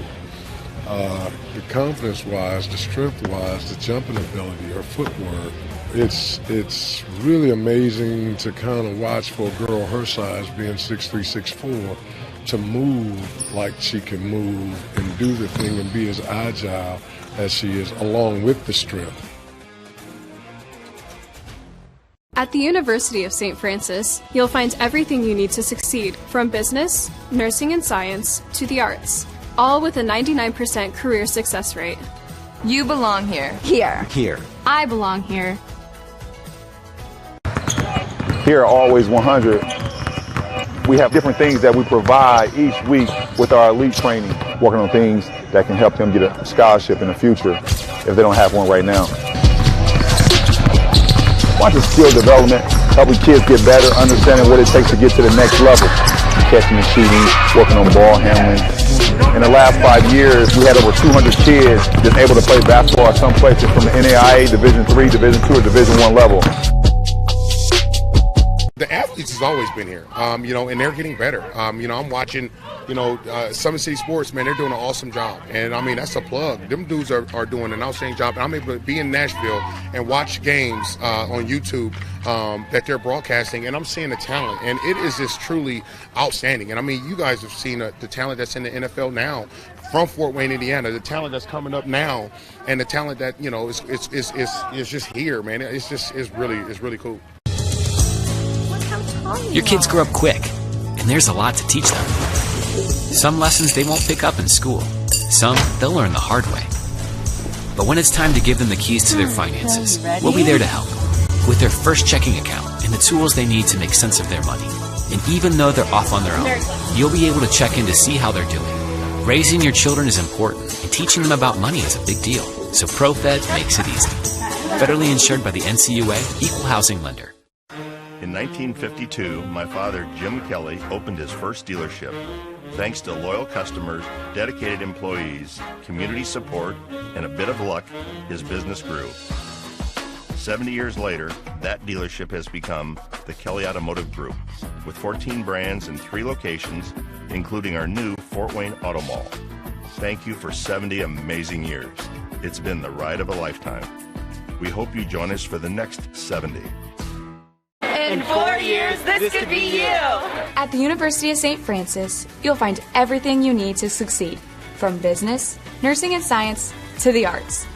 the confidence-wise, the strength-wise, the jumping ability, her footwork. It's really amazing to kind of watch for a girl her size, being 6'3", 6'4", to move like she can move and do the thing and be as agile as she is, along with the strength. At the University of St. Francis, you'll find everything you need to succeed, from business, nursing and science, to the arts, all with a 99% career success rate. You belong here. Here. Here. I belong here. Here, Always 100, we have different things that we provide each week with our elite training, working on things that can help them get a scholarship in the future if they don't have one right now. Watching skill development, helping kids get better, understanding what it takes to get to the next level. Catching and shooting, working on ball handling. In the last 5 years, we had over 200 kids just able to play basketball at some places from the NAIA, Division III, Division II, or Division I level. The athletes has always been here, and they're getting better. I'm watching, Summit City Sports, man, they're doing an awesome job. And, that's a plug. Them dudes are doing an outstanding job. And I'm able to be in Nashville and watch games on YouTube that they're broadcasting, and I'm seeing the talent. And it is just truly outstanding. And, you guys have seen the talent that's in the NFL now from Fort Wayne, Indiana, the talent that's coming up now, and the talent that, is just here, man. It's really cool. Your kids grow up quick, and there's a lot to teach them. Some lessons they won't pick up in school. Some they'll learn the hard way. But when it's time to give them the keys to their finances, we'll be there to help. With their first checking account and the tools they need to make sense of their money. And even though they're off on their own, you'll be able to check in to see how they're doing. Raising your children is important, and teaching them about money is a big deal. So ProFed makes it easy. Federally insured by the NCUA, Equal Housing Lender. In 1952, my father, Jim Kelly, opened his first dealership. Thanks to loyal customers, dedicated employees, community support, and a bit of luck, his business grew. 70 years later, that dealership has become the Kelly Automotive Group, with 14 brands and 3 locations, including our new Fort Wayne Auto Mall. Thank you for 70 amazing years. It's been the ride of a lifetime. We hope you join us for the next 70. In 4 years, this could be you. At the University of St. Francis, you'll find everything you need to succeed, from business, nursing and science, to the arts.